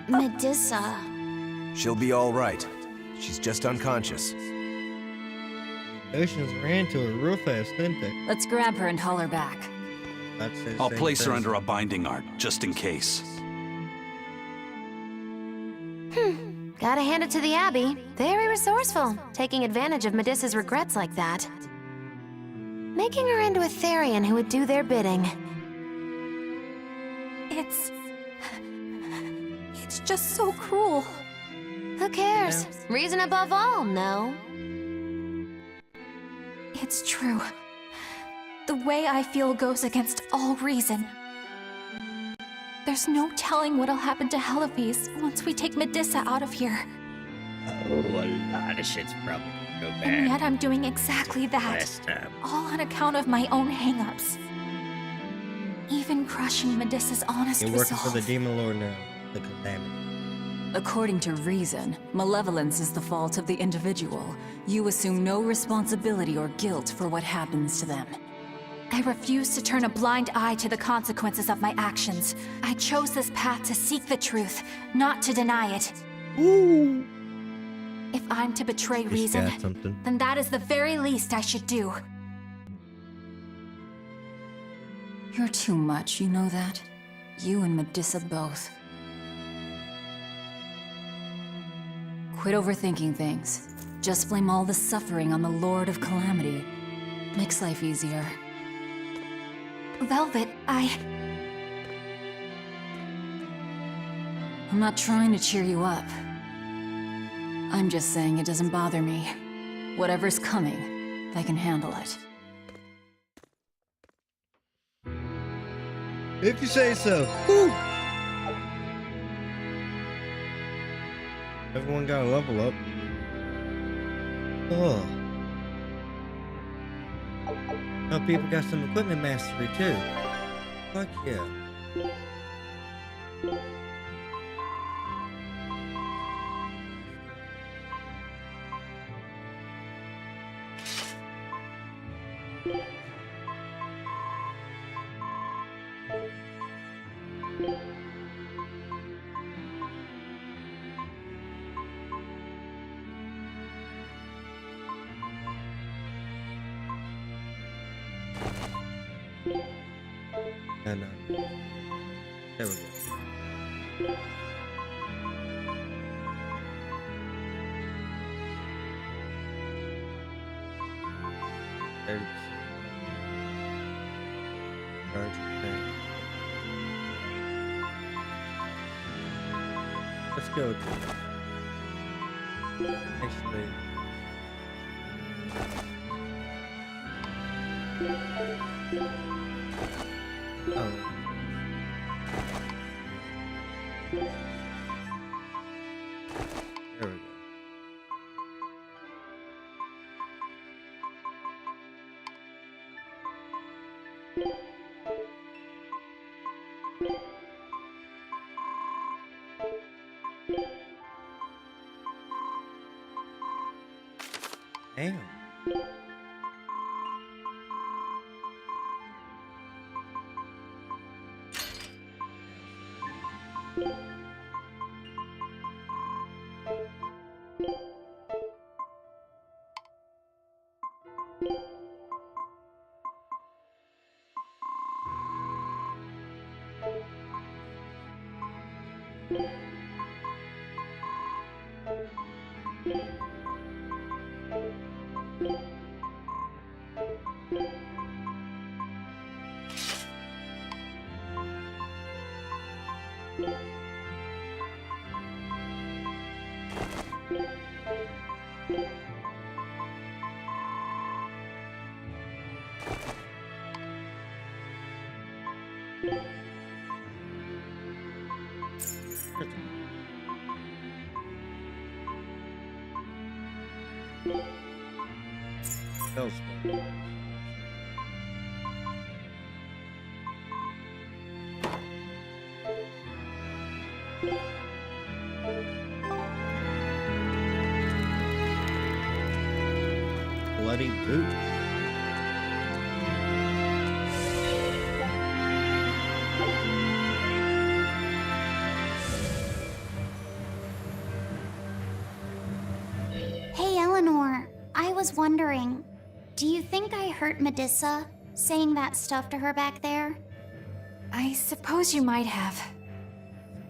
Medissa. She'll be all right. She's just unconscious. Oceans ran to her real fast, didn't they? Let's grab her and haul her back. I'll place her under a binding art, just in case. Gotta hand it to the Abbey. Very resourceful, taking advantage of Medissa's regrets like that. Making her into a Therian who would do their bidding. It's just so cruel. Who cares? Reason above all, no? It's true. The way I feel goes against all reason. There's no telling what'll happen to Heliphys once we take Medissa out of here. Oh, a lot of shit's probably gonna go bad. And yet I'm doing exactly that. Last time. All on account of my own hang-ups. Even crushing Medissa's honest You're working resolve. for the Demon Lord now. The Calamity. According to reason, malevolence is the fault of the individual. You assume no responsibility or guilt for what happens to them. I refuse to turn a blind eye to the consequences of my actions. I chose this path to seek the truth, not to deny it. Ooh. If I'm to betray She's reason, got something. then that is the very least I should do. You're too much, you know that? You and Medissa both. Quit overthinking things. Just blame all the suffering on the Lord of Calamity. Makes life easier. Velvet, I'm not trying to cheer you up. I'm just saying it doesn't bother me. Whatever's coming, I can handle it. If you say so. Woo. Everyone got a level up. Oh. Oh, people got some equipment mastery too. Fuck yeah. And there we go. Let's go to actually. Oh. There we go. Damn. Bloody boot. Hey, Eleanor. I was wondering, do you think I hurt Medusa saying that stuff to her back there? I suppose you might have.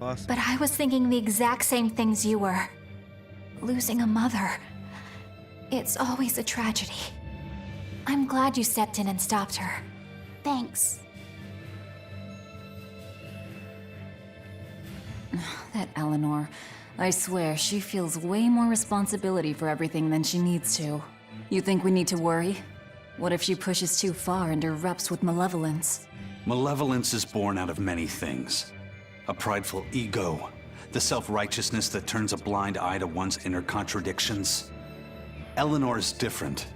Awesome. But I was thinking the exact same things you were. Losing a mother. It's always a tragedy. I'm glad you stepped in and stopped her. Thanks. That Eleanor. I swear, she feels way more responsibility for everything than she needs to. You think we need to worry? What if she pushes too far and erupts with malevolence? Malevolence is born out of many things. A prideful ego, the self-righteousness that turns a blind eye to one's inner contradictions. Eleanor is different.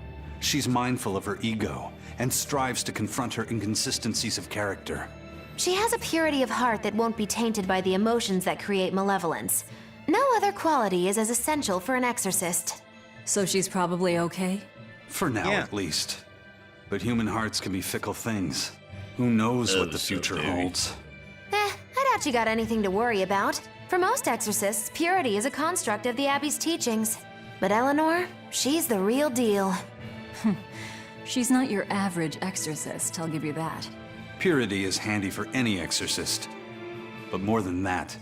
She's mindful of her ego and strives to confront her inconsistencies of character. She has a purity of heart that won't be tainted by the emotions that create malevolence. No other quality is as essential for an exorcist. So she's probably okay? For now, at least. But human hearts can be fickle things. Who knows what the future holds? I doubt you got anything to worry about. For most exorcists, purity is a construct of the Abbey's teachings. But Eleanor, she's the real deal. She's not your average exorcist, I'll give you that. Purity is handy for any exorcist. But more than that,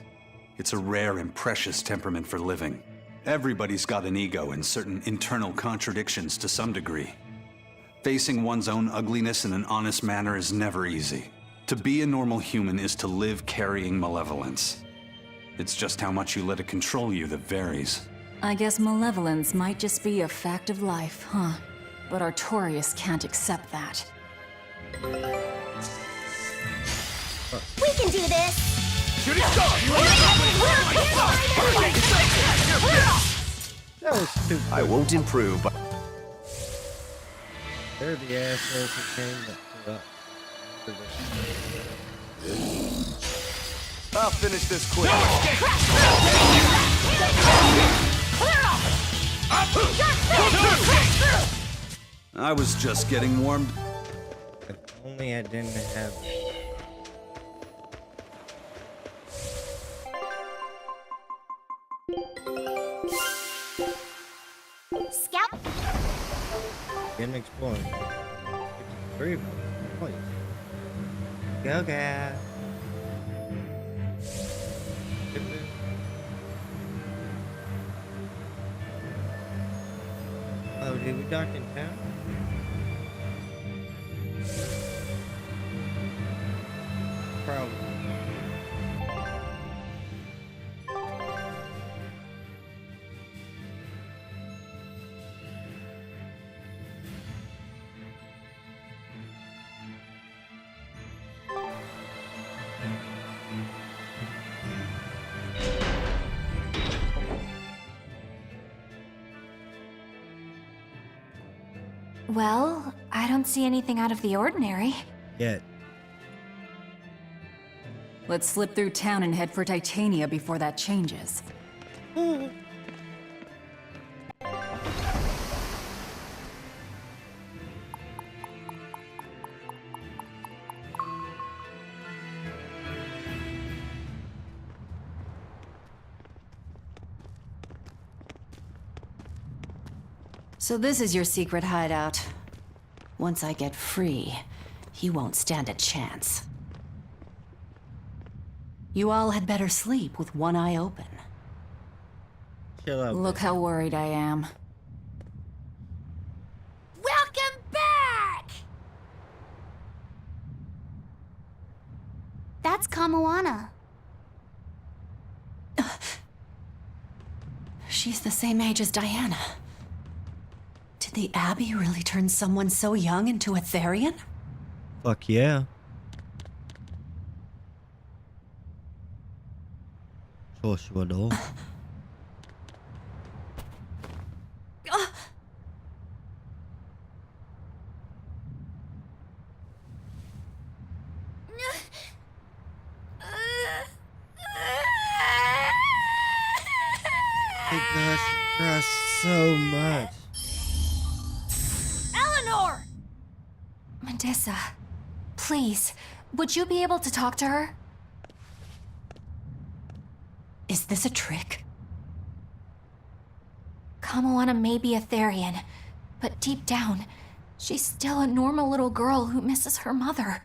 it's a rare and precious temperament for living. Everybody's got an ego and certain internal contradictions to some degree. Facing one's own ugliness in an honest manner is never easy. To be a normal human is to live carrying malevolence. It's just how much you let it control you that varies. I guess malevolence might just be a fact of life, huh? But Artorias can't accept that. We can do this! Shooting star! That was stupid. I won't improve, but... They're the assholes who came up. I'll finish this quick. I was just getting warmed. If only I didn't have... Scout! Didn't explore. 53 points. Go, guy. Oh, did we dock in town? Probably. Well, I don't see anything out of the ordinary. Yet. Let's slip through town and head for Titania before that changes. So this is your secret hideout. Once I get free, you won't stand a chance. You all had better sleep with one eye open. Chill out. Look how worried I am. Welcome back! That's Kamoana. She's the same age as Diana. Did the Abbey really turn someone so young into a Therian? Fuck yeah. Joshua though. Gosh, cries so much. Eleanor! Medissa, please, would you be able to talk to her? Is this a trick? Kamoana may be a Therian, but deep down, she's still a normal little girl who misses her mother.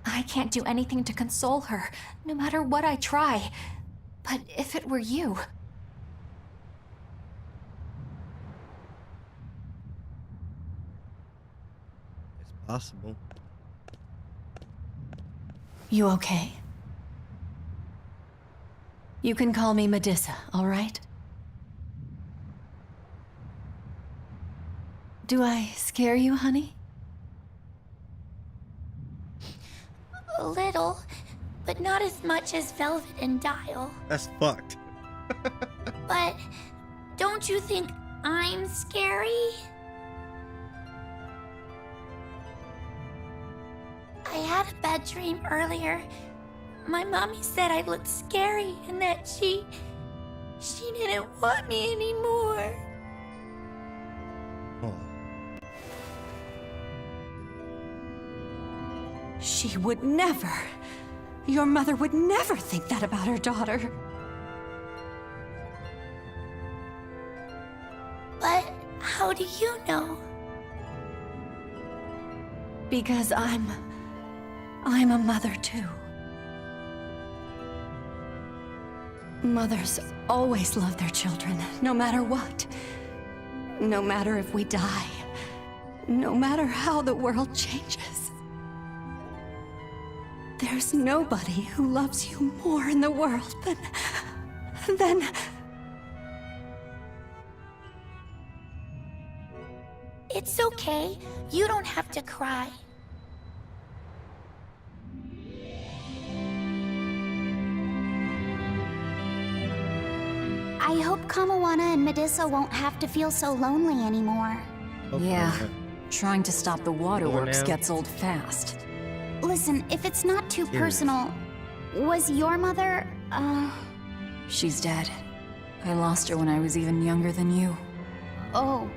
I can't do anything to console her, no matter what I try. But if it were you... It's possible. You okay? You can call me Medissa, all right? Do I scare you, honey? A little, but not as much as Velvet and Dial. That's fucked. But don't you think I'm scary? I had a bad dream earlier. My mommy said I looked scary and that she didn't want me anymore. Oh. She would never. Your mother would never think that about her daughter. But how do you know? Because I'm a mother too. Mothers always love their children, no matter what. No matter if we die. No matter how the world changes. There's nobody who loves you more in the world than... It's okay. You don't have to cry. I hope Kamoana and Medissa won't have to feel so lonely anymore. Yeah, trying to stop the waterworks now. gets old fast. Listen, if it's not too personal, was your mother, She's dead. I lost her when I was even younger than you. Oh,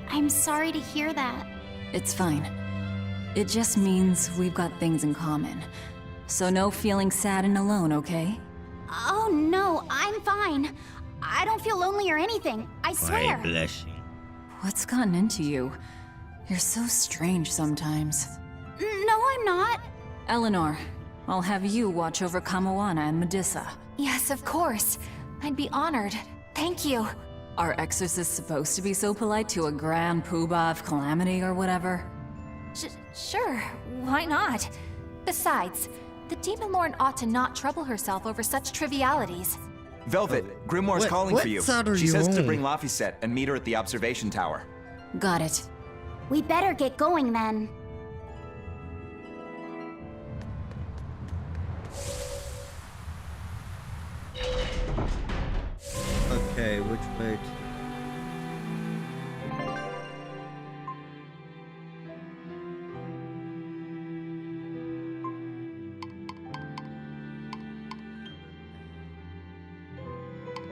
I'm sorry to hear that. It's fine. It just means we've got things in common. So no feeling sad and alone, okay? Oh no, I'm fine. I don't feel lonely or anything, I swear. Why bless you. What's gotten into you? You're so strange sometimes. No, I'm not. Eleanor, I'll have you watch over Kamoana and Medissa. Yes, of course. I'd be honored. Thank you. Are exorcists supposed to be so polite to a grand poobah of calamity or whatever? Sure, why not? Besides, the Demon Lord ought to not trouble herself over such trivialities. Velvet, Grimoire's calling for you. She says to bring Laphicet and meet her at the observation tower. Got it. We better get going then. Okay, which way?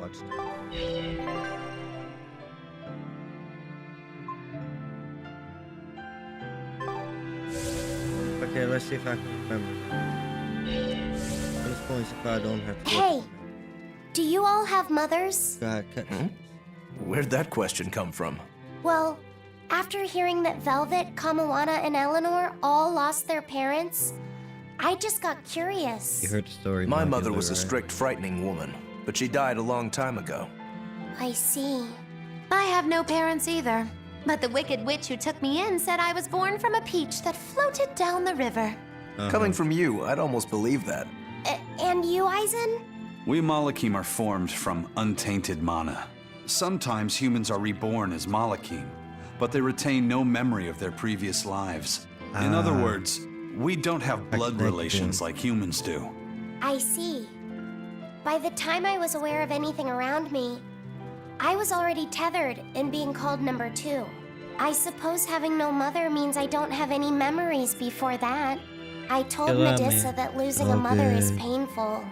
watched it. Okay, let's see if I can remember. Bonus points if I don't have to. Hey, do you all have mothers? Go ahead, cut. Where'd that question come from? Well, after hearing that Velvet, Kamawana, and Eleanor all lost their parents, I just got curious. You heard the story. My mother was a strict, frightening woman, but she died a long time ago. I see. I have no parents either. But the wicked witch who took me in said I was born from a peach that floated down the river. Coming from you, I'd almost believe that. And you, Eisen? We Malakim are formed from untainted mana. Sometimes humans are reborn as Malakim, but they retain no memory of their previous lives. In other words, we don't have blood relations like humans do. I see. By the time I was aware of anything around me, I was already tethered and being called number 2. I suppose having no mother means I don't have any memories before that. I told Medusa that losing a mother is painful,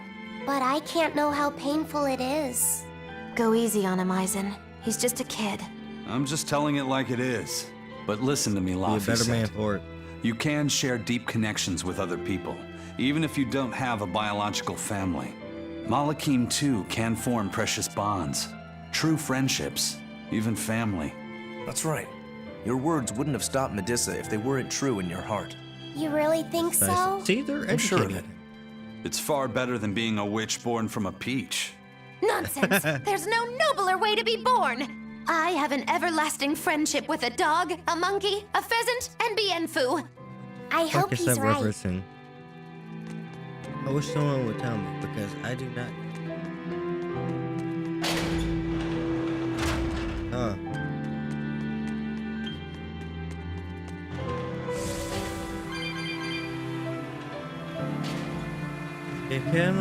but I can't know how painful it is. Go easy on him, Eisen. He's just a kid. I'm just telling it like it is. But listen to me, Laufey. Be a better man for it. You can share deep connections with other people, even if you don't have a biological family. Malakim, too, can form precious bonds. True friendships, even family. That's right. Your words wouldn't have stopped Medusa if they weren't true in your heart. You really think so? See, they're I'm sure of it. It's far better than being a witch born from a peach. Nonsense! There's no nobler way to be born! I have an everlasting friendship with a dog, a monkey, a pheasant, and Bienfu. I hope he's right. Referencing. I wish someone would tell me, because I do not. Huh. You can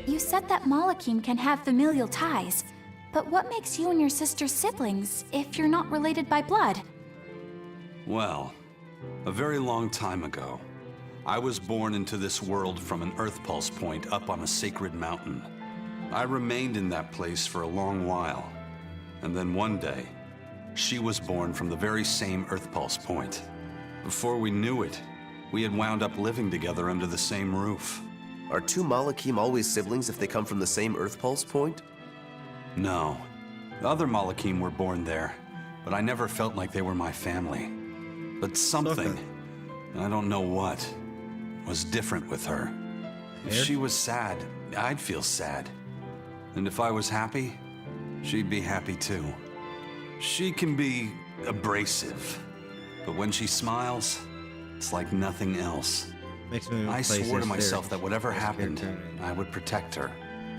You said that Malakim can have familial ties, but what makes you and your sister siblings if you're not related by blood? Well, a very long time ago, I was born into this world from an Earth Pulse point up on a sacred mountain. I remained in that place for a long while, and then one day, she was born from the very same Earth Pulse point. Before we knew it, we had wound up living together under the same roof. Are 2 Malakim always siblings if they come from the same Earth Pulse point? No. The other Malakim were born there, but I never felt like they were my family. But something, I don't know what, was different with her. If she was sad, I'd feel sad. And if I was happy, she'd be happy too. She can be abrasive, but when she smiles, it's like nothing else. I swore to myself that whatever happened, I would protect her.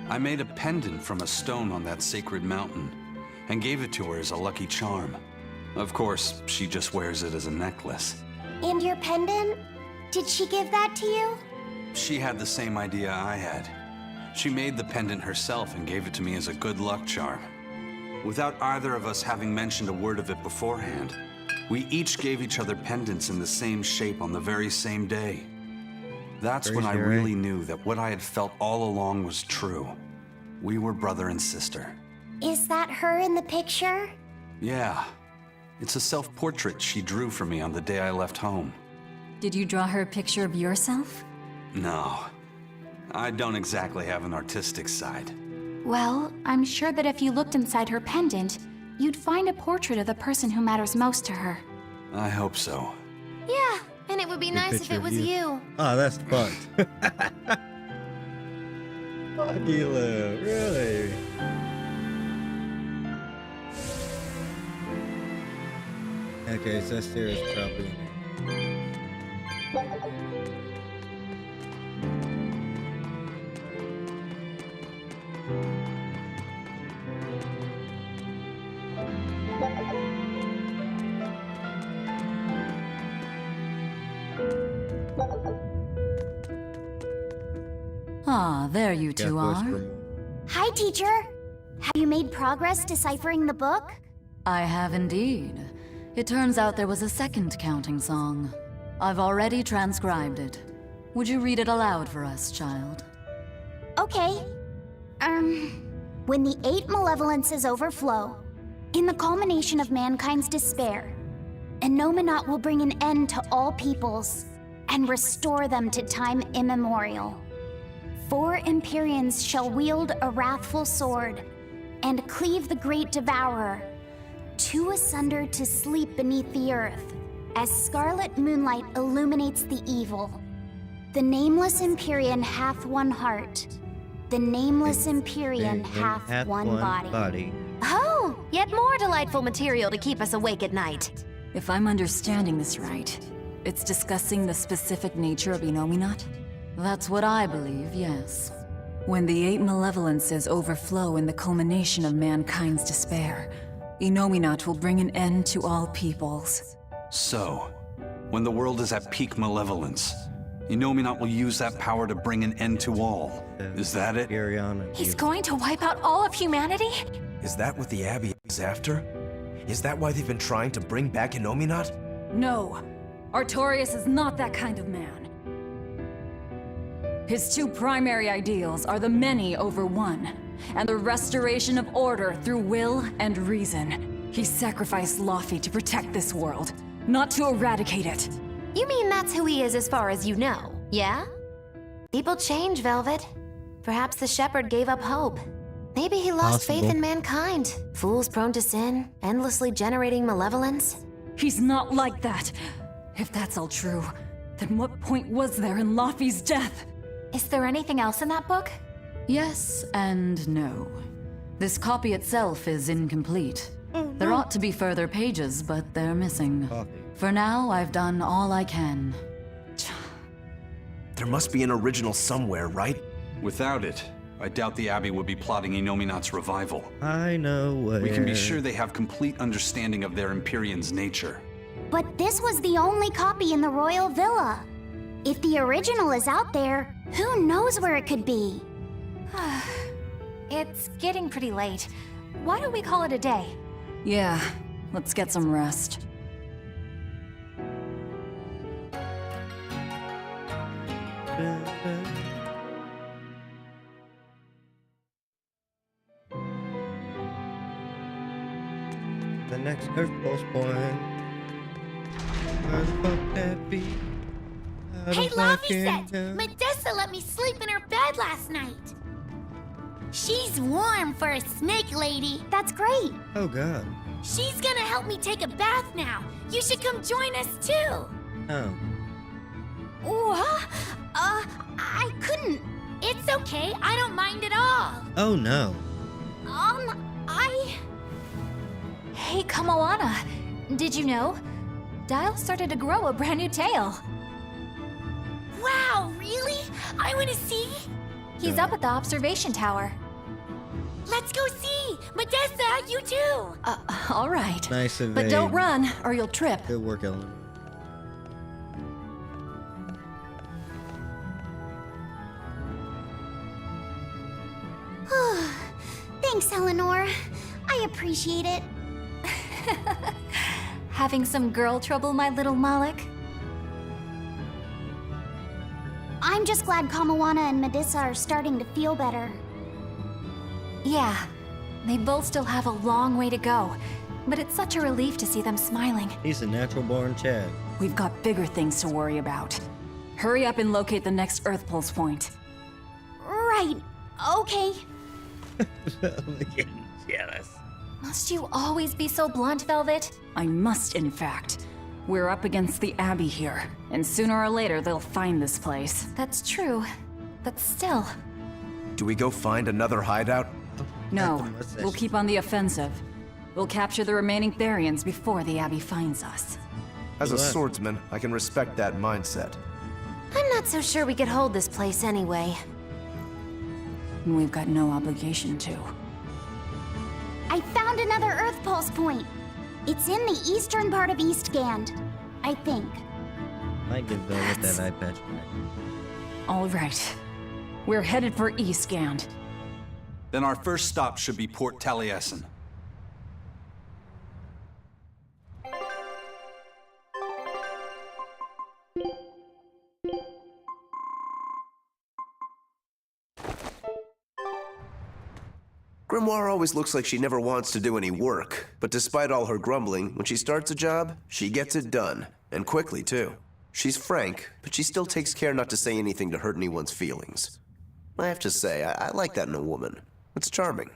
I made a pendant from a stone on that sacred mountain and gave it to her as a lucky charm. Of course, she just wears it as a necklace. And your pendant? Did she give that to you? She had the same idea I had. She made the pendant herself and gave it to me as a good luck charm. Without either of us having mentioned a word of it beforehand, we each gave each other pendants in the same shape on the very same day. That's when I really knew that what I had felt all along was true. We were brother and sister. Is that her in the picture? Yeah. It's a self-portrait she drew for me on the day I left home. Did you draw her a picture of yourself? No. I don't exactly have an artistic side. Well, I'm sure that if you looked inside her pendant, you'd find a portrait of the person who matters most to her. I hope so. Yeah, and it would be nice if it was you. Oh, that's fucked. Fuck you, Lou. Really? Okay, so Sarah's probably in it. Ah, there you two are. Hi, teacher. Have you made progress deciphering the book? I have indeed. It turns out there was a second counting song. I've already transcribed it. Would you read it aloud for us, child? Okay. When the 8 malevolences overflow, in the culmination of mankind's despair, Innominat will bring an end to all peoples and restore them to time immemorial. 4 Empyreans shall wield a wrathful sword and cleave the great devourer, 2 asunder to sleep beneath the earth, as scarlet moonlight illuminates the evil. The nameless Empyrean hath one heart. The nameless Empyrean hath one body. Oh, yet more delightful material to keep us awake at night. If I'm understanding this right, it's discussing the specific nature of Innominat? That's what I believe, yes. When the 8 malevolences overflow in the culmination of mankind's despair, Innominat will bring an end to all peoples. So, when the world is at peak malevolence, Innominat will use that power to bring an end to all. Is that it? He's going to wipe out all of humanity? Is that what the Abbey is after? Is that why they've been trying to bring back Innominat? No, Artorias is not that kind of man. His 2 primary ideals are the many over one, and the restoration of order through will and reason. He sacrificed Laufey to protect this world, not to eradicate it. You mean that's who he is as far as you know, yeah? People change, Velvet. Perhaps the shepherd gave up hope. Maybe he lost faith in mankind. Fools prone to sin, endlessly generating malevolence. He's not like that. If that's all true, then what point was there in Laufey's death? Is there anything else in that book? Yes and no. This copy itself is incomplete. There ought to be further pages, but they're missing. For now, I've done all I can. There must be an original somewhere, right? Without it, I doubt the Abbey would be plotting Innominat's revival. I know where. We can be sure they have complete understanding of their Empyrean's nature. But this was the only copy in the royal villa. If the original is out there, who knows where it could be? It's getting pretty late. Why don't we call it a day? Yeah, let's get some rest. The next Earth Pulse point. Hey, Laufey, Medissa let me sleep in her bed last night. She's warm for a snake lady. That's great. Oh, God. She's gonna help me take a bath now. You should come join us, too. Oh. What? I couldn't. It's okay. I don't mind at all. Oh, no. Hey, Kamoana. Did you know? Dial started to grow a brand new tail. Wow, really? I want to see. He's up at the observation tower. Let's go see. Medissa, you too. All right. Nice of But don't run, or you'll trip. Good work, Ellen. Thanks, Eleanor. I appreciate it. Having some girl trouble, my little Malik? I'm just glad Kamoana and Medissa are starting to feel better. Yeah, they both still have a long way to go, but it's such a relief to see them smiling. He's a natural-born Chad. We've got bigger things to worry about. Hurry up and locate the next Earth Pulse point. Right. Okay. Jealous. Must you always be so blunt, Velvet? I must, in fact. We're up against the Abbey here, and sooner or later they'll find this place. That's true, but still. Do we go find another hideout? No, we'll keep on the offensive. We'll capture the remaining Therians before the Abbey finds us. As a swordsman, I can respect that mindset. I'm not so sure we could hold this place anyway. We've got no obligation to. I found another Earth Pulse point. It's in the eastern part of Eastgand, I think. Might give Velvet that eye patch back. All right. We're headed for Eastgand. Then our first stop should be Port Taliesin. Grimoire always looks like she never wants to do any work, but despite all her grumbling, when she starts a job, she gets it done, and quickly too. She's frank, but she still takes care not to say anything to hurt anyone's feelings. I have to say, I like that in a woman. It's charming.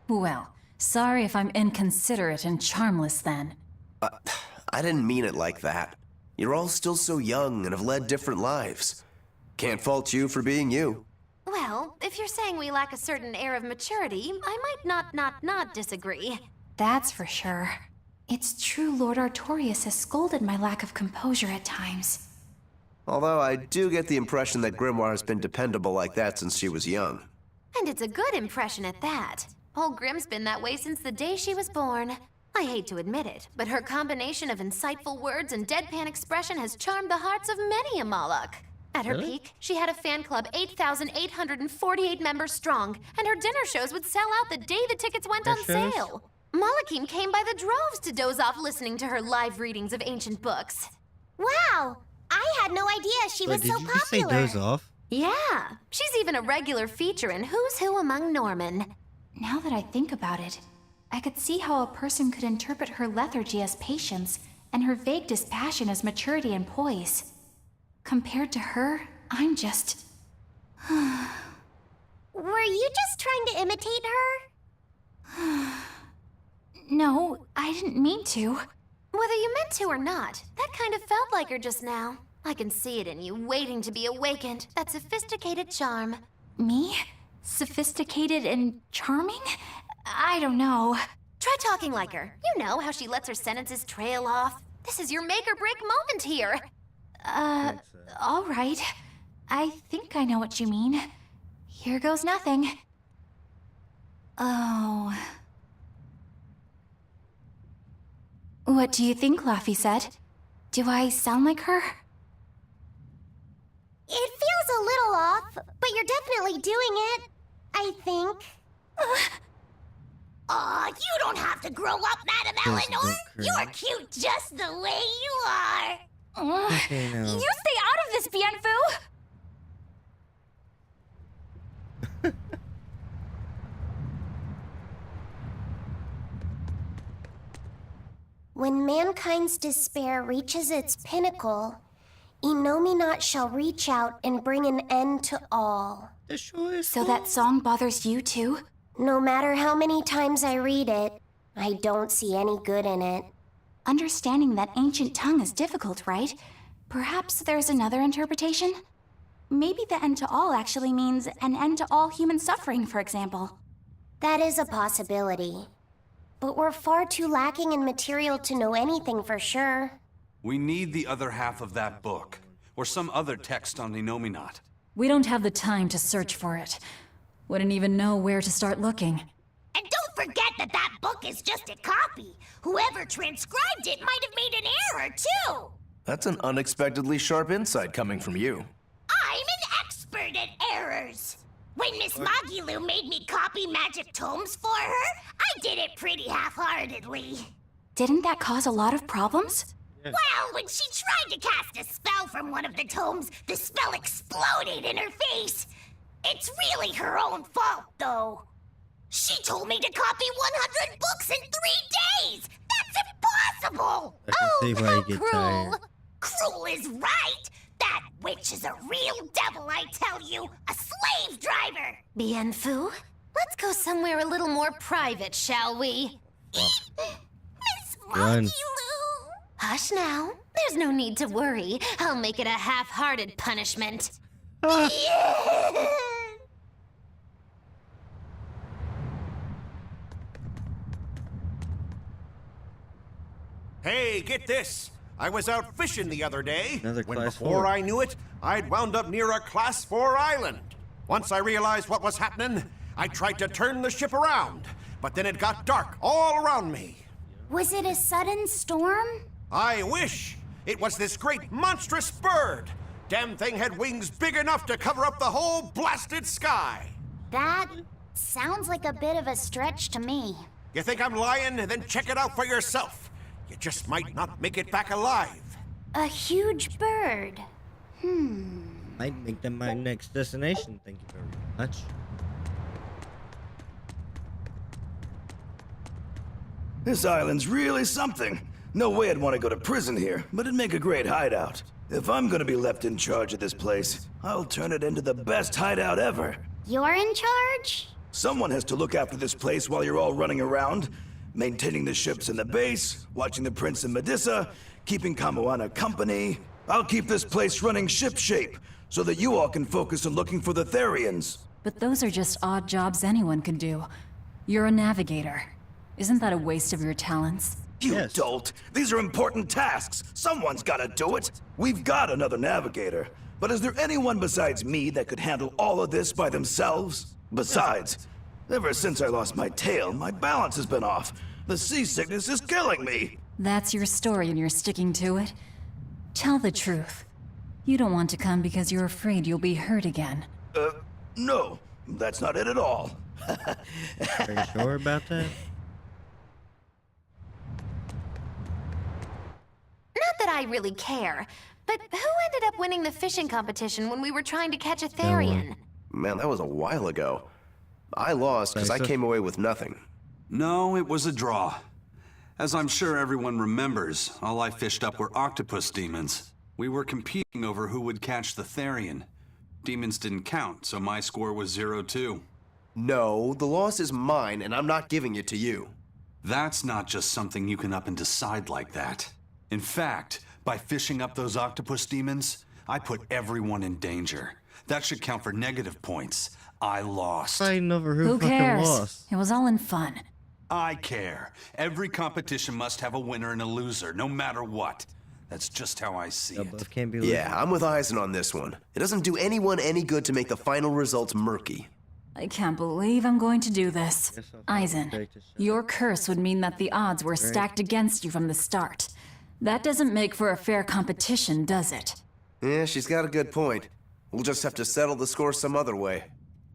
Well, sorry if I'm inconsiderate and charmless then. I didn't mean it like that. You're all still so young and have led different lives. Can't fault you for being you. Well, if you're saying we lack a certain air of maturity, I might not disagree. That's for sure. It's true Lord Artorius has scolded my lack of composure at times. Although I do get the impression that Grimoire has been dependable like that since she was young. And it's a good impression at that. Old Grim's been that way since the day she was born. I hate to admit it, but her combination of insightful words and deadpan expression has charmed the hearts of many a Moloch. At her peak, she had a fan club 8,848 members strong, and her dinner shows would sell out the day the tickets went on sale. Malachim came by the droves to doze off listening to her live readings of ancient books. Wow! I had no idea she was so popular. Did you say doze off? Yeah, she's even a regular feature in Who's Who Among Norman. Now that I think about it, I could see how a person could interpret her lethargy as patience and her vague dispassion as maturity and poise. Compared to her, I'm just... Were you just trying to imitate her? No, I didn't mean to. Whether you meant to or not, that kind of felt like her just now. I can see it in you, waiting to be awakened. That sophisticated charm. Me? Sophisticated and charming? I don't know. Try talking like her. You know how she lets her sentences trail off. This is your make or break moment here. All right. I think I know what you mean. Here goes nothing. Oh. What do you think, Laffy said? Do I sound like her? It feels a little off, but you're definitely doing it. I think. Aw, you don't have to grow up, Madam Eleanor. You're cute just the way you are. You stay out of this, Bienfu! When mankind's despair reaches its pinnacle, Innominat shall reach out and bring an end to all. So that song bothers you too? No matter how many times I read it, I don't see any good in it. Understanding that ancient tongue is difficult, right? Perhaps there's another interpretation? Maybe the end to all actually means an end to all human suffering, for example. That is a possibility. But we're far too lacking in material to know anything for sure. We need the other half of that book, or some other text on Innominat. We don't have the time to search for it. Wouldn't even know where to start looking. And don't forget that that book is just a copy. Whoever transcribed it might have made an error, too. That's an unexpectedly sharp insight coming from you. I'm an expert at errors. When Miss Magilu made me copy magic tomes for her, I did it pretty half-heartedly. Didn't that cause a lot of problems? Well, when she tried to cast a spell from one of the tomes, the spell exploded in her face. It's really her own fault, though. She told me to copy 100 books in 3 days! That's impossible! How cruel! Cruel is right! That witch is a real devil, I tell you! A slave driver! Bienfu, let's go somewhere a little more private, shall we? Miss Run. Magilu! Hush now. There's no need to worry. I'll make it a half-hearted punishment. Hey, get this! I was out fishing the other day, Another when class before 4. I knew it, I'd wound up near a Class 4 island. Once I realized what was happening, I tried to turn the ship around, but then it got dark all around me. Was it a sudden storm? I wish! It was this great monstrous bird! Damn thing had wings big enough to cover up the whole blasted sky! That sounds like a bit of a stretch to me. You think I'm lying? Then check it out for yourself. You just might not make it back alive. A huge bird. Might make them my next destination. Thank you very much. This island's really something. No way I'd want to go to prison here, but it'd make a great hideout. If I'm gonna be left in charge of this place, I'll turn it into the best hideout ever. You're in charge? Someone has to look after this place while you're all running around, maintaining the ships in the base, watching the Prince and Medusa, keeping Kamoana company. I'll keep this place running ship-shape, so that you all can focus on looking for the Therians. But those are just odd jobs anyone could do. You're a navigator. Isn't that a waste of your talents? You dolt! These are important tasks! Someone's gotta do it! We've got another navigator, but is there anyone besides me that could handle all of this by themselves? Besides, ever since I lost my tail, my balance has been off. The seasickness is killing me! That's your story and you're sticking to it? Tell the truth. You don't want to come because you're afraid you'll be hurt again. No. That's not it at all. Are you sure about that? Not that I really care, but who ended up winning the fishing competition when we were trying to catch a Therian? Man, that was a while ago. I lost because I came away with nothing. No, it was a draw. As I'm sure everyone remembers, all I fished up were octopus demons. We were competing over who would catch the Therian. Demons didn't count, so my score was 0-2. No, the loss is mine, and I'm not giving it to you. That's not just something you can up and decide like that. In fact, by fishing up those octopus demons, I put everyone in danger. That should count for negative points. I lost. Fighting over who Who fucking cares? lost. It was all in fun. I care. Every competition must have a winner and a loser, no matter what. That's just how I see it. Can't be Yeah, I'm with Eisen on this one. It doesn't do anyone any good to make the final results murky. I can't believe I'm going to do this. Eisen, your curse would mean that the odds were stacked against you from the start. That doesn't make for a fair competition, does it? Yeah, she's got a good point. We'll just have to settle the score some other way.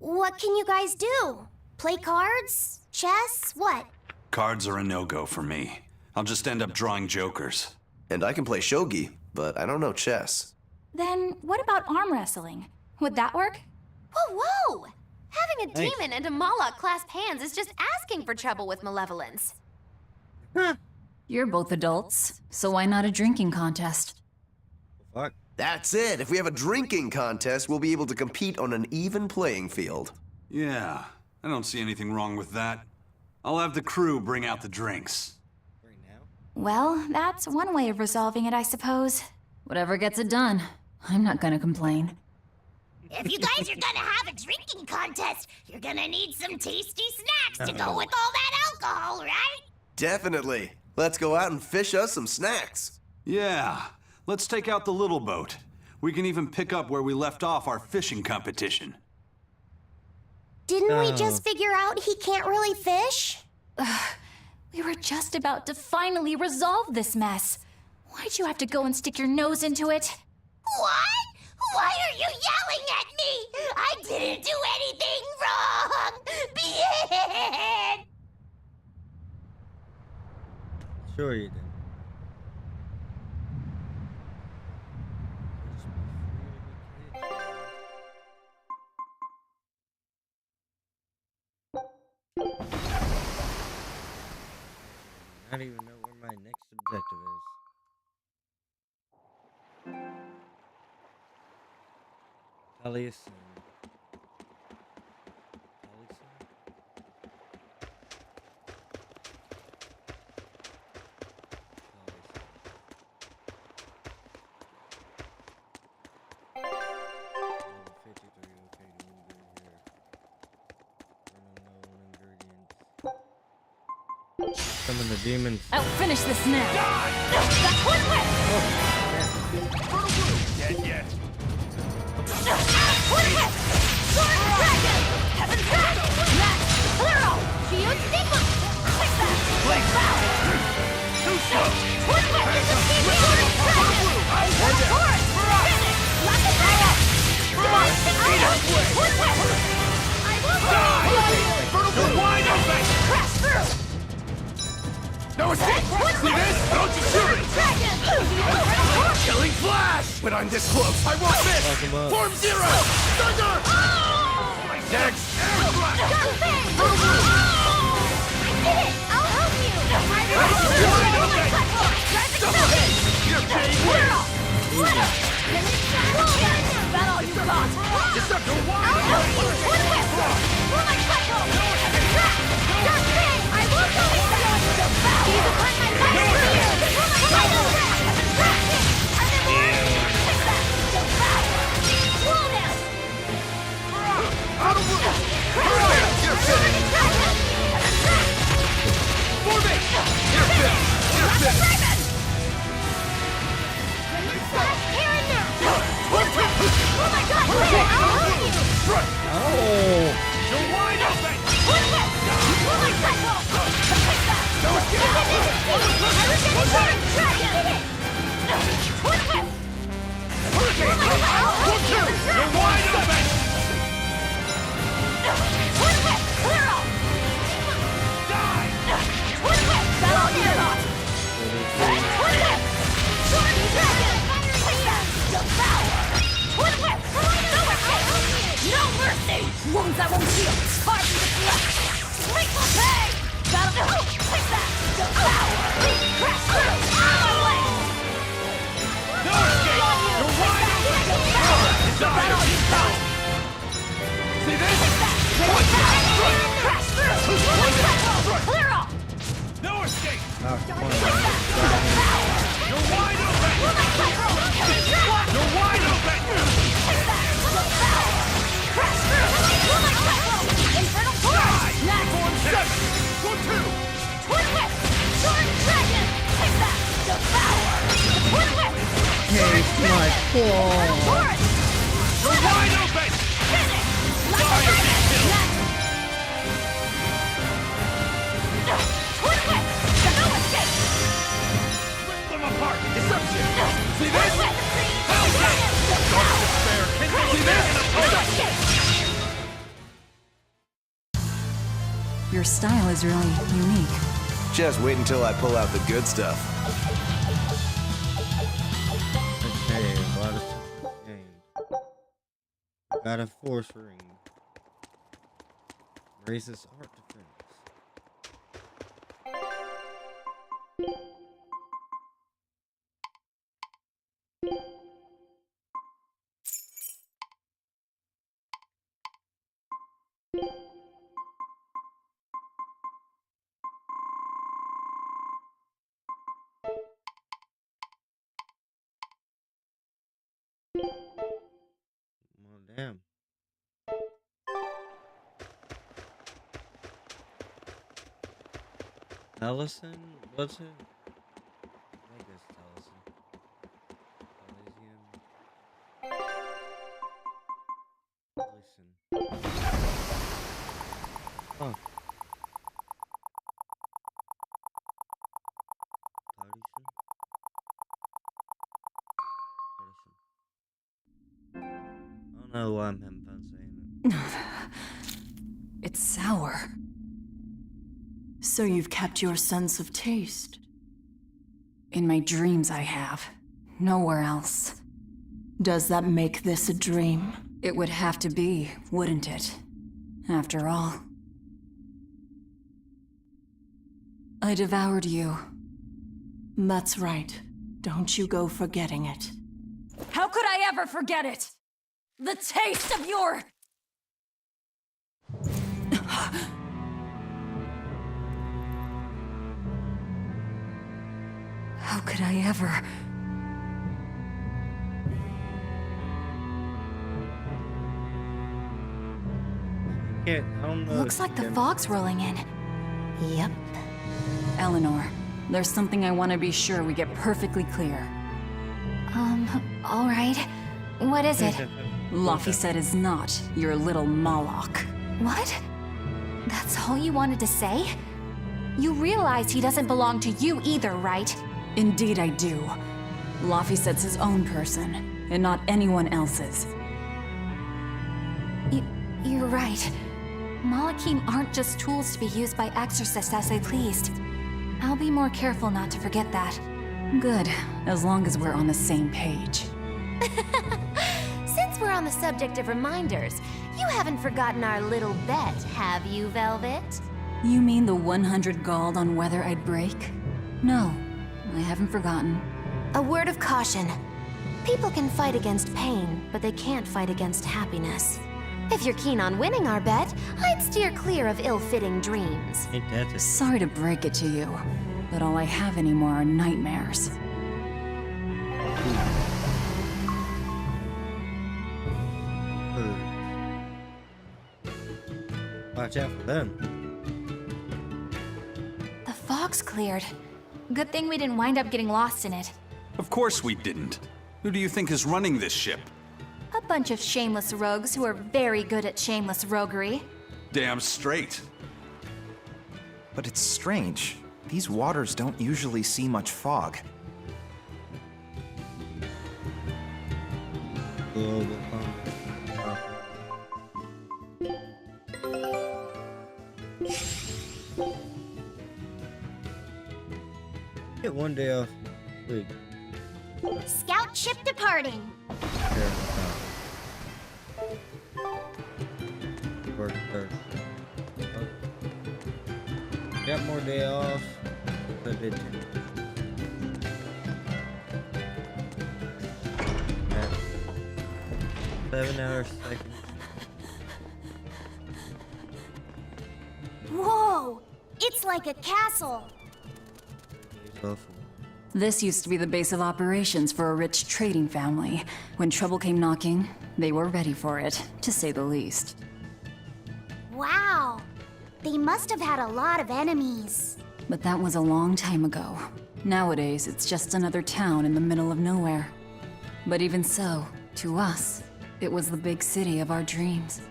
What can you guys do? Play cards? Chess? What? Cards are a no-go for me. I'll just end up drawing jokers. And I can play shogi, but I don't know chess. Then what about arm wrestling? Would that work? Whoa, whoa! Having a demon and a Moloch clasp hands is just asking for trouble with malevolence. You're both adults, so why not a drinking contest? Fuck. That's it. If we have a drinking contest, we'll be able to compete on an even playing field. Yeah, I don't see anything wrong with that. I'll have the crew bring out the drinks. Well, that's one way of resolving it, I suppose. Whatever gets it done. I'm not gonna complain. If you guys are gonna have a drinking contest, you're gonna need some tasty snacks to go with all that alcohol, right? Definitely. Let's go out and fish us some snacks. Yeah, let's take out the little boat. We can even pick up where we left off our fishing competition. Didn't we just figure out he can't really fish? We were just about to finally resolve this mess. Why'd you have to go and stick your nose into it? What? Why are you yelling at me? I didn't do anything wrong! Bien! Sure you did. I don't even know where my next objective is. Taliesin. Some of the demons. I'll finish this now. That's one way! Dead yet. One hit! Sword Dragon! Heaven's Wrath! Max! Plural! Shield Stigma! Quick Back! Blade Cloud! Too slow! One hit! Sword Dragon! Taurus! Finish! Lock it back! One hit! I will Vertical wide open! crash through! No escape! See this? Don't you shoot it! Killing flash! When I'm this close, I won't miss! Form zero! Thunder! Next! I did it! I'll help you! That all you got? Deception! I will go with that! He's upon my left spear! Out of room! You're finished! Formation! You're finished! You're finished! Oh my god! I'll help you! You're wide open! You're wide open! Clear off! Die! That all you got? Sword dragon! Devour! No mercy! Wounds that won't heal! Hard to deflect! Lethal pay! Battle! Take that! Devour! Crash through! Out of the way! No escape! You're wide open! Die! See this? Crash through! Clear off! No escape! Oh, You're wide open! You're wide open! Crash through! Infernal Torch! Next! Go two! Twin whip! Sword dragon! Take that! Devour! Twin whip! taste my claw! You're wide open! Finish! Fire me kill! Twin whip! No escape! Rip them apart! Deception! See this? Hellgate! Don't despair! See this? Your style is really unique. Just wait until I pull out the good stuff. Okay, a lot of games. Got a force ring. Raises art defense. Well, damn. Ellison? What's it? I guess it's Ellison. Ellison. Oh. I don't know why I'm having fun saying it. It's sour. So you've kept your sense of taste? In my dreams I have. Nowhere else. Does that make this a dream? It would have to be, wouldn't it? After all. I devoured you. That's right. Don't you go forgetting it. How could I ever forget it? The taste of your... How could I ever... I don't know. Looks like the fog's rolling in. Yep. Eleanor, there's something I want to be sure we get perfectly clear. All right. What is it? Laphicet is not your little Moloch. What? That's all you wanted to say? You realize he doesn't belong to you either, right? Indeed I do. Laphicet's his own person, and not anyone else's. You're right. Malachim aren't just tools to be used by exorcists as they pleased. I'll be more careful not to forget that. Good, as long as we're on the same page. Since we're on the subject of reminders, you haven't forgotten our little bet, have you, Velvet? You mean the 100 gold on whether I'd break? No, I haven't forgotten. A word of caution. People can fight against pain, but they can't fight against happiness. If you're keen on winning our bet, I'd steer clear of ill-fitting dreams. Sorry to break it to you, but all I have anymore are nightmares. Watch out for them. The fog's cleared. Good thing we didn't wind up getting lost in it. Of course we didn't. Who do you think is running this ship? A bunch of shameless rogues who are very good at shameless roguery. Damn straight. But it's strange. These waters don't usually see much fog. Get one day off. Wait. Scout ship departing. Got more day off. I did. 7 hours second. Whoa! It's like a castle. This used to be the base of operations for a rich trading family. When trouble came knocking, they were ready for it, to say the least. Wow! They must have had a lot of enemies. But that was a long time ago. Nowadays, it's just another town in the middle of nowhere. But even so, to us, it was the big city of our dreams.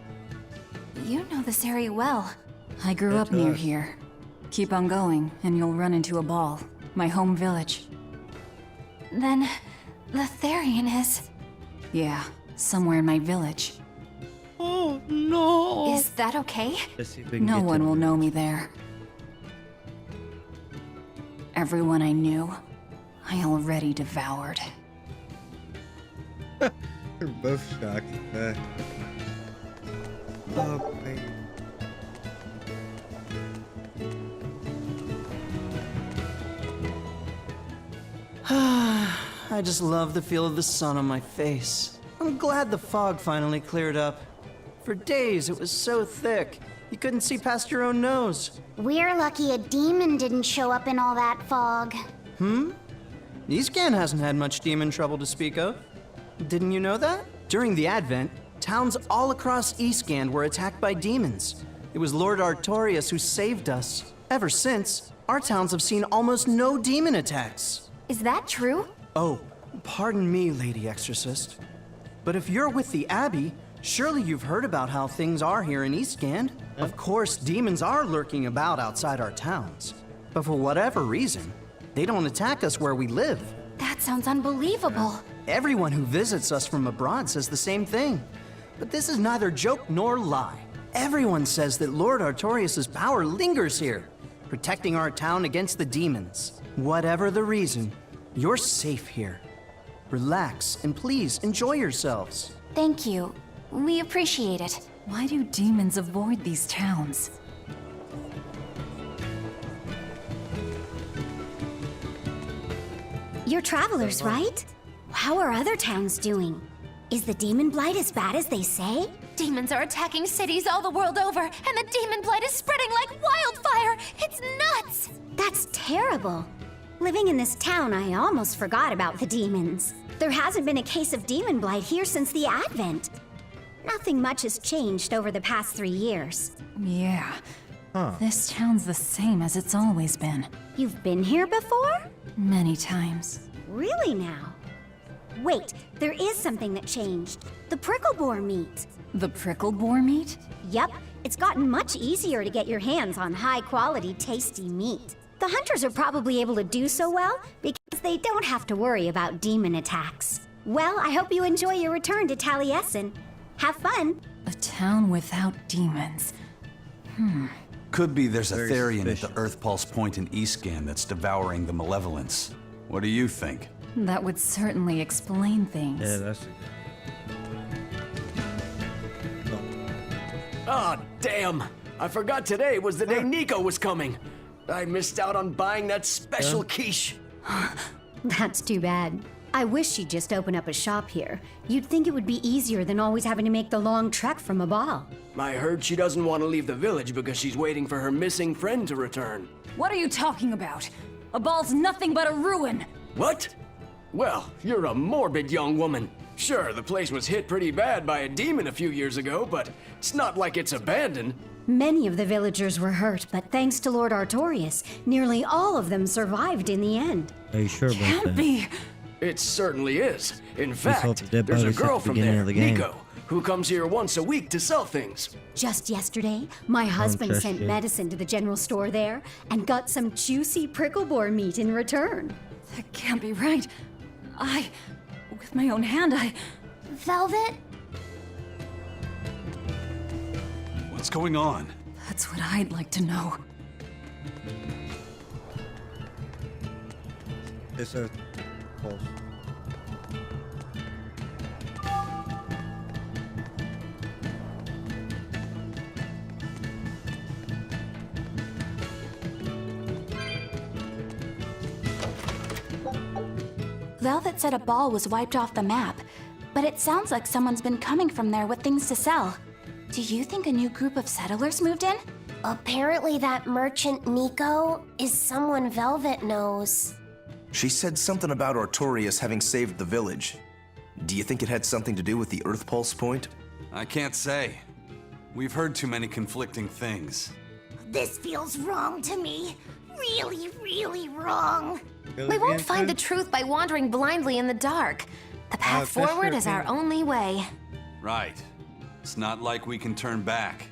You know this area well. I grew up near here. Keep on going, and you'll run into a ball. My home village. Then, the Therian is... Yeah, somewhere in my village. Oh, no! Is that okay? No one will know me there. Everyone I knew, I already devoured. They're both shocked at that. Oh, man. I just love the feel of the sun on my face. I'm glad the fog finally cleared up. For days, it was so thick, you couldn't see past your own nose. We're lucky a demon didn't show up in all that fog. Eastgan hasn't had much demon trouble to speak of. Didn't you know that? During the Advent, towns all across Eastgan were attacked by demons. It was Lord Artorius who saved us. Ever since, our towns have seen almost no demon attacks. Is that true? Oh, pardon me, Lady Exorcist. But if you're with the Abbey, surely you've heard about how things are here in Eastgand. Of course, demons are lurking about outside our towns. But for whatever reason, they don't attack us where we live. That sounds unbelievable. Everyone who visits us from abroad says the same thing. But this is neither joke nor lie. Everyone says that Lord Artorius' power lingers here, protecting our town against the demons. Whatever the reason, you're safe here. Relax and please enjoy yourselves. Thank you. We appreciate it. Why do demons avoid these towns? You're travelers, right? How are other towns doing? Is the demon blight as bad as they say? Demons are attacking cities all the world over, and the demon blight is spreading like wildfire. It's nuts! That's terrible. Living in this town, I almost forgot about the demons. There hasn't been a case of demon blight here since the Advent. Nothing much has changed over the past 3 years. Yeah. This town's the same as it's always been. You've been here before? Many times. Really now? Wait, there is something that changed. The prickle boar meat. The prickle boar meat? Yep, it's gotten much easier to get your hands on high-quality, tasty meat. The hunters are probably able to do so well because they don't have to worry about demon attacks. Well, I hope you enjoy your return to Taliesin. Have fun! A town without demons. Could be there's a Very Therian at suspicious. the Earth Pulse point in Eastgan that's devouring the malevolence. What do you think? That would certainly explain things. Yeah, that's Ah, damn! I forgot today was the day Nico was coming. I missed out on buying that special quiche. That's too bad. I wish she'd just open up a shop here. You'd think it would be easier than always having to make the long trek from a ball. I heard she doesn't want to leave the village because she's waiting for her missing friend to return. What are you talking about? A ball's nothing but a ruin. What? Well, you're a morbid young woman. Sure, the place was hit pretty bad by a demon a few years ago, but it's not like it's abandoned. Many of the villagers were hurt, but thanks to Lord Artorius, nearly all of them survived in the end. Are you sure about that? Can't be. It certainly is. In hope fact, the dead there's a body's at girl the from beginning there, of the game. Nico, who comes here once a week to sell things. Just yesterday, my husband trust sent you. medicine to the general store there and got some juicy prickle boar meat in return. That can't be right. With my own hand, Velvet? What's going on? That's what I'd like to know. It's a pulse. Velvet said a ball was wiped off the map, but it sounds like someone's been coming from there with things to sell. Do you think a new group of settlers moved in? Apparently that merchant Nico is someone Velvet knows. She said something about Artorius having saved the village. Do you think it had something to do with the Earth Pulse point? I can't say. We've heard too many conflicting things. This feels wrong to me. Really, really wrong. We won't find the truth by wandering blindly in the dark. The path forward is our only way. Right. It's not like we can turn back.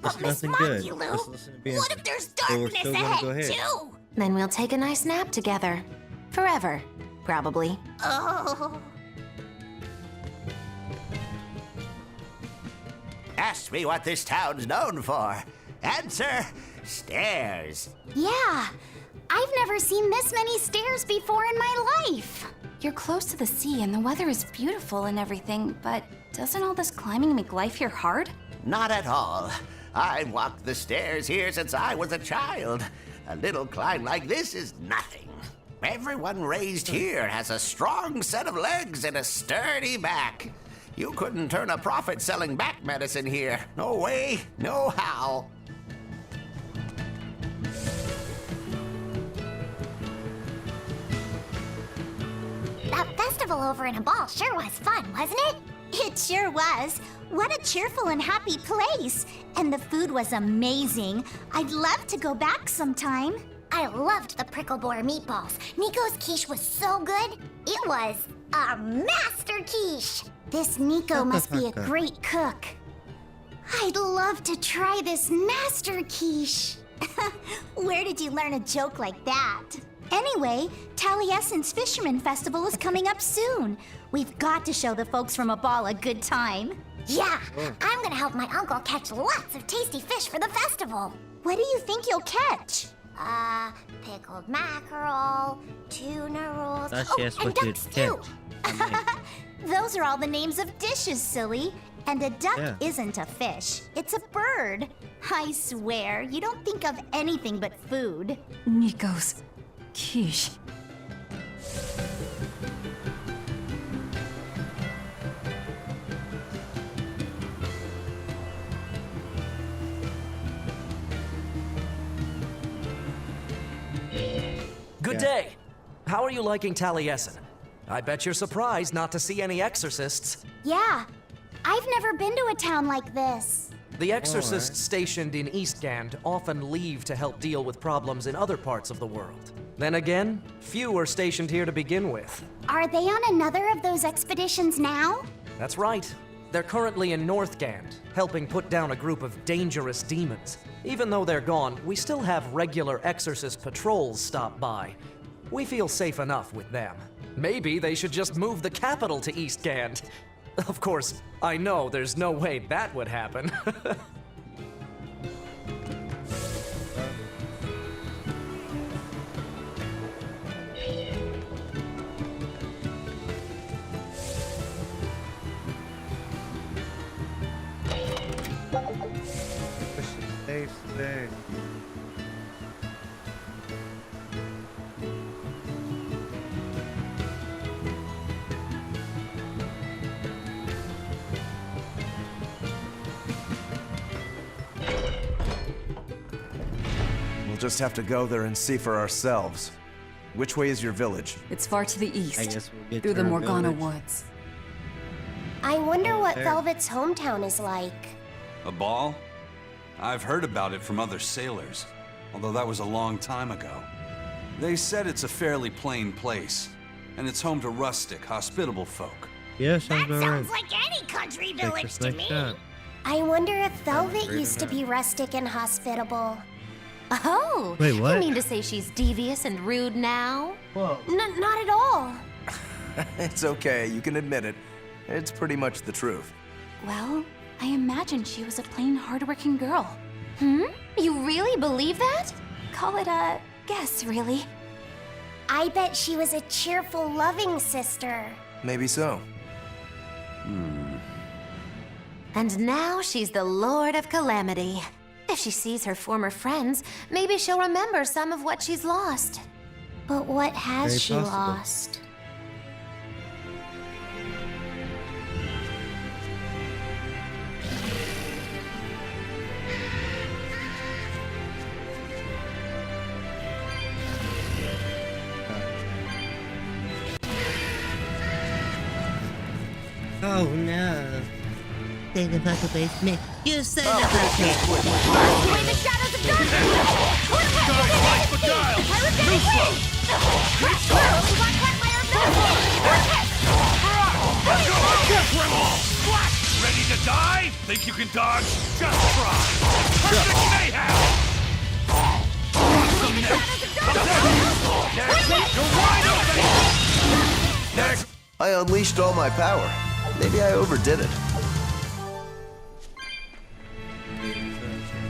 It's nothing good. Let's listen to What if there's But we're darkness still gonna ahead, go ahead. too? Then we'll take a nice nap together. Forever, probably. Oh. Ask me what this town's known for. Answer, stairs. Yeah, I've never seen this many stairs before in my life. You're close to the sea and the weather is beautiful and everything, but doesn't all this climbing make life here hard? Not at all. I've walked the stairs here since I was a child. A little climb like this is nothing. Everyone raised here has a strong set of legs and a sturdy back. You couldn't turn a profit selling back medicine here. No way, no how. That festival over in a ball sure was fun, wasn't it? It sure was. What a cheerful and happy place. And the food was amazing. I'd love to go back sometime. I loved the prickle boar meatballs. Nico's quiche was so good. It was a master quiche. This Nico must be a great cook. I'd love to try this master quiche. Where did you learn a joke like that? Anyway, Taliesin's Fisherman Festival is coming up soon. We've got to show the folks from a ball a good time. Yeah, I'm gonna help my uncle catch lots of tasty fish for the festival. What do you think you'll catch? Pickled mackerel, tuna rolls, That's and what duck you'd stew. catch. Those are all the names of dishes, silly. And a duck Yeah. isn't a fish, it's a bird. I swear, you don't think of anything but food. Nico's quiche. Good day. How are you liking Taliesin? I bet you're surprised not to see any exorcists. Yeah, I've never been to a town like this. The exorcists stationed in Eastgand often leave to help deal with problems in other parts of the world. Then again, few are stationed here to begin with. Are they on another of those expeditions now? That's right. They're currently in Northgand, helping put down a group of dangerous demons. Even though they're gone, we still have regular exorcist patrols stop by. We feel safe enough with them. Maybe they should just move the capital to Eastgand. Of course, I know there's no way that would happen. There. just have to go there and see for ourselves. Which way is your village? It's far to the east, I guess we'll get through to the our Morgana village. woods. I wonder what there. Velvet's hometown is like. A ball? I've heard about it from other sailors, although that was a long time ago. They said it's a fairly plain place, and it's home to rustic, hospitable folk. Yeah, sounds That about sounds right. like any country Take village this to next me. shot. I wonder if Velvet great used to or be rustic and hospitable. Oh, Wait, what? you mean to say she's devious and rude now? Whoa. Not at all. It's okay, you can admit it. It's pretty much the truth. Well, I imagine she was a plain, hardworking girl. You really believe that? Call it a guess, really. I bet she was a cheerful, loving sister. Maybe so. And now she's the Lord of Calamity. If she sees her former friends, maybe she'll remember some of what she's lost. But what has Very she possible. lost? Oh no. Say the fuck away from me. You son of a bitch. Away the shadows of darkness! Light the dial! New flow! Flash! Ready to die? Think you can dodge? Just try! Perfect mayhem! Awesome You're wide open! Next! I unleashed all my power. Maybe I overdid it.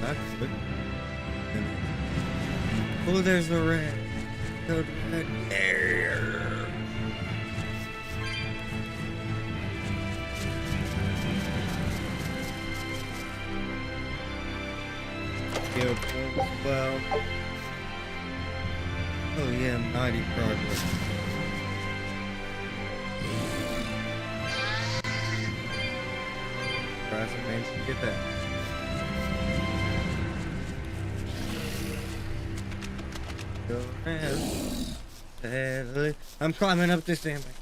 That's good. Oh, there's the red. The red. There. Well. Oh yeah, mighty progress. Surprised I managed to get that. Go around. I'm climbing up this damn thing.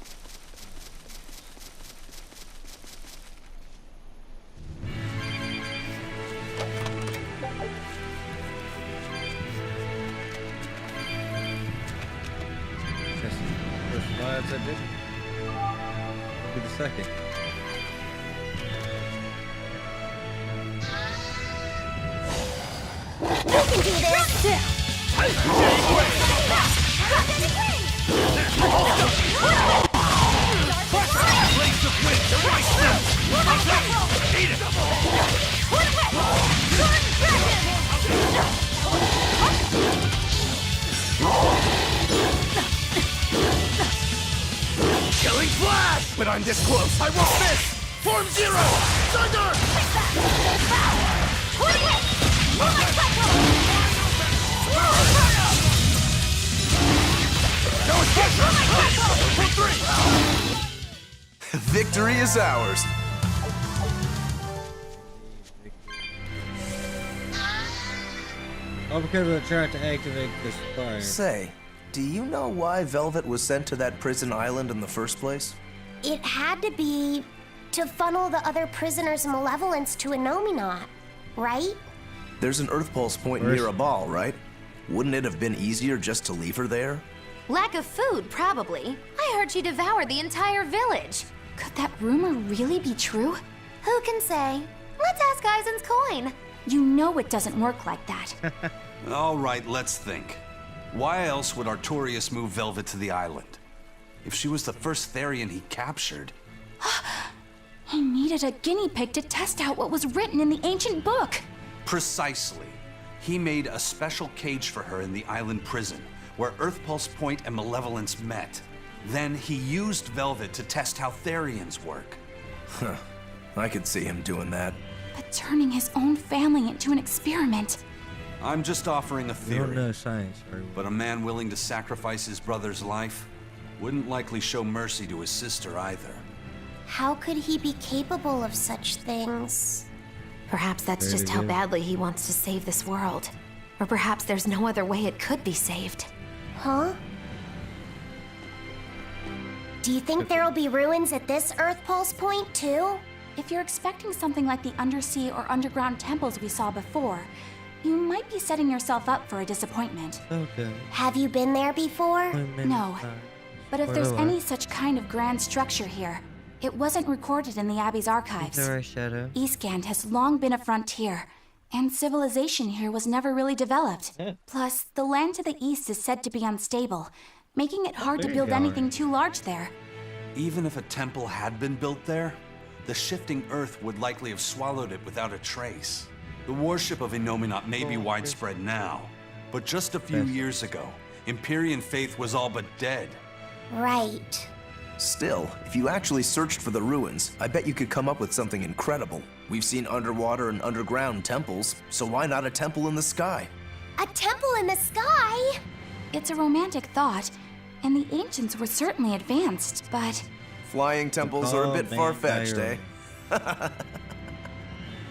That's the first slides I did. I'll do the second. You can do this! Killing flash! When I'm this close, I won't miss! Form zero! Thunder! No Victory is ours. Oh, because we're trying to activate this fire. Say, do you know why Velvet was sent to that prison island in the first place? It had to be to funnel the other prisoners' malevolence to Innominat, right? There's an Earth Pulse point near a ball, right? Wouldn't it have been easier just to leave her there? Lack of food, probably. I heard she devoured the entire village. Could that rumor really be true? Who can say? Let's ask Eisen's coin. You know it doesn't work like that. All right, let's think. Why else would Artorias move Velvet to the island? If she was the first Therian he captured... He needed a guinea pig to test out what was written in the ancient book. Precisely. He made a special cage for her in the island prison, where Earth Pulse Point and Malevolence met. Then he used Velvet to test how Therians work. Huh. I could see him doing that. But turning his own family into an experiment. I'm just offering a You don't theory. know science very well. But a man willing to sacrifice his brother's life wouldn't likely show mercy to his sister either. How could he be capable of such things? Perhaps that's Very just how good. badly he wants to save this world. Or perhaps there's no other way it could be saved. Huh? Do you think there'll be ruins at this Earth Pulse point, too? If you're expecting something like the undersea or underground temples we saw before, you might be setting yourself up for a disappointment. Okay. Have you been there before? No. But if there's any such kind of grand structure here, it wasn't recorded in the Abbey's archives. Eastgand has long been a frontier, and civilization here was never really developed. Plus, the land to the east is said to be unstable, making it hard to build anything too large there. Even if a temple had been built there, the shifting earth would likely have swallowed it without a trace. The worship of Innominat may be widespread now, but just a few years ago, Empyrean faith was all but dead. Right. Still, if you actually searched for the ruins, I bet you could come up with something incredible. We've seen underwater and underground temples, so why not a temple in the sky? A temple in the sky? It's a romantic thought, and the ancients were certainly advanced, but... Flying temples are a bit far-fetched, eh?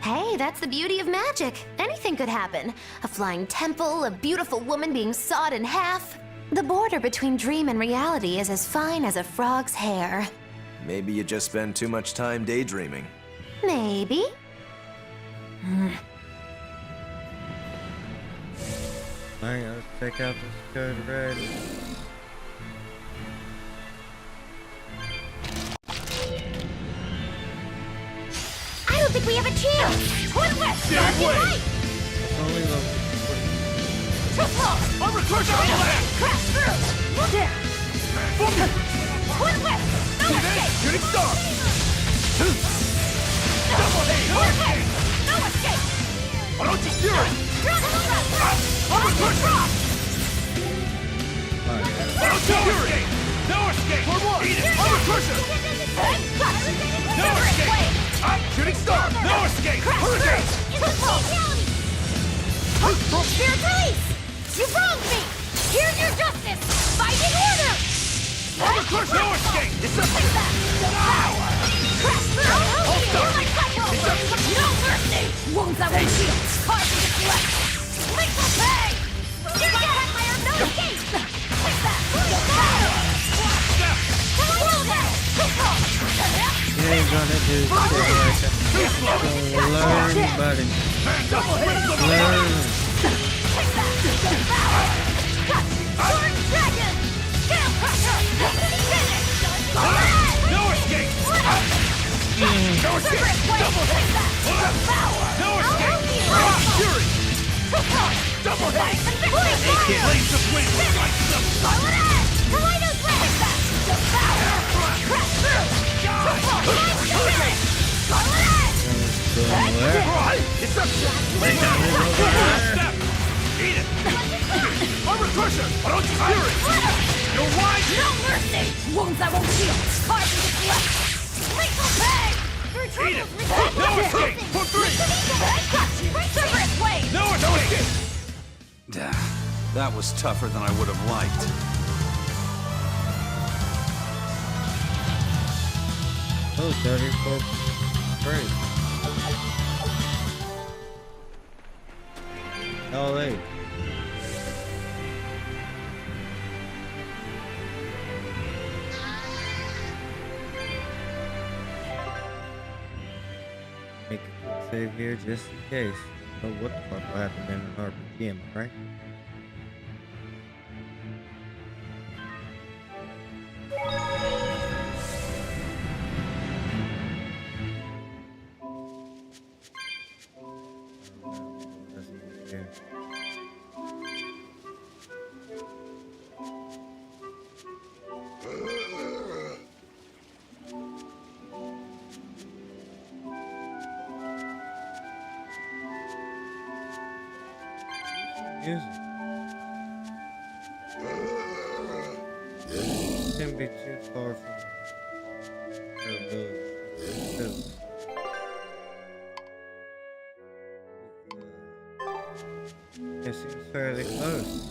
Hey, that's the beauty of magic. Anything could happen. A flying temple, a beautiful woman being sawed in half. The border between dream and reality is as fine as a frog's hair. Maybe you just spend too much time daydreaming. Maybe. Alright, let's check out this code already. I don't think we have a chance! Twin Whip! Give way! Only the... I'm recruiting on the land! Crash through! There! Twin Whip! No escape! Shooting star! Double hit! No escape! Orochi Fury! I'm recruiting! Orochi Fury! No escape! For one! Eat it! I'm recruiting! No escape! Shooting star! No escape! Hurricane! Spirit release! You wronged me! Here's your justice! Fighting order! No escape! It's a Power! Crash through! You're my cycle! No mercy! Wounds that won't heal! Carving its left! Lethal pay! You're gonna fire! No escape! Take that! You ain't gonna do shit like that. Learn, buddy. Learn. No escape! No escape! Double hit! No escape! Fury! Double hit! Blaze of wind! It's up! Step! Eat it! Armor crusher! Orochi Fury! You're wide! No mercy! Wounds that won't heal! Carving its left! Lethal pay! Eat it! No escape! For three! No escape! That was tougher than I would have liked. Oh, 34 great. LA. Make a quick save here just in case. Oh, what the fuck will happen in an RPG, am I right? Can't be too far from her village. It seems fairly close.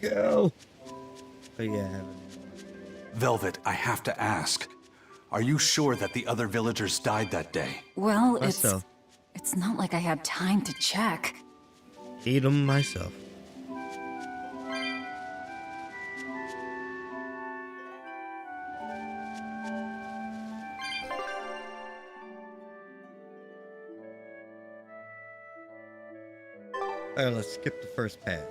go. But yeah. Velvet, I have to ask. Are you sure that the other villagers died that day? Well, Myself. it's not like I had time to check. Eat them myself. Alright, let's skip the first pad.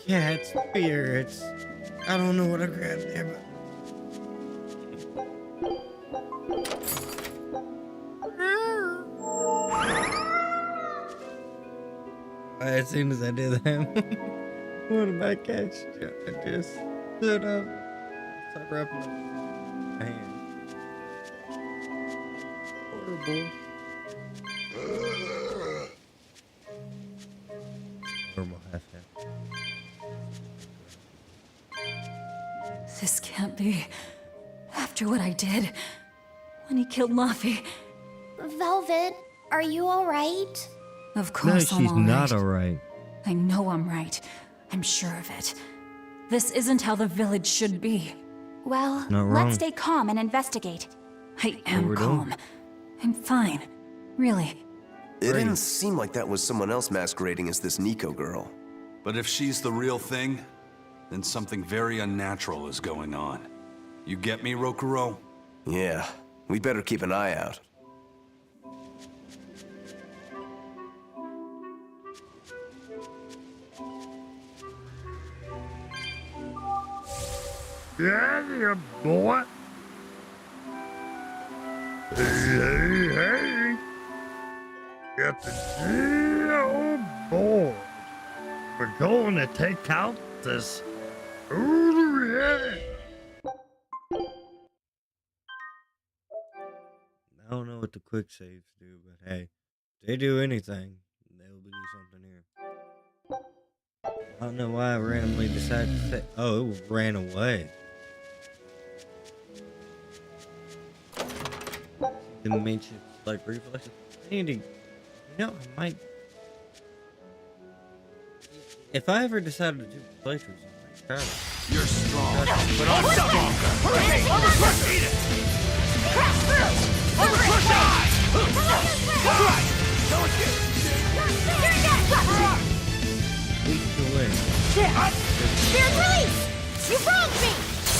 Cat spirits. I don't know what I grabbed there, but. As soon as I did that, one of my cats just stood up, started wrapping up my hand. Horrible. Normal half. This can't be. After what I did, when he killed Laffy. Velvet, are you alright? Of course I'm all right. No, she's not alright. I know I'm right. I'm sure of it. This isn't how the village should be. Well, Not wrong. let's stay calm and investigate. I am we're calm. doing. I'm fine. Really. It didn't seem like that was someone else masquerading as this Nico girl. But if she's the real thing, then something very unnatural is going on. You get me, Rokuro? Yeah, we better keep an eye out. Yeah, boy. Hey. Got the deal board. We're going to take out this. Ooh, yeah. I don't know what the quick saves do, but hey, if they do anything, they'll do something here. I don't know why I randomly decided to say. Oh, it ran away. Dimension like reflexes. I need to. You know, I might. If I ever decided to do playthroughs, I might try it. You're strong, but I'm stronger. Hurricane, overcrush, eat it. Crash through. Overcrush, die. Right. No escape. Lead the way. Spirit release! You wronged me!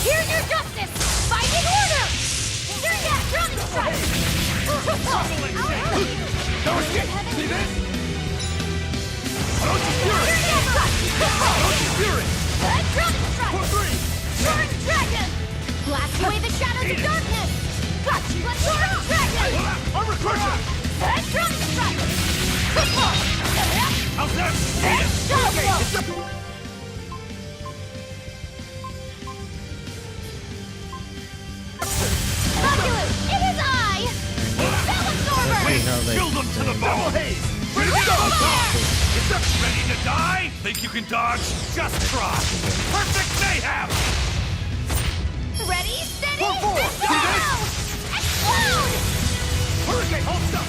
Here's your justice! Fighting order! Here's that drowning strike! No escape. See this? Don't you fear it? Don't you fear it? Drowning strike! For three. Soaring dragon! Blast away the shadows of darkness! Got you! Soaring dragon! Overcrusher! Drowning strike! How's that? It is I! Spell absorber! Build them to the ball haze! Ready to go! Is that ready to die? Think you can dodge? Just try! Perfect mayhem! Ready, steady, For four. and See this? go! Explode! Hurricane, hold stuff!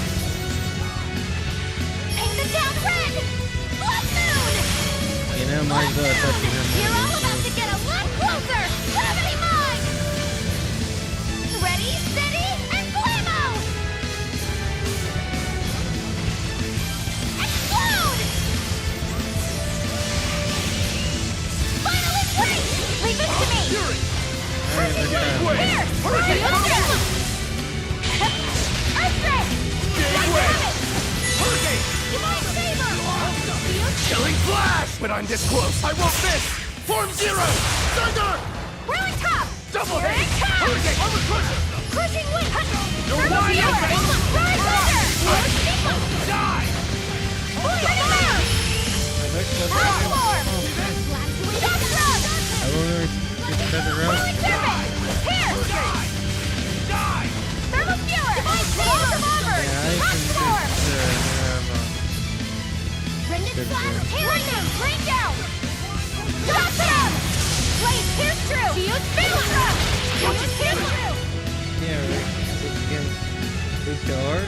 Paint the town red! Blood moon! You know, might as well touch him. You're all about to get a lot closer! Gravity mine! Ready, steady, and blammo! Explode! Final embrace! Leave it to me! Fury! Here! Hurricane! Earthquake! Gateway! Hurricane! Divine saber! Chilling flash! When I'm this close, I won't miss! Form zero! Thunder! Whirling top! Double Here hit! it comes! Hurricane! Overcrusher! Crushing wind! You're wide open! Rise thunder! Sequence! Die! Poison air! Power form! Blast away the drug! I won't really get that around. Whirling serpent! Here! Die! Die! Thermal skewer! Divine saber! Revolver! Hot storm! Rendon flash! Lightning! Rain down! Blast it up! Blaze pierce through! Fuse fail trap! backyard.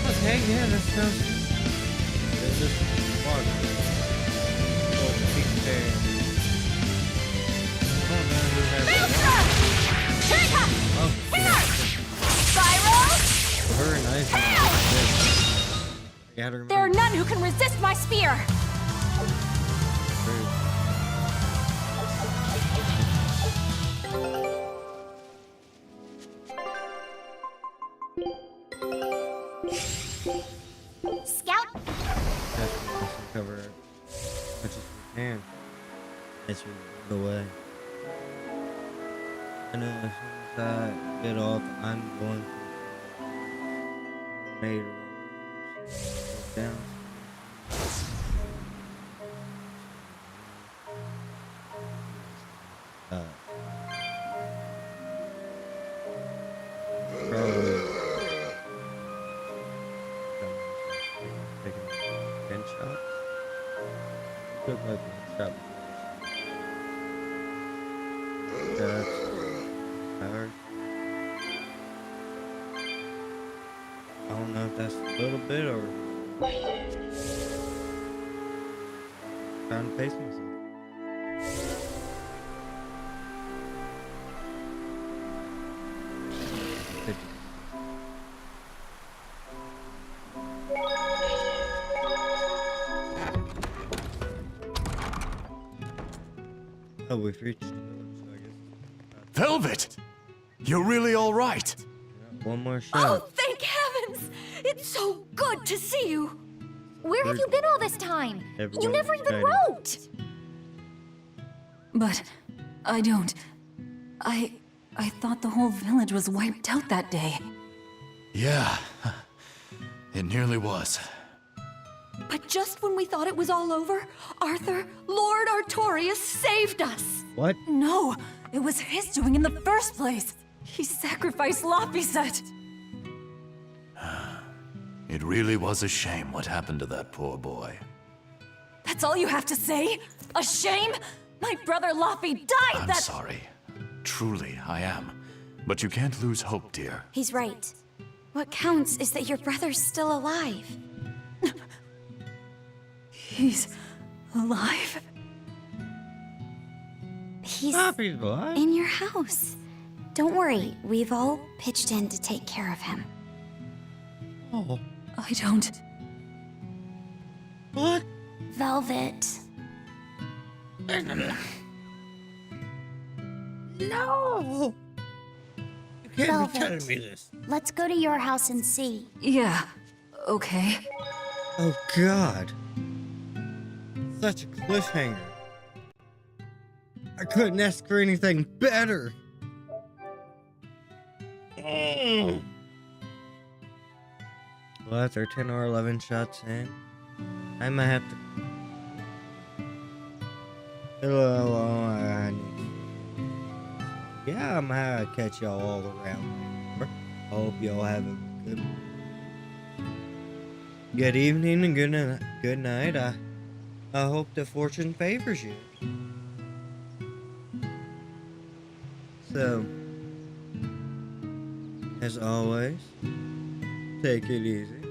Okay, yeah, that sounds good. There's this water. Oh, the big bear. I don't know who has that. Oh, Spiral! very nice. There are none who can resist my spear! Scout! Cover it. Much as we can. As we run away. I know as soon as I get off, I'm going to made down. Probably taking 10 shots. Took like 1 shot. That's power. I don't know if that's a little bit or trying to pace myself. Oh, we've reached the village, so I guess. Velvet! You're really all right. Yeah, 1 more shot. Oh, thank heavens! It's so good to see you! Where have you been all this time? You never even wrote! But I don't. I thought the whole village was wiped out that day. Yeah, it nearly was. But just when we thought it was all over, Arthur, Lord Artorias saved us! What? No, it was his doing in the first place. He sacrificed Lapiset. It really was a shame what happened to that poor boy. That's all you have to say? A shame? My brother Laffy died. I'm sorry. Truly, I am. But you can't lose hope, dear. He's right. What counts is that your brother's still alive. He's alive? He's alive? in your house. Don't worry, we've all pitched in to take care of him. Oh. I don't. What? Velvet. No! You can't Velvet. be telling me this. Let's go to your house and see. Yeah, okay. Oh, God. Such a cliffhanger. I couldn't ask for anything better. Well, after 10 or 11 shots in, I might have to... Yeah, I'm gonna catch y'all all around. I hope y'all have a good evening and good night. I hope the fortune favors you. So, as always, take it easy.